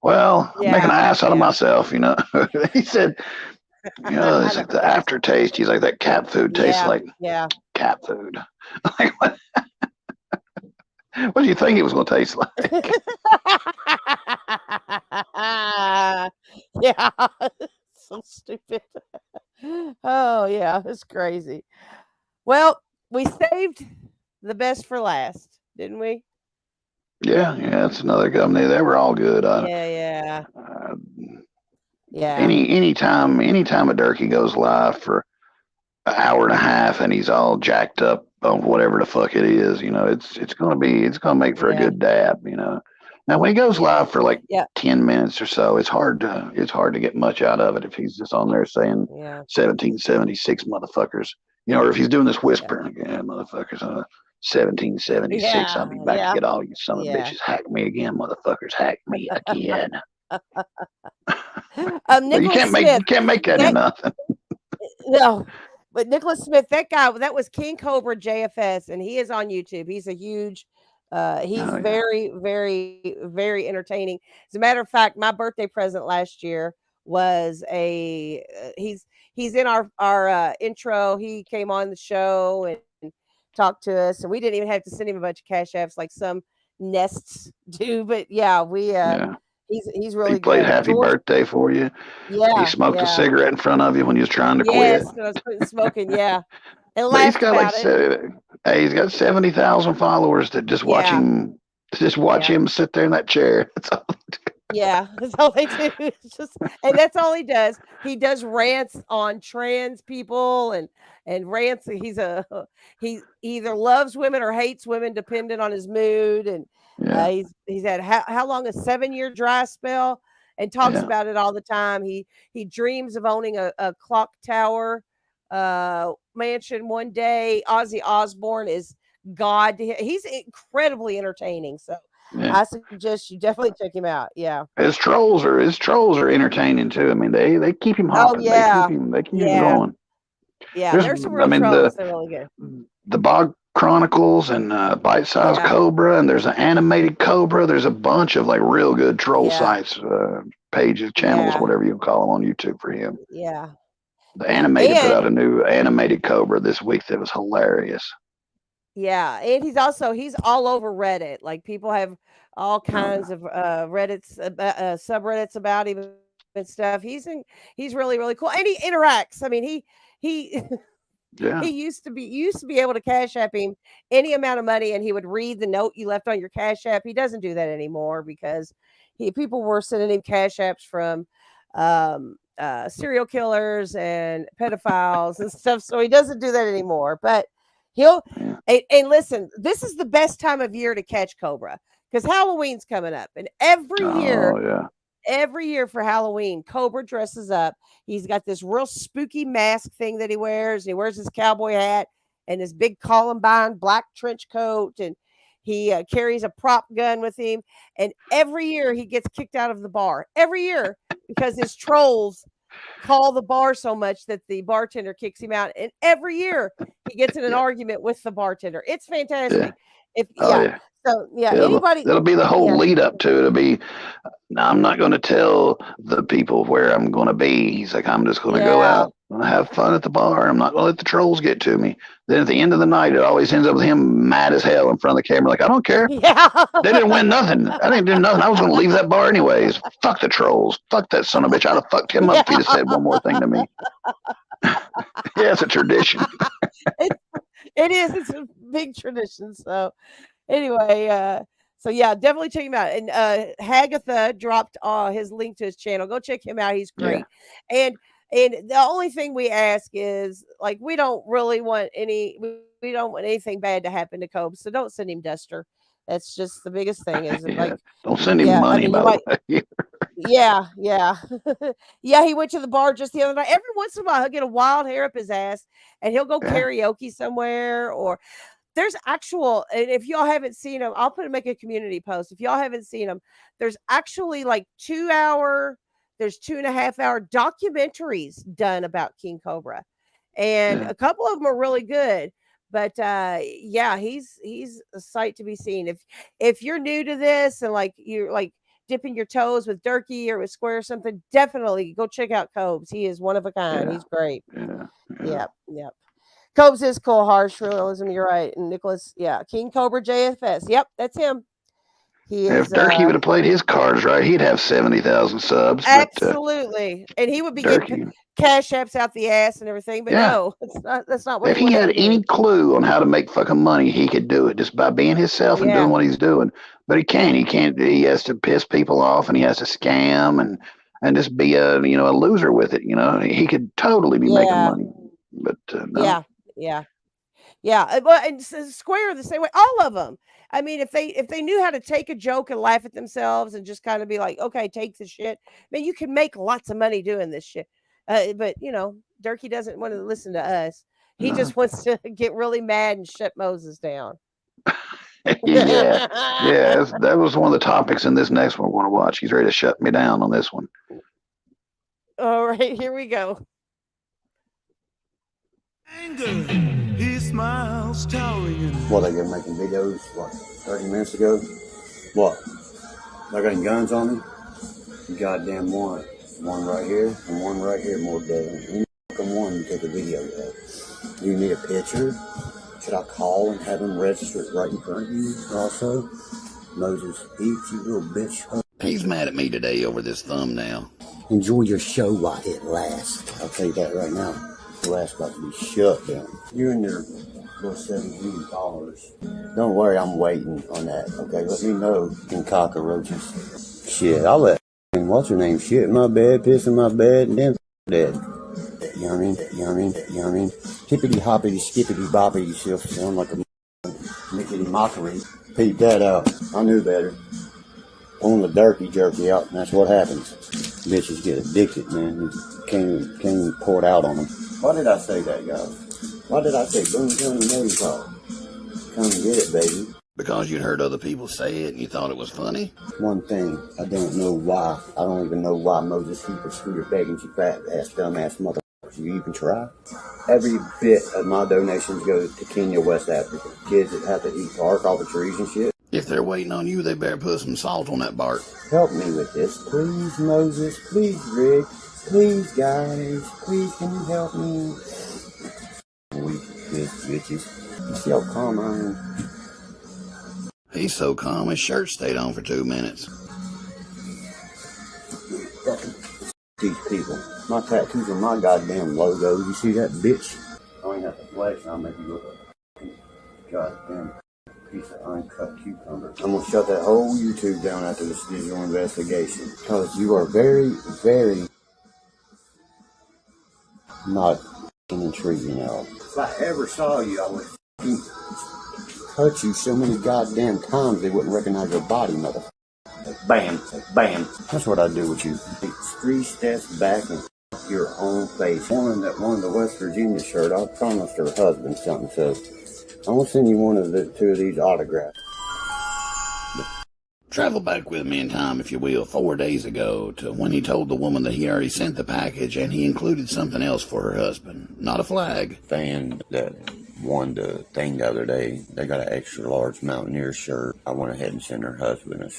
Well, I'm making an ass out of myself. He said, it's like the aftertaste. He's like that cat food tastes like cat food. Like, what do you think it was going to taste like? Yeah, so stupid. Oh yeah, it's crazy. Well, we saved the best for last, didn't we? Yeah, it's another company. They were all good. Yeah. Anytime a Durkee goes live for an hour and a half and he's all jacked up on whatever the fuck it is, it's gonna make for a good dab. Now when he goes live for like 10 minutes or so, it's hard to get much out of it if he's just on there saying 1776 motherfuckers, or if he's doing this whispering again, motherfuckers. 1776, I'll be back to get all you son of bitches. Hack me again, motherfuckers. Hack me again. You can't make that into nothing. No, but Nicholas Smith, that guy, that was King Cobra JFS, and he is on YouTube. He's a huge, he's very, very, very entertaining. As a matter of fact, my birthday present last year was he's in our intro. He came on the show and talked to us, and we didn't even have to send him a bunch of cash apps like some nests do. But he's really he played good. Happy Birthday for you. Yeah. He smoked a cigarette in front of you when you was trying to quit. Yes, I was quitting smoking. Yeah. And But he's laughed got about it. he's got 70,000 followers that just watch him him sit there in that chair. That's all. Yeah, that's all they do. It's just, and that's all he does. He does rants on trans people and rants. He either loves women or hates women, depending on his mood. And he's had how long, a 7-year dry spell, and talks about it all the time. He dreams of owning a clock tower mansion one day. Ozzy Osbourne is God to him. He's incredibly entertaining. So I suggest you definitely check him out. Yeah. His trolls are entertaining too. I mean, they keep him hopping. They keep him going. Yeah, there's some real trolls. They're really good. The Bog Chronicles and Bite Size Cobra, and there's an animated Cobra. There's a bunch of like real good troll sites, pages, channels, whatever you call them on YouTube for him. Yeah. The animated put out a new animated Cobra this week that was hilarious. Yeah, and he's all over Reddit. Like people have all kinds of Reddits, subreddits about him and stuff. He's really, really cool, and he interacts. I mean, he he used to be able to cash app him any amount of money, and he would read the note you left on your cash app. He doesn't do that anymore because people were sending him cash apps from serial killers and pedophiles and stuff. So he doesn't do that anymore. But he'll and listen, this is the best time of year to catch Cobra because Halloween's coming up, and every year for Halloween, Cobra dresses up. He's got this real spooky mask thing that he wears, and he wears his cowboy hat and his big Columbine black trench coat, and he carries a prop gun with him. And every year he gets kicked out of the bar. Every year because his trolls call the bar so much that the bartender kicks him out. And every year he gets in an argument with the bartender. It's fantastic. So It'll be the whole lead up to it. It'll be No, I'm not going to tell the people where I'm going to be. He's like, I'm just going to go Yeah. out and have fun at the bar. I'm not going to let the trolls get to me. Then at the end of the night, it always ends up with him mad as hell in front of the camera. Like, I don't care. Yeah. They didn't win nothing. I didn't do nothing. I was going to leave that bar anyways. Fuck the trolls. Fuck that son of a bitch. I'd have fucked him up if he'd have said one more thing to me. Yeah, it's a tradition. It is. It's a big tradition. So anyway, so yeah, definitely check him out. And Hagatha dropped his link to his channel. Go check him out. He's Yeah. great. And the only thing we ask is like we don't really want we don't want anything bad to happen to Cobes. So don't send him Duster. That's just the biggest thing. Is Yeah. like Don't send him yeah, I money, mean by you might the way. yeah, yeah. Yeah, he went to the bar just the other night. Every once in a while he'll get a wild hair up his ass and he'll go Yeah. karaoke somewhere or there's actual, and if y'all haven't seen them, I'll make a community post. If y'all haven't seen them, there's actually like 2 hour, there's 2.5 hour documentaries done about King Cobra. And Yeah. a couple of them are really good. But yeah, he's a sight to be seen. If you're new to this and like you're like dipping your toes with Durkee or with Square or something, definitely go check out Cobes. He is one of a kind. Yeah. He's great. Yeah. Yep, yep. Cobes is cool, harsh realism. You're right. And Nicholas, yeah, King Cobra JFS. Yep, that's him. He If is Durkee would have played his cards right, he'd have 70,000 subs. But absolutely, and he would be Durkee, getting cash apps out the ass and everything. But yeah. no, that's not what If he he wanted had to do. any clue on how to make fucking money, he could do it just by being himself and Yeah. doing what he's doing. But he can't. He can't. He has to piss people off and he has to scam and just be a a loser with it. He could totally be making Yeah, money, but no. yeah, yeah, yeah. Well, and Square the same way. All of them. I mean, if they knew how to take a joke and laugh at themselves and just kind of be like, okay, take the shit. Man, you can make lots of money doing this shit. But Durkee doesn't want to listen to us. He No. just wants to get really mad and shut Moses down. Yeah, yeah. That was one of the topics in this next one we're going to watch. He's ready to shut me down on this one. All right, here we go. He smiles towering. What, they were making videos, 30 minutes ago? What? They got any guns on me? Goddamn one. One right here and one right here, more deadly. Any fucking one you take a video of. Do you need a picture? Should I call and have him register it right in front of you also? Moses, Heaps, you little bitch. He's mad at me today over this thumbnail. Enjoy your show while it lasts. I'll tell you that right now. The last about to be shut down. You and your little 17 followers. Don't worry, I'm waiting on that. Okay, let me know, you cockroaches. Shit, I'll let what's her name shit in my bed, piss in my bed, and then dead. You know what I mean? You know what I mean? You know what I mean? Hippity hoppity skippity boppity, you sound like a mickety mockery. Peep that out. I knew better. Pulling the Durkee jerky out, and that's what happens. Bitches get addicted, man. You can't even pour it out on them. Why did I say that, guys? Why did I say Boone County name call? Come get it, baby. Because you'd heard other people say it and you thought it was funny? One thing, I don't know why. I don't even know why Moses Heap or Scooter begging you fat ass, dumbass motherfuckers. You even try? Every bit of my donations go to Kenya, West Africa. Kids that have to eat bark off the trees and shit. If they're waiting on you, they better put some salt on that bark. Help me with this, please, Moses. Please, Rick. Please, guys. Please, can you help me? Weak bitches. You see how calm I am? He's so calm, his shirt stayed on for 2 minutes. Fucking these people. My tattoos are my goddamn logo. You see that, bitch? I ain't got the flesh. I'll make you look like a goddamn piece of uncut cucumber. I'm gonna shut that whole YouTube down after this digital investigation. Because you are very, very not intriguing at all. If I ever saw you, I would cut you so many goddamn times they wouldn't recognize your body, motherfucker. Bam, bam. That's what I do with you. Take 3 steps back and your own face. Woman that won the West Virginia shirt, I promised her husband something, so I'm gonna send you one of the 2 of these autographs. Travel back with me in time, if you will, 4 days ago to when he told the woman that he already sent the package and he included something else for her husband. Not a flag. Fan that won the thing the other day, they got an extra large Mountaineer shirt. I went ahead and sent her husband a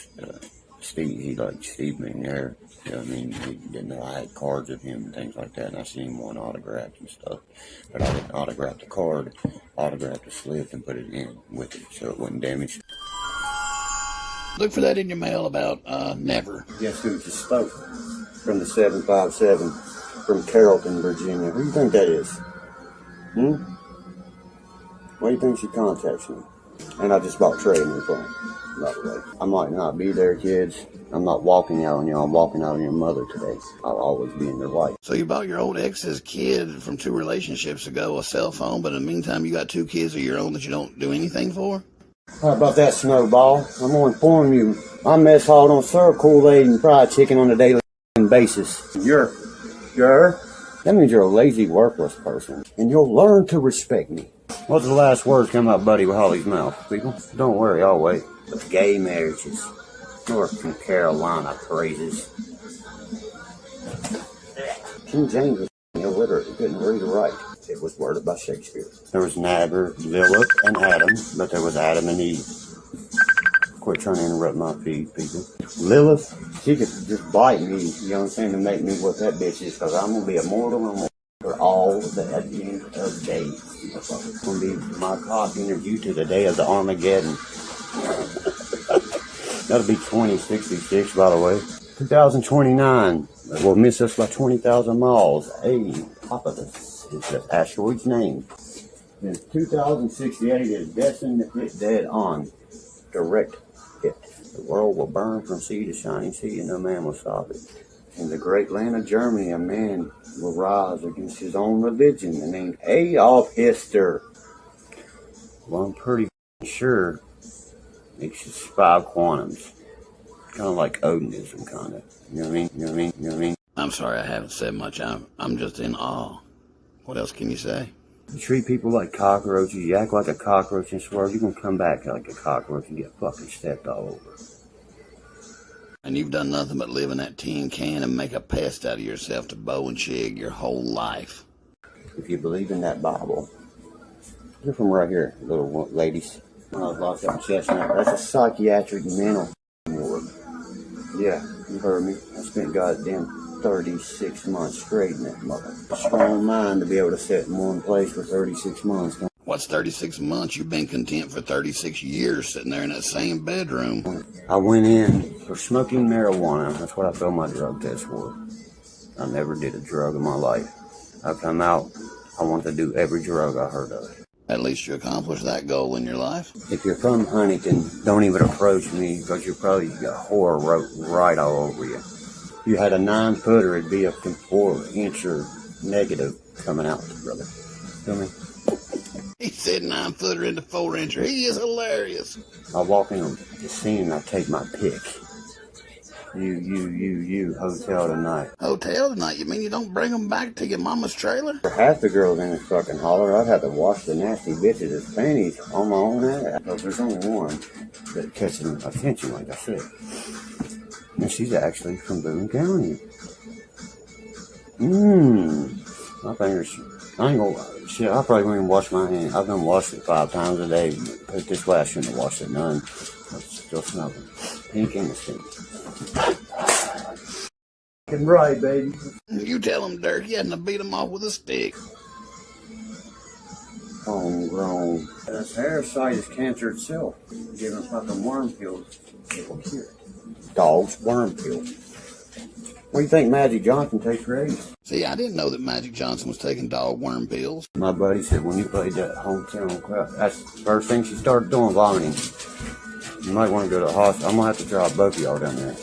Steve McNair. You know what I mean? He didn't know I had cards of him and things like that, and I seen one autographed and stuff. But I didn't autograph the card, autographed the slip and put it in with it so it wasn't damaged. Look for that in your mail about never. Guess who just spoke? From the 757 from Carrollton, Virginia. Who do you think that is? Why do you think she contacts me? And I just bought Trey a new phone, by the way. I might not be there, kids. I'm not walking out on you. I'm walking out on your mother today. I'll always be in your life. So you bought your old ex's kid from 2 relationships ago a cell phone, but in the meantime you got 2 kids of your own that you don't do anything for? How about that, Snowball? I'm going to inform you. I mess hall don't serve Kool-Aid and fried chicken on a daily basis. You're? That means you're a lazy, worthless person. And you'll learn to respect me. What's the last word come out, buddy, with Holly's mouth, people? Don't worry, I'll wait. But gay marriages. North from Carolina praises. King James was illiterate. He couldn't read or write. It was worded by Shakespeare. There was never Lilith and Adam, but there was Adam and Eve. Quit trying to interrupt my feed, people. Lilith, she could just bite me, you know what I'm saying, to make me what that bitch is, because I'm going to be immortal and I'm going to for all the at the end of days. It's going to be my cock interview to the day of the Armageddon. That'll be 2066, by the way. 2029 will miss us by 20,000 miles. Hey, Papa, this is the asteroid's name. And 2068 is destined to hit dead on. Direct hit. The world will burn from sea to shining sea, and no man will stop it. In the great land of Germany, a man will rise against his own religion and named Adolf Hitler. Well, I'm pretty sure it's just 5 quantums. Kind of like Odinism, kind of. You know what I mean? I'm sorry, I haven't said much. I'm just in awe. What else can you say? You treat people like cockroaches, you act like a cockroach and swear you're going to come back like a cockroach and get fucking stepped all over. And you've done nothing but live in that tin can and make a pest out of yourself to bow and shig your whole life. If you believe in that Bible, you're from right here, little ladies. When I was locked up in Chestnut, that's a psychiatric mental ward. Yeah, you heard me. I spent goddamn 36 months straight in that mother. A strong mind to be able to sit in one place for 36 months. What's 36 months? You've been content for 36 years sitting there in that same bedroom. I went in for smoking marijuana. That's what I failed my drug test for. I never did a drug in my life. I come out, I want to do every drug I heard of. At least you accomplished that goal in your life. If you're from Huntington, don't even approach me because you'll probably get horror wrote right all over you. If you had a 9-footer, it'd be a 4-incher negative coming out, brother. Feel me? He said 9-footer into 4-incher. He is hilarious. I walk in the scene and I take my pick. You, hotel tonight. Hotel tonight? You mean you don't bring them back to your mama's trailer? For half the girls in this fucking holler, I'd have to wash the nasty bitches' panties on my own ass. Because there's only one that catches my attention, like I said. And she's actually from Boone County. My fingers, I ain't gonna, shit, I probably won't even wash my hands. I've done washed it 5 times a day. But this last shouldn't have washed it none. It's still smelling pink and the stink. Fucking right, baby. You tell him, Dirk, you hadn't to beat him off with a stick. Homegrown. This parasite is cancer itself. Giving fucking worm pills, it will cure it. Dogs, worm pills. What do you think Magic Johnson takes for AIDS? See, I didn't know that Magic Johnson was taking dog worm pills. My buddy said when you played that hometown crowd, that's the first thing she started doing, vomiting. You might want to go to the hospital. I'm going to have to drive both of y'all down there.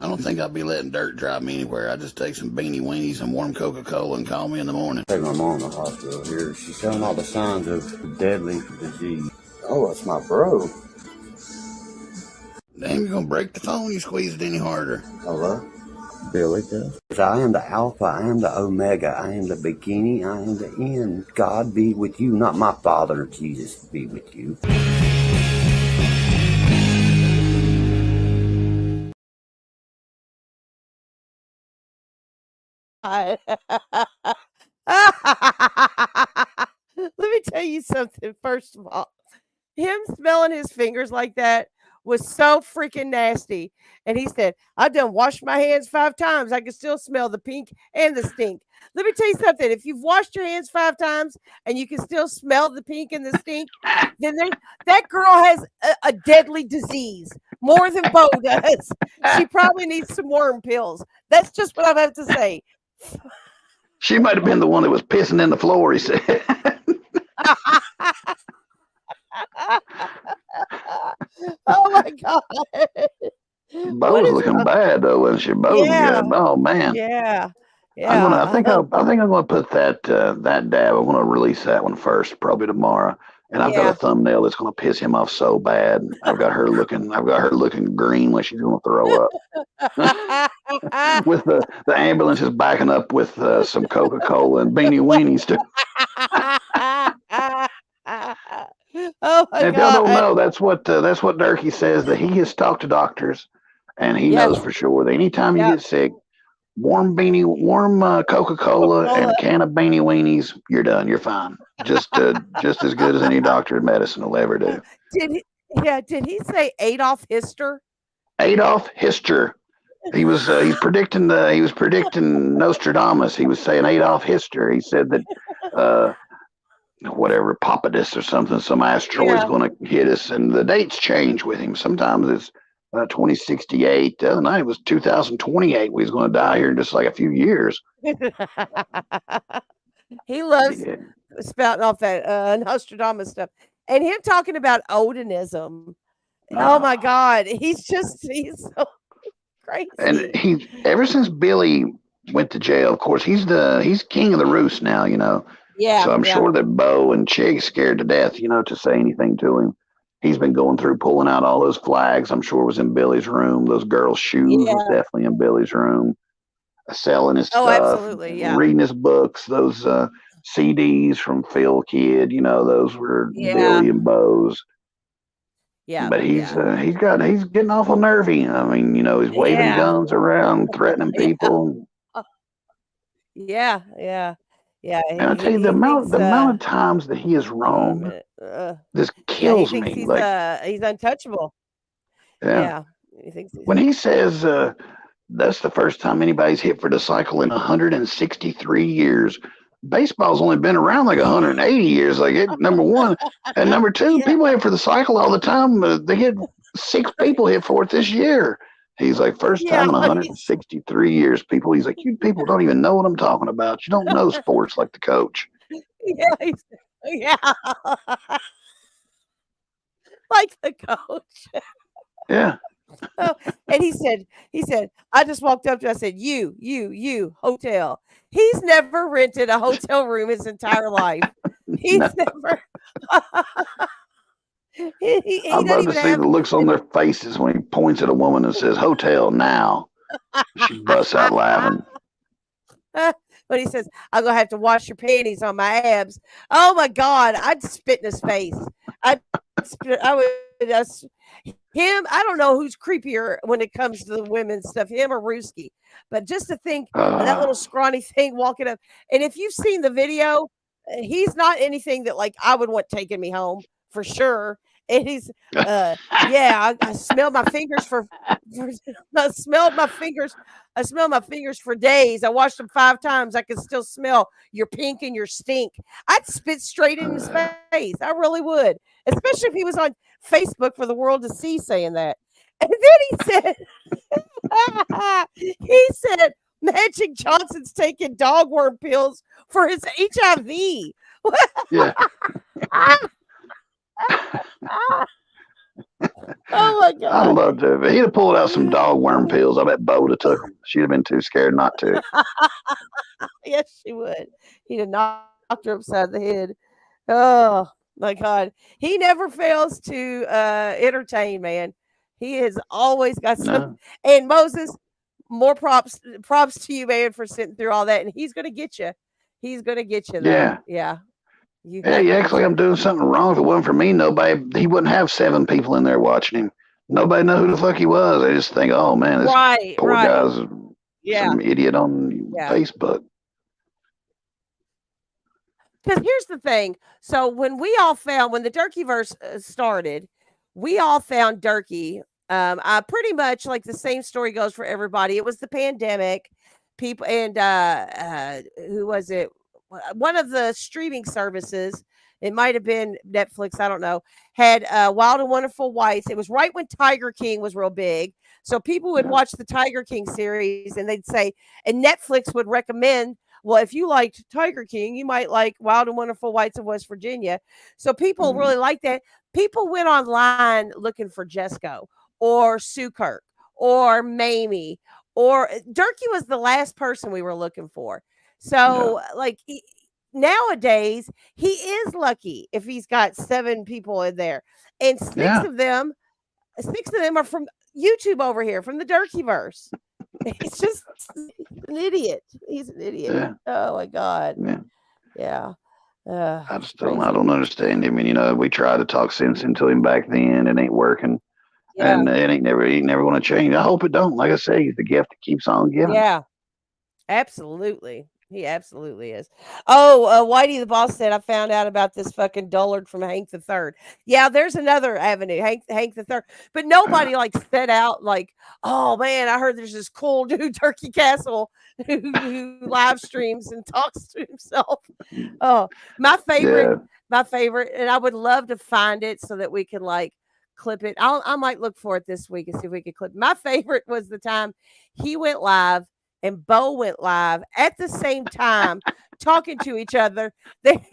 I don't think I'll be letting Dirk drive me anywhere. I just take some beanie weenies and warm Coca-Cola and call me in the morning. Take my mom to the hospital here. She's showing all the signs of deadly disease. Oh, that's my bro. Damn, you're going to break the phone. You squeeze it any harder. Hello? Billy does. I am the Alpha, I am the Omega, I am the beginning, I am the end. God be with you, not my Father, Jesus be with you. Let me tell you something. First of all, him smelling his fingers like that was so freaking nasty. And he said, I done washed my hands 5 times. I can still smell the pink and the stink. Let me tell you something. If you've washed your hands 5 times and you can still smell the pink and the stink, then that girl has a deadly disease more than Bo does. She probably needs some worm pills. That's just what I have to say. She might have been the one that was pissing in the floor, he said. Oh my God. Bo What was is looking wrong? bad though, wasn't she? Bo was Yeah. good. Oh man. Yeah. I Yeah. think I'm gonna put that that dab. I'm gonna release that one first, probably tomorrow. And I've got a Yeah. thumbnail that's gonna piss him off so bad. I've got her looking green like she's gonna throw up. With the ambulance is backing up with some Coca-Cola and beanie weenies too. Oh my And if y'all don't God. know, that's what Durkee says, that he has talked to doctors, and he knows Yes. for sure that anytime you Yep. get sick, warm Coca-Cola and a Coca-Cola. can of beanie weenies, you're done. You're fine. Just as good as any doctor in medicine will ever do. Did he? Yeah. Did he say Adolf Hister? Adolf Hister. He was predicting Nostradamus. He was saying Adolf Hister. He said that whatever Papadus or something, some asteroid's Yeah. going to hit us, and the dates change with him. Sometimes it's 2068. The other night it was 2028. We was going to die here in just like a few years. He loves Yeah. spouting off that Nostradamus stuff, and him talking about Odinism. Oh No. my God, he's so And crazy. ever since Billy went to jail, of course, he's king of the roost now, you know. Yeah. So I'm Yeah. sure that Bo and Chig scared to death, you know, to say anything to him. He's been going through pulling out all those flags. I'm sure it was in Billy's room. Those girls' shoes was Yeah. definitely in Billy's room. Selling his Oh, stuff, absolutely. Yeah. reading his books. Those CDs from Phil Kidd, you know, those were Yeah. Billy and Bo's. Yeah. But he's Yeah. he's getting awful nervy. I mean, you know, he's waving Yeah. guns around, threatening Yeah. people. Yeah. Yeah. Yeah. And I tell you, He thinks. the amount of times that he is Hold on a wrong, minute. this Yeah. He kills thinks me. Like, he's untouchable. yeah, Yeah. He thinks he's. when he says that's the first time anybody's hit for the cycle in 163 years. Baseball's only been around like 180 years. Like, number one, and number two, Yeah. people hit for the cycle all the time. They get 6 people hit for it this year. He's like, first Yeah. time in 163 years, people. He's like, you people don't even know what I'm talking about. You don't know sports like the coach. Yeah. Yeah. Like the coach. Yeah. Oh, and he said, I just walked up to him, I said, you, hotel. He's never rented a hotel room his entire life. He's No. never he I'm doesn't about to even see have the looks on their faces when he points at a woman and says, hotel now. She busts out laughing. but he says, I'm gonna have to wash your panties on my abs. Oh my God, I'd spit in his face. I would him. I don't know who's creepier when it comes to the women's stuff, him or Ruski. But just to think of that little scrawny thing walking up, and if you've seen the video, he's not anything that like I would want taking me home for sure. And he's yeah, I smelled my fingers I smelled my fingers. I smelled my fingers for days. I washed them 5 times. I can still smell your pink and your stink. I'd spit straight in his face. I really would, especially if he was on Facebook for the world to see saying that. And then he said Magic Johnson's taking dog worm pills for his HIV. Yeah. Oh my I'd God. love to. If he'd have pulled out some dog worm pills, I bet Bo would have took them. She'd have been too scared not to. Yes, she would. He'd have knocked her upside the head. Oh my God. He never fails to entertain, man. He has always got some. No. And Moses, more props to you, man, for sitting through all that. And he's gonna get you. He's gonna get you though. Yeah. Yeah. You Yeah, have he to acts like I'm doing something wrong. If it wasn't for me, he wouldn't have 7 people in there watching him. Nobody know who the fuck he was. They just think, oh man, this poor right. guy's Yeah. some idiot on Yeah. Facebook. Because here's the thing. So when we all found when the Turkeyverse started, we all found Durkee. I pretty much like the same story goes for everybody. It was the pandemic. People and who was it? One of the streaming services. It might have been Netflix. I don't know. Had Wild and Wonderful Whites. It was right when Tiger King was real big. So people would watch the Tiger King series and they'd say, and Netflix would recommend, well, if you liked Tiger King, you might like Wild and Wonderful Whites of West Virginia. So people really liked that. People went online looking for Jesco or Sue Kirk or Mamie or Durkee was the last person we were looking for. So like nowadays he is lucky if he's got 7 people in there, and six of them are from YouTube over here from the Durkeeverse. He's just an idiot. He's an idiot. Yeah. Oh my God. Yeah. I I don't understand him. And we tried to talk sense into him back then. It ain't working. And it ain't never going to change. I hope it don't. Like I say, he's the gift that keeps on giving. Yeah, absolutely. He absolutely is. Oh, Whitey the Boss said, I found out about this fucking dullard from Hank the Third. Yeah, there's another avenue, Hank the Third. But nobody like set out like, oh man, I heard there's this cool dude, Turkey Castle, who live streams and talks to himself. Oh, my favorite, and I would love to find it so that we can like clip it. I might look for it this week and see if we can clip. My favorite was the time he went live and Bo went live at the same time talking to each other.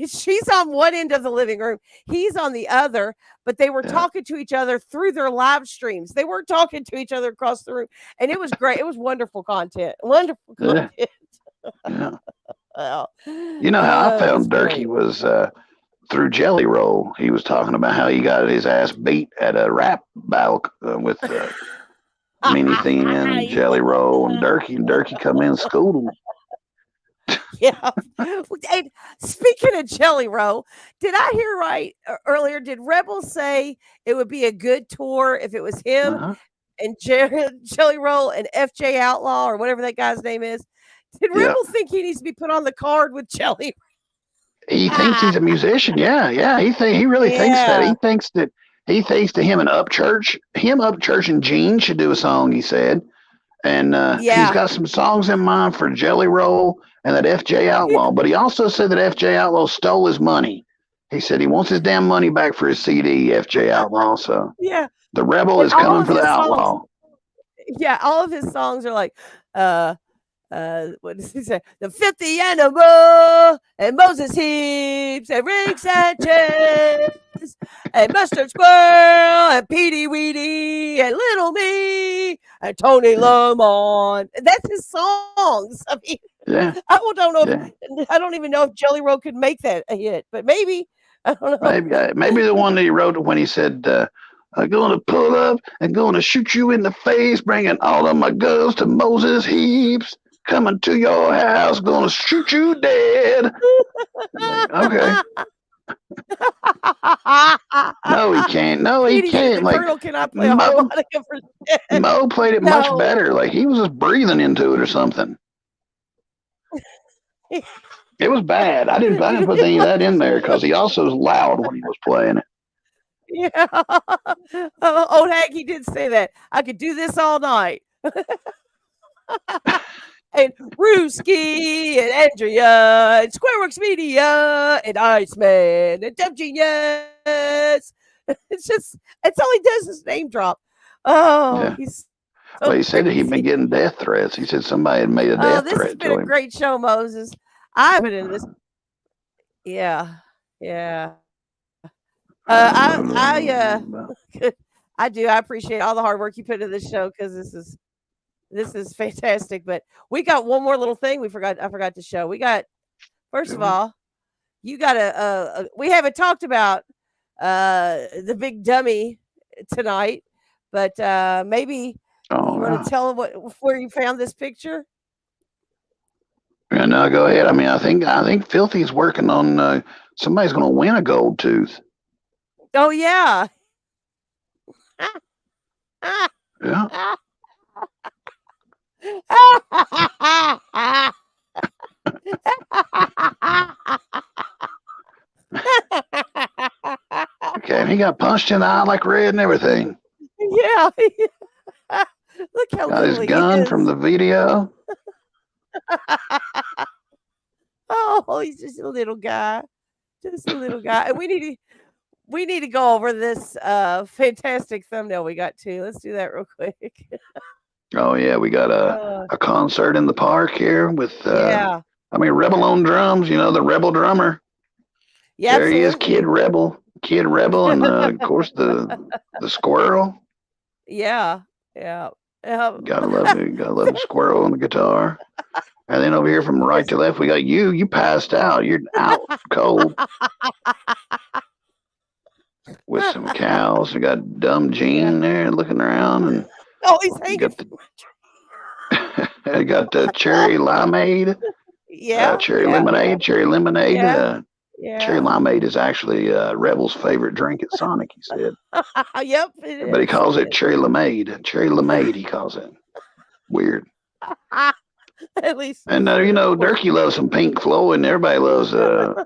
She's on one end of the living room, he's on the other, but they were talking to each other through their live streams. They weren't talking to each other across the room, and it was great. It was wonderful content. Wonderful content. Well, You know how I found Durkee was through Jelly Roll. He was talking about how he got his ass beat at a rap battle with Mini Thin and Jelly Roll and Durkee. And Durkee come in and schooled him. Yeah. And speaking of Jelly Roll, did I hear right earlier? Did Rebel say it would be a good tour if it was him and Jelly Roll and FJ Outlaw or whatever that guy's name is? Did Rebel think he needs to be put on the card with Jelly? He thinks he's a musician. Yeah. He really thinks that. He thinks that him and Upchurch and Gene should do a song. He said, and he's got some songs in mind for Jelly Roll and that FJ Outlaw. But he also said that FJ Outlaw stole his money. He said he wants his damn money back for his CD, FJ Outlaw. So the Rebel is coming for the Outlaw. Yeah, all of his songs are like, what does he say? The 50 Animal and Moses Heaps and Rick Sanchez and Mustard Squirrel and Petey Weedy and Little Me and Tony Lamont. That's his songs. I mean, I don't know. I don't even know if Jelly Roll could make that a hit, but maybe. I don't know. Maybe the one that he wrote when he said, I'm going to pull up and going to shoot you in the face, bringing all of my girls to Moses Heaps. Coming to your house, gonna shoot you dead. Okay. No, he can't. No, he can't. Like Colonel cannot play a harmonica for dead. Mo played it much better. Like he was just breathing into it or something. It was bad. I didn't put any of that in there because he also was loud when he was playing it. Yeah. Old Haggy did say that. I could do this all night. And Ruski and Andrea and Squareworks Media and Iceman and Dumb Genius. It's all he does is name drop. Oh, he's so he said that he'd been getting death threats. He said somebody had made a death this threat has been a great show, Moses. I've been in this. Yeah. I do. I appreciate all the hard work you put into this show because this is fantastic. But we got one more little thing I forgot to show. We got, first of all, you got we haven't talked about the big dummy tonight, but maybe you want to tell them where you found this picture? Yeah, no, go ahead. I mean, I think Filthy's working on somebody's going to win a gold tooth. Oh yeah. Yeah. Okay, he got punched in the eye like red and everything. Yeah. Look how Got his little he gun from is. the video. Oh, he's just a little guy. Just a little guy. And we need to go over this fantastic thumbnail we got too. Let's do that real quick. Oh yeah, we got a concert in the park here with Yeah. I mean Rebel on drums, you know, the Rebel drummer. Yeah, There he is, absolutely. Kid Rebel, and of course the squirrel. Yeah. Yeah. Gotta love the squirrel on the guitar. And then over here from right to left, we got you. You passed out. You're out cold. With some cows. We got dumb Gene there looking around, and Oh, he's hanging. I got the cherry limeade. Yeah. Cherry lemonade. Cherry lemonade. Yeah. Cherry limeade is actually Rebel's favorite drink at Sonic, he said. Yep, it But he is. calls it cherry lemonade. Cherry lemonade, he calls it. Weird. At least. And you know, Durkee loves some Pink Floyd, and everybody loves a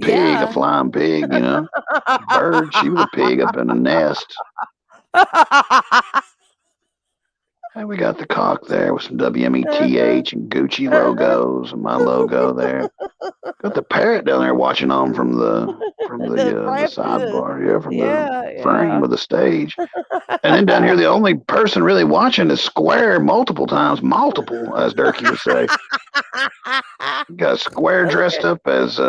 pig, Yeah. a flying pig. You know, bird. She was a pig up in a nest. And we got the cock there with some WMETH and Gucci logos and my logo there. Got the parrot down there watching on from the sidebar, from the frame of the stage. And then down here, the only person really watching is Square multiple times, multiple, as Durkee would say. Got Square dressed up as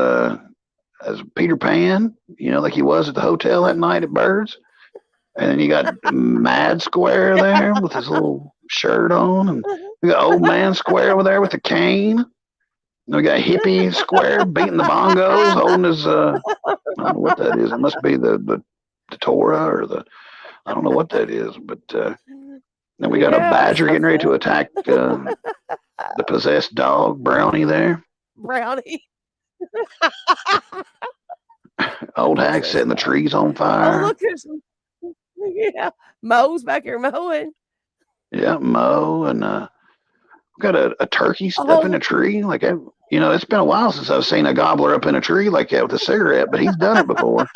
Peter Pan, you know, like he was at the hotel that night at Birds. And then you got Mad Square there with his little shirt on, and we got Old Man Square over there with the cane. And we got Hippie Square beating the bongos, holding his I don't know what that is. It must be the Torah or I don't know what that is, but then we got a badger getting ready to attack the possessed dog, Brownie there. Brownie. Old hag setting the trees on fire. Oh, look, there's yeah. Mo's back here mowing. Yeah, Mo, and we got a turkey up in a tree. Like, you know, it's been a while since I've seen a gobbler up in a tree like that with a cigarette, but he's done it before.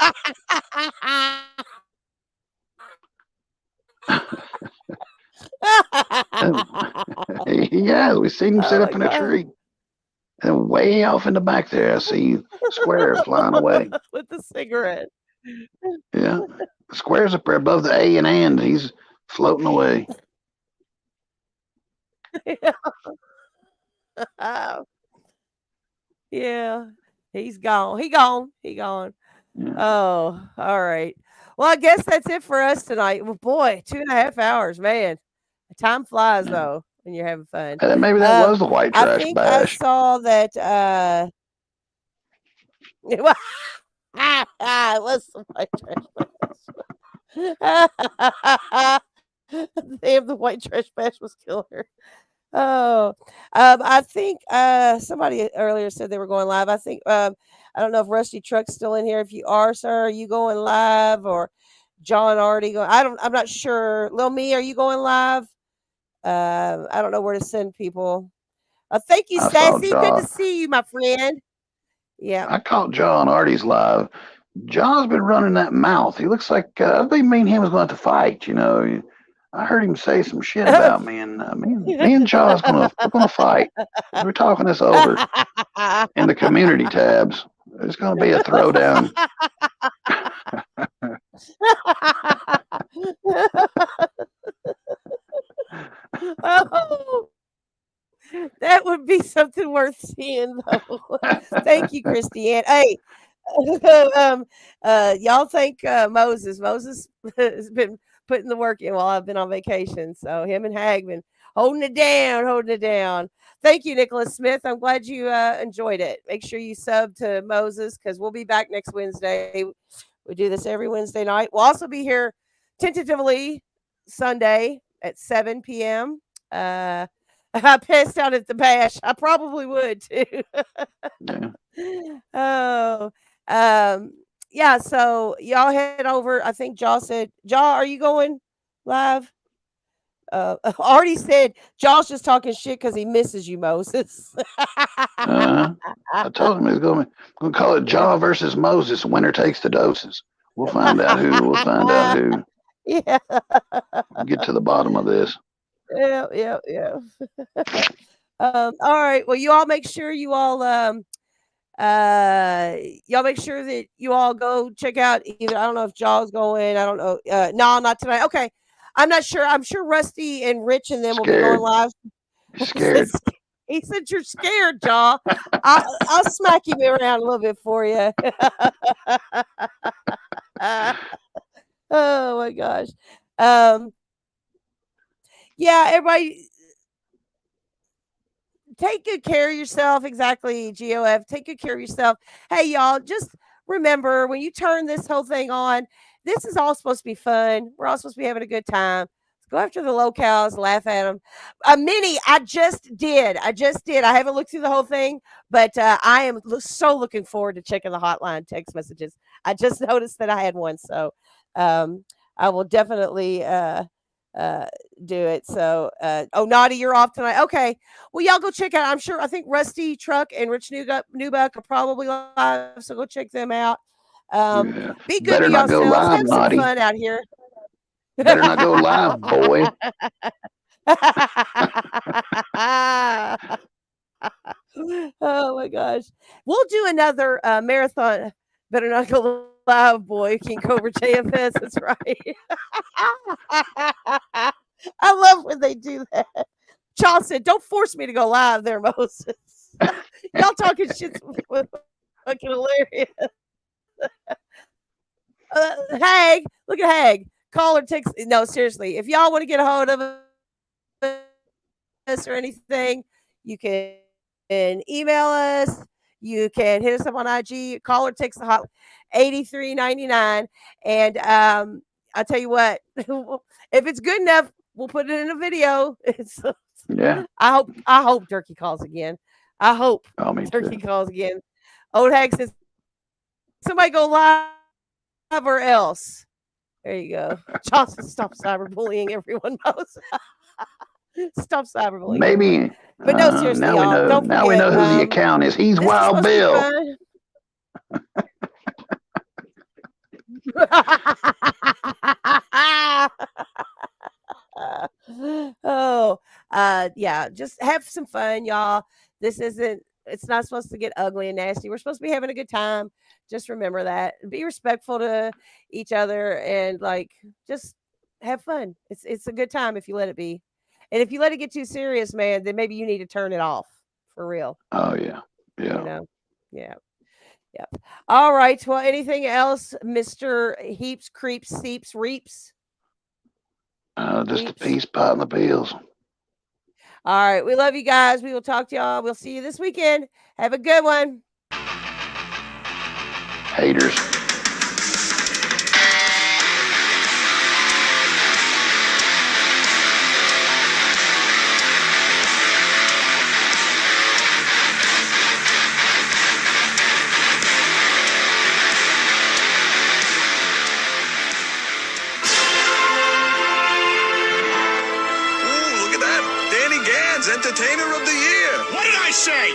He has. We've seen him sit up in a tree. And way off in the back there, I see Square flying away. With the cigarette. Yeah. Square's up there above the A and he's floating away. Yeah. He's gone. He gone. Yeah. Oh, all right. Well, I guess that's it for us tonight. Well, boy, 2.5 hours, man. Time flies though when you're having fun. And then maybe that was the white trash I think bash. I saw that it was the white trash bash. Damn, the white trash bash was killer. Oh, I think somebody earlier said they were going live. I think I don't know if Rusty Truck's still in here. If you are, sir, are you going live or John already going? I'm not sure. Lil Me, are you going live? I don't know where to send people. Thank you, I saw Sassy. Good John. to see you, my friend. Yeah. I caught John Artie's live. John's been running that mouth. He looks like I think me and him was going to have to fight. You know, I heard him say some shit about me, and me and John's we're gonna fight. We're talking this over in the community tabs. There's going to be a throwdown. Oh, that would be something worth seeing, though. Thank you, Christiane. Hey, y'all thank Moses. Moses has been putting the work in while I've been on vacation. So him and Hag been holding it down. Thank you, Nicholas Smith. I'm glad you enjoyed it. Make sure you sub to Moses because we'll be back next Wednesday. We do this every Wednesday night. We'll also be here tentatively Sunday at 7 p.m. I passed out at the bash. I probably would too. Yeah. Oh, yeah. So y'all head over. I think Jaw said, Jaw, are you going live? Already said Jaw's just talking shit because he misses you, Moses. I told him he's going to call it Jaw versus Moses. Winner takes the doses. We'll find out who. We'll find out who. Yeah. We'll get to the bottom of this. Yeah. All right. Well, you all make sure you all y'all make sure that you all go check out either. I don't know if Jaw's going. I don't know. No, not tonight. Okay. I'm not sure. I'm sure Rusty and Rich and them will be going live. Scared. He said you're scared, Jaw. I'll smack him around a little bit for you. Oh my gosh. Yeah, everybody take good care of yourself. Exactly, GOF. Take good care of yourself. Hey, y'all, just remember when you turn this whole thing on, this is all supposed to be fun. We're all supposed to be having a good time. Go after the LolCows, laugh at them. Minnie, I just did. I haven't looked through the whole thing, but I am so looking forward to checking the hotline text messages. I just noticed that I had one, so I will definitely do it. So, Naughty, you're off tonight. Okay. Well, y'all go check out. I think Rusty Truck and Rich Newbuck are probably live, so go check them out. Be good Better to not go yourselves. live, Have some Naughty. fun out here. Better not go live, boy. Oh my gosh. We'll do another marathon. Better not go live, boy. King Cobra JFS. That's right. I love when they do that. Charles said, don't force me to go live there, Moses. Y'all talking shit's fucking hilarious. Hag, look at Hag. Call or text. No, seriously. If y'all want to get a hold of us or anything, you can email us. You can hit us up on IG. Call or text the hot 8399. And I'll tell you what, if it's good enough, we'll put it in a video. Yeah. I hope Turkey calls again. I hope Turkey calls again. Old Hag says, somebody go live or else. There you go. Johnson, stop cyberbullying everyone knows. Stop cyberbullying. Maybe. Everyone. But no, seriously, now we y'all. know. Don't forget, Now we know who the account is. He's Wild Bill. Yeah. Just have some fun, y'all. It's not supposed to get ugly and nasty. We're supposed to be having a good time. Just remember that. Be respectful to each other and just have fun. It's a good time if you let it be. And if you let it get too serious, man, then maybe you need to turn it off for real. Oh yeah. Yeah. You know? Yeah. Yep. All right. Well, anything else, Mr. Heaps, Creeps, Seeps, Reaps? Just a peace, pot, and the pills. All right. We love you guys. We will talk to y'all. We'll see you this weekend. Have a good one. Haters. Entertainer of the year. What did I say?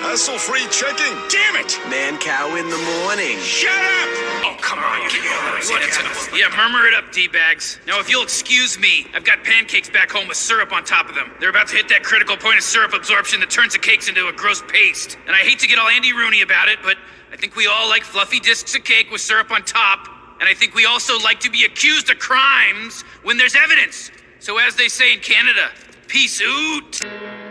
Hassle-free checking. Damn it! Man cow in the morning. Shut up! Oh, come on, give me all those. That's enough. Yeah, murmur it up, D-bags. Now, if you'll excuse me, I've got pancakes back home with syrup on top of them. They're about to hit that critical point of syrup absorption that turns the cakes into a gross paste. And I hate to get all Andy Rooney about it, but I think we all like fluffy discs of cake with syrup on top. And I think we also like to be accused of crimes when there's evidence. So as they say in Canada, peace out.